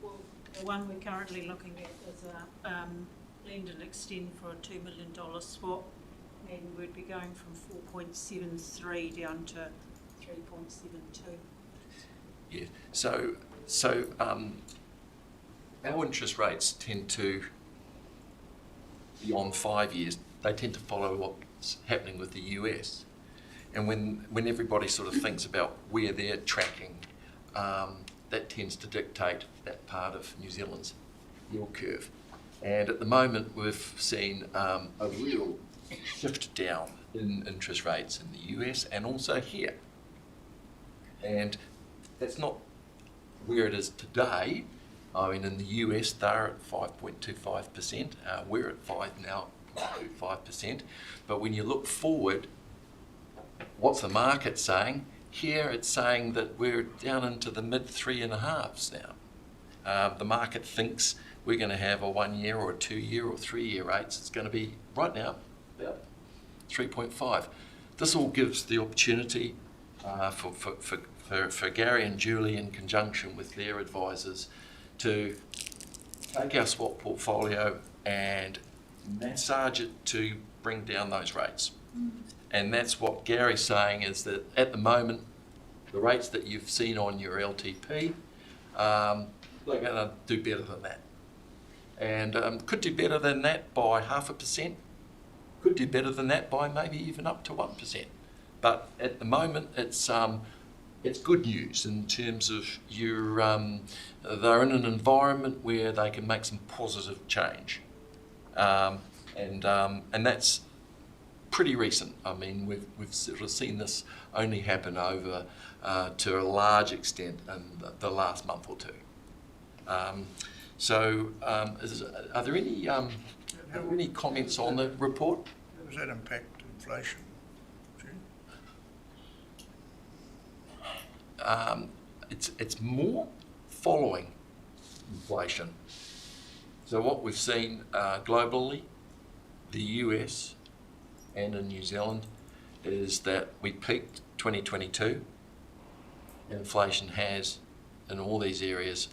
Well, the one we're currently looking at is a blend and extend for a $2 million swap, and we'd be going from 4.73 down to 3.72. Yeah. So our interest rates tend to, beyond 5 years, they tend to follow what's happening with the US. And when everybody sort of thinks about where they're tracking, that tends to dictate that part of New Zealand's yield curve. And at the moment, we've seen a real shift down in interest rates in the US and also here. And that's not where it is today. I mean, in the US, they're at 5.25%. We're at 5.5%. But when you look forward, what's the market saying? Here, it's saying that we're down into the mid 3.5s now. The market thinks we're going to have a 1 year or a 2 year or 3 year rates. It's going to be right now about 3.5. This all gives the opportunity for Gary and Julie, in conjunction with their advisors, to take our swap portfolio and massage it to bring down those rates. And that's what Gary's saying, is that at the moment, the rates that you've seen on your LTP, they're going to do better than that. And could do better than that by 0.5%, could do better than that by maybe even up to 1%. But at the moment, it's good news in terms of they're in an environment where they can make some positive change, and that's pretty recent. I mean, we've sort of seen this only happen over to a large extent in the last month or two. Are there any comments on the report? How does that impact inflation? It's more following inflation. So what we've seen globally, the US and in New Zealand, is that we peaked 2022. Inflation has, in all these areas,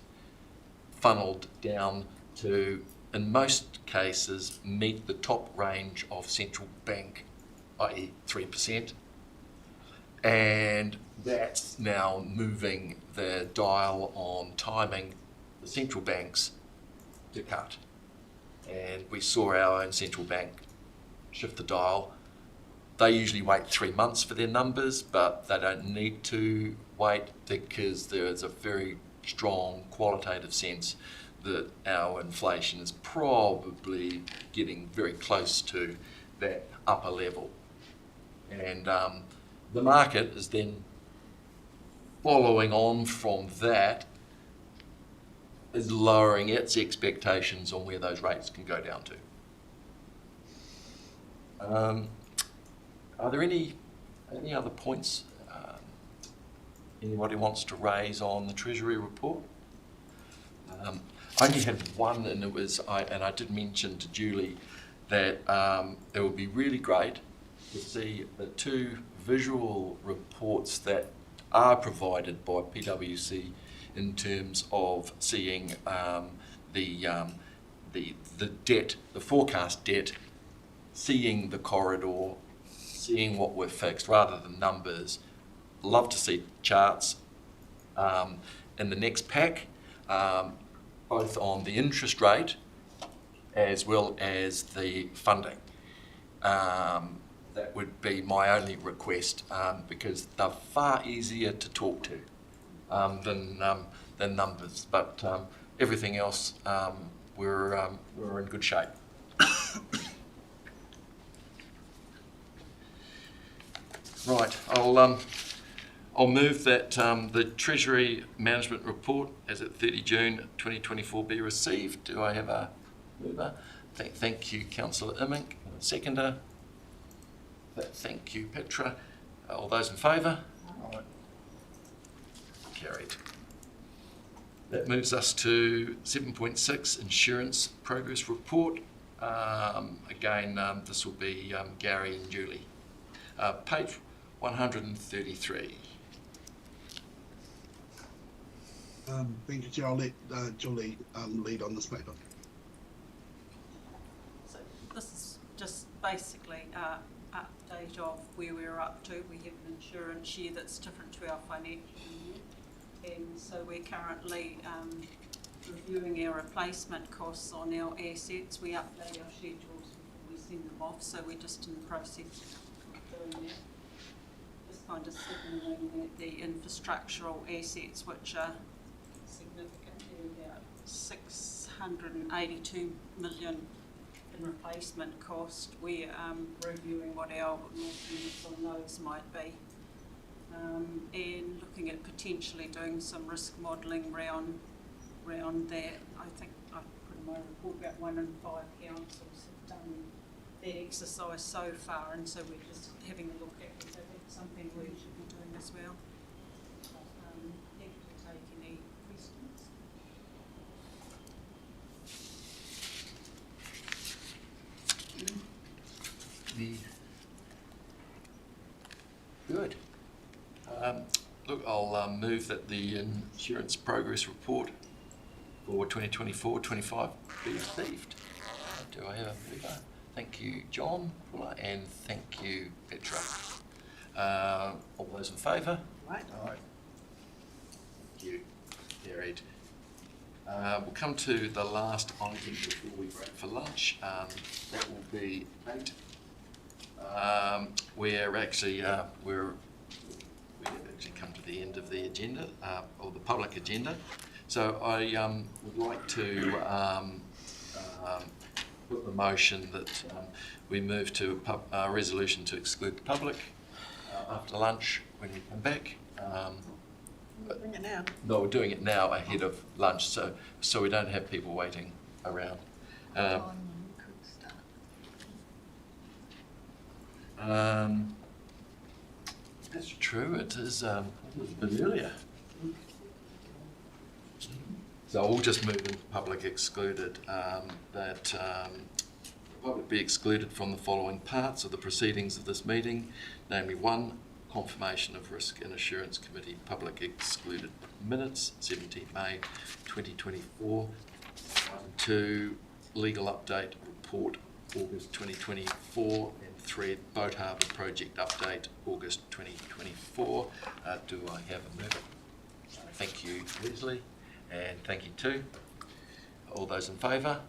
funneled down to, in most cases, meet the top range of central bank, i.e. 3%. And that's now moving the dial on timing the central banks to cut. And we saw our own central bank shift the dial. They usually wait 3 months for their numbers, but they don't need to wait because there is a very strong qualitative sense that our inflation is probably getting very close to that upper level. And the market is then following on from that, is lowering its expectations on where those rates can go down to. Are there any other points anybody wants to raise on the Treasury report? I only had one, and I did mention to Julie that it would be really great to see the 2 visual reports that are provided by PwC in terms of seeing the debt, the forecast debt, seeing the corridor, seeing what we've fixed rather than numbers. Love to see charts in the next pack, both on the interest rate as well as the funding. That would be my only request because they're far easier to talk to than numbers. But everything else, we're in good shape. Right, I'll move that the Treasury Management Report as at 30 June 2024 be received. Do I have a mover? Thank you, Councillor Immink. Seconder? Thank you, Petra. All those in favour? Aye. Carried. That moves us to 7.6, Insurance Progress Report. Again, this will be Gary and Julie. Page 133. Thank you, Chair. I'll let Julie lead on this paper. So this is just basically an update of where we're up to. We have an insurance year that's different to our financial year, and so we're currently reviewing our replacement costs on our assets. We update our schedules before we send them off, so we're just in the process of doing that. Just kind of signalling that the infrastructural assets, which are significantly about 682 million in replacement cost, we're reviewing what our limits on those might be, and looking at potentially doing some risk modelling round that. I think I put in my report about 1 in 5 councils have done that exercise so far, and so we're just having a look at whether that's something we should be doing as well. Happy to take any questions. Good. Look, I'll move that the Insurance Progress Report for 2024-25 be received. Do I have a mover? Thank you, John Fuller, and thank you, Petra. All those in favour? Right. Aye. Thank you. Carried. We'll come to the last item before we break for lunch. That will be 8 we're actually we've actually come to the end of the agenda, or the public agenda. So I would like to put the motion that we move to a resolution to exclude the public after lunch when we come back. Bring it now. No, we're doing it now ahead of lunch, so we don't have people waiting around. That's true. It is a bit earlier. So we'll just move into public excluded. That the public be excluded from the following parts of the proceedings of this meeting, namely 1, confirmation of Risk and Assurance Committee public excluded minutes, 17 May 2024. 2, legal update report, August 2024, and 3, Boat Harbour project update, August 2024. Do I have a mover? Thank you, Leslie, and thank you too. All those in favour?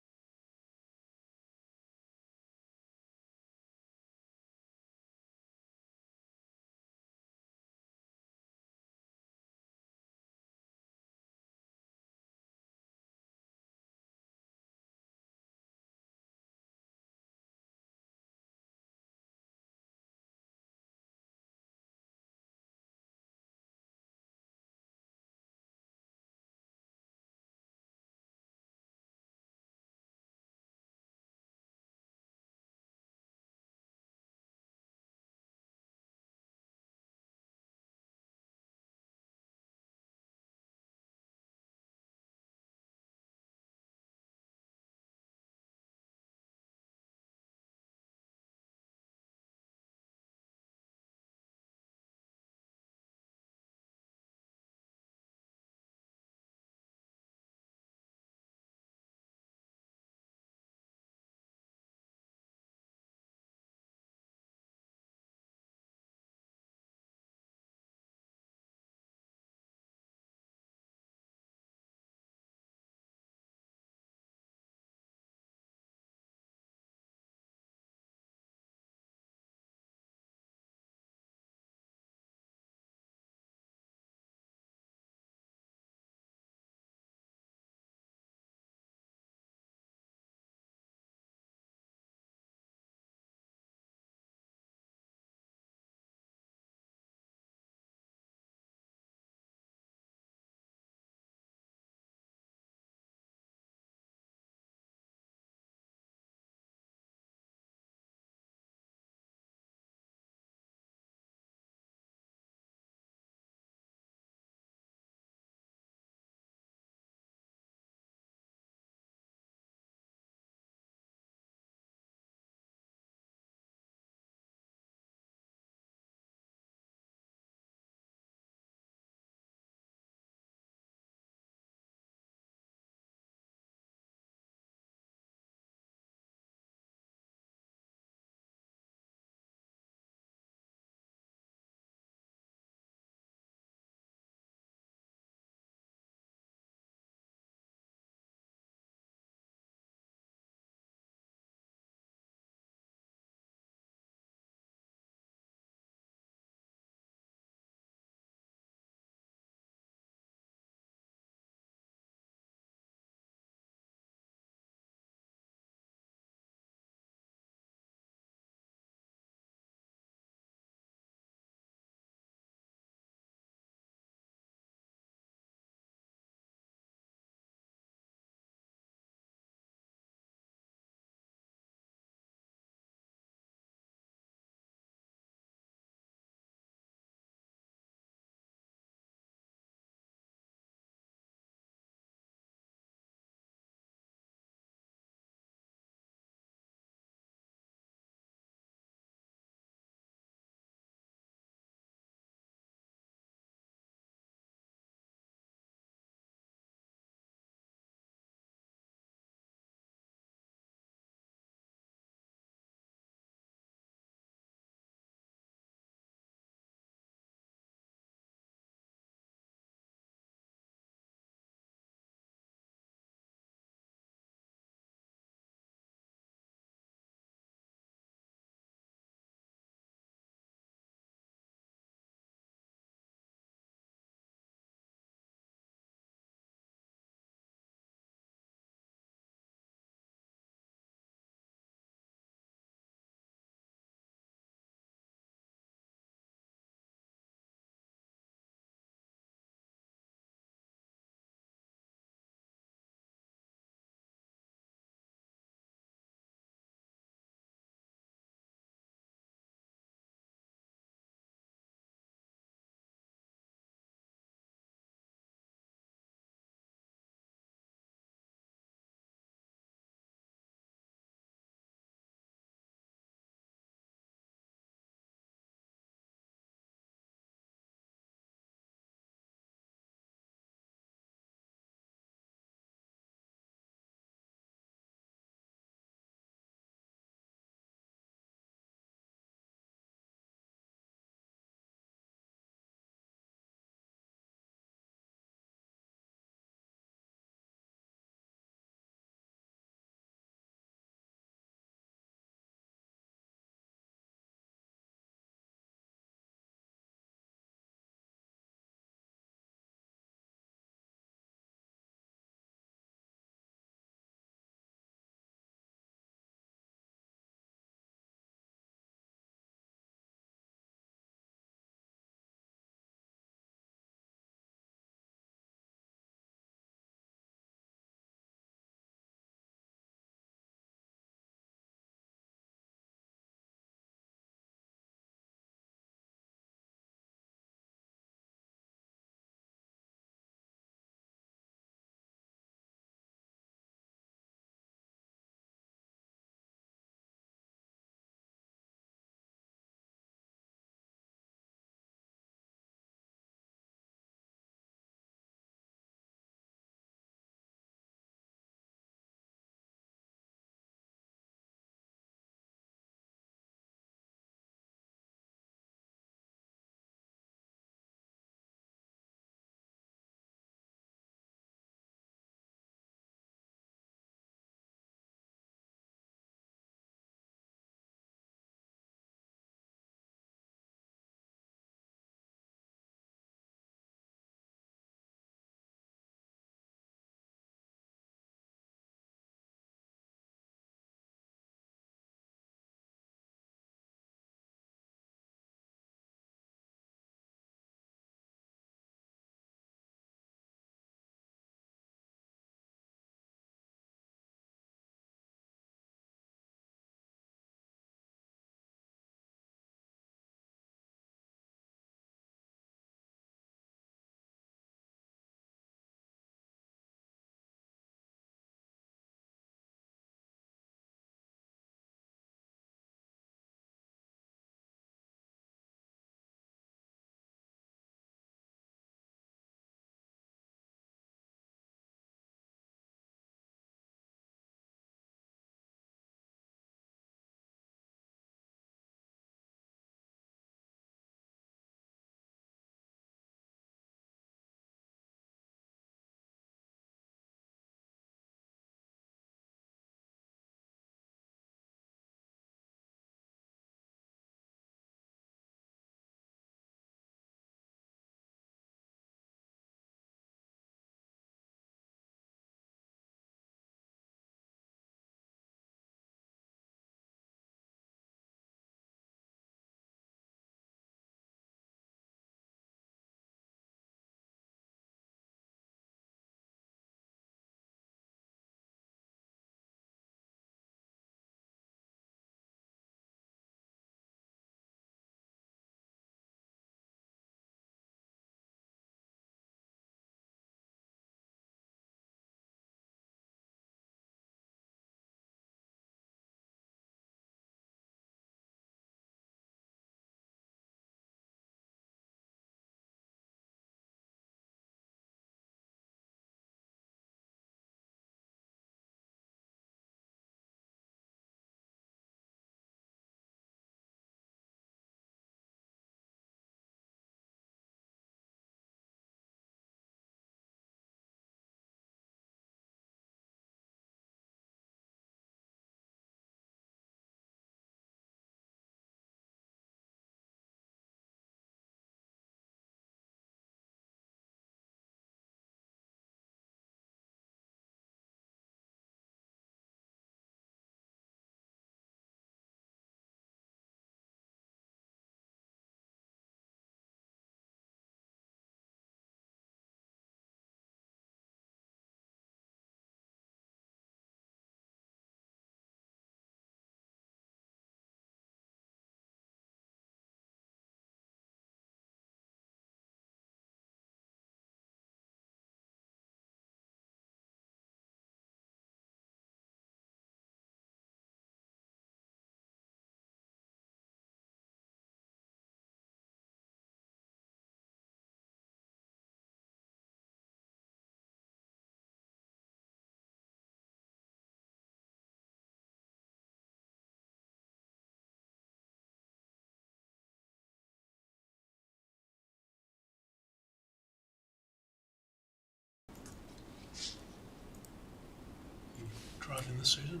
rather than this, Susan.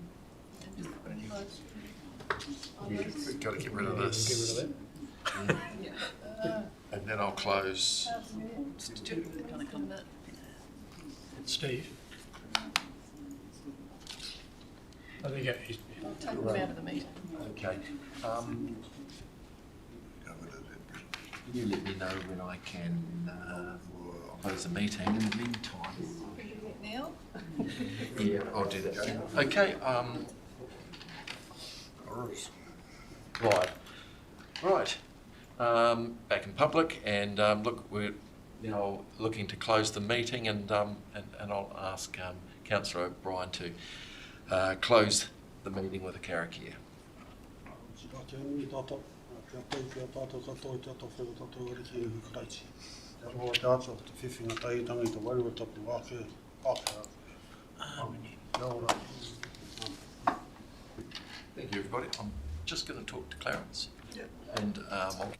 We've got to get rid of this. Get rid of that. And then I'll close. Steve. I think he's Take them out of the meeting. Okay. You let me know when I can close the meeting. In the meantime. Now? Yeah, I'll do that. Okay. Right. Back in public, and look, we're now looking to close the meeting, and I'll ask Councillor O'Brien to close the meeting with a karakia. Thank you, everybody. I'm just going to talk to Clarence. And I'll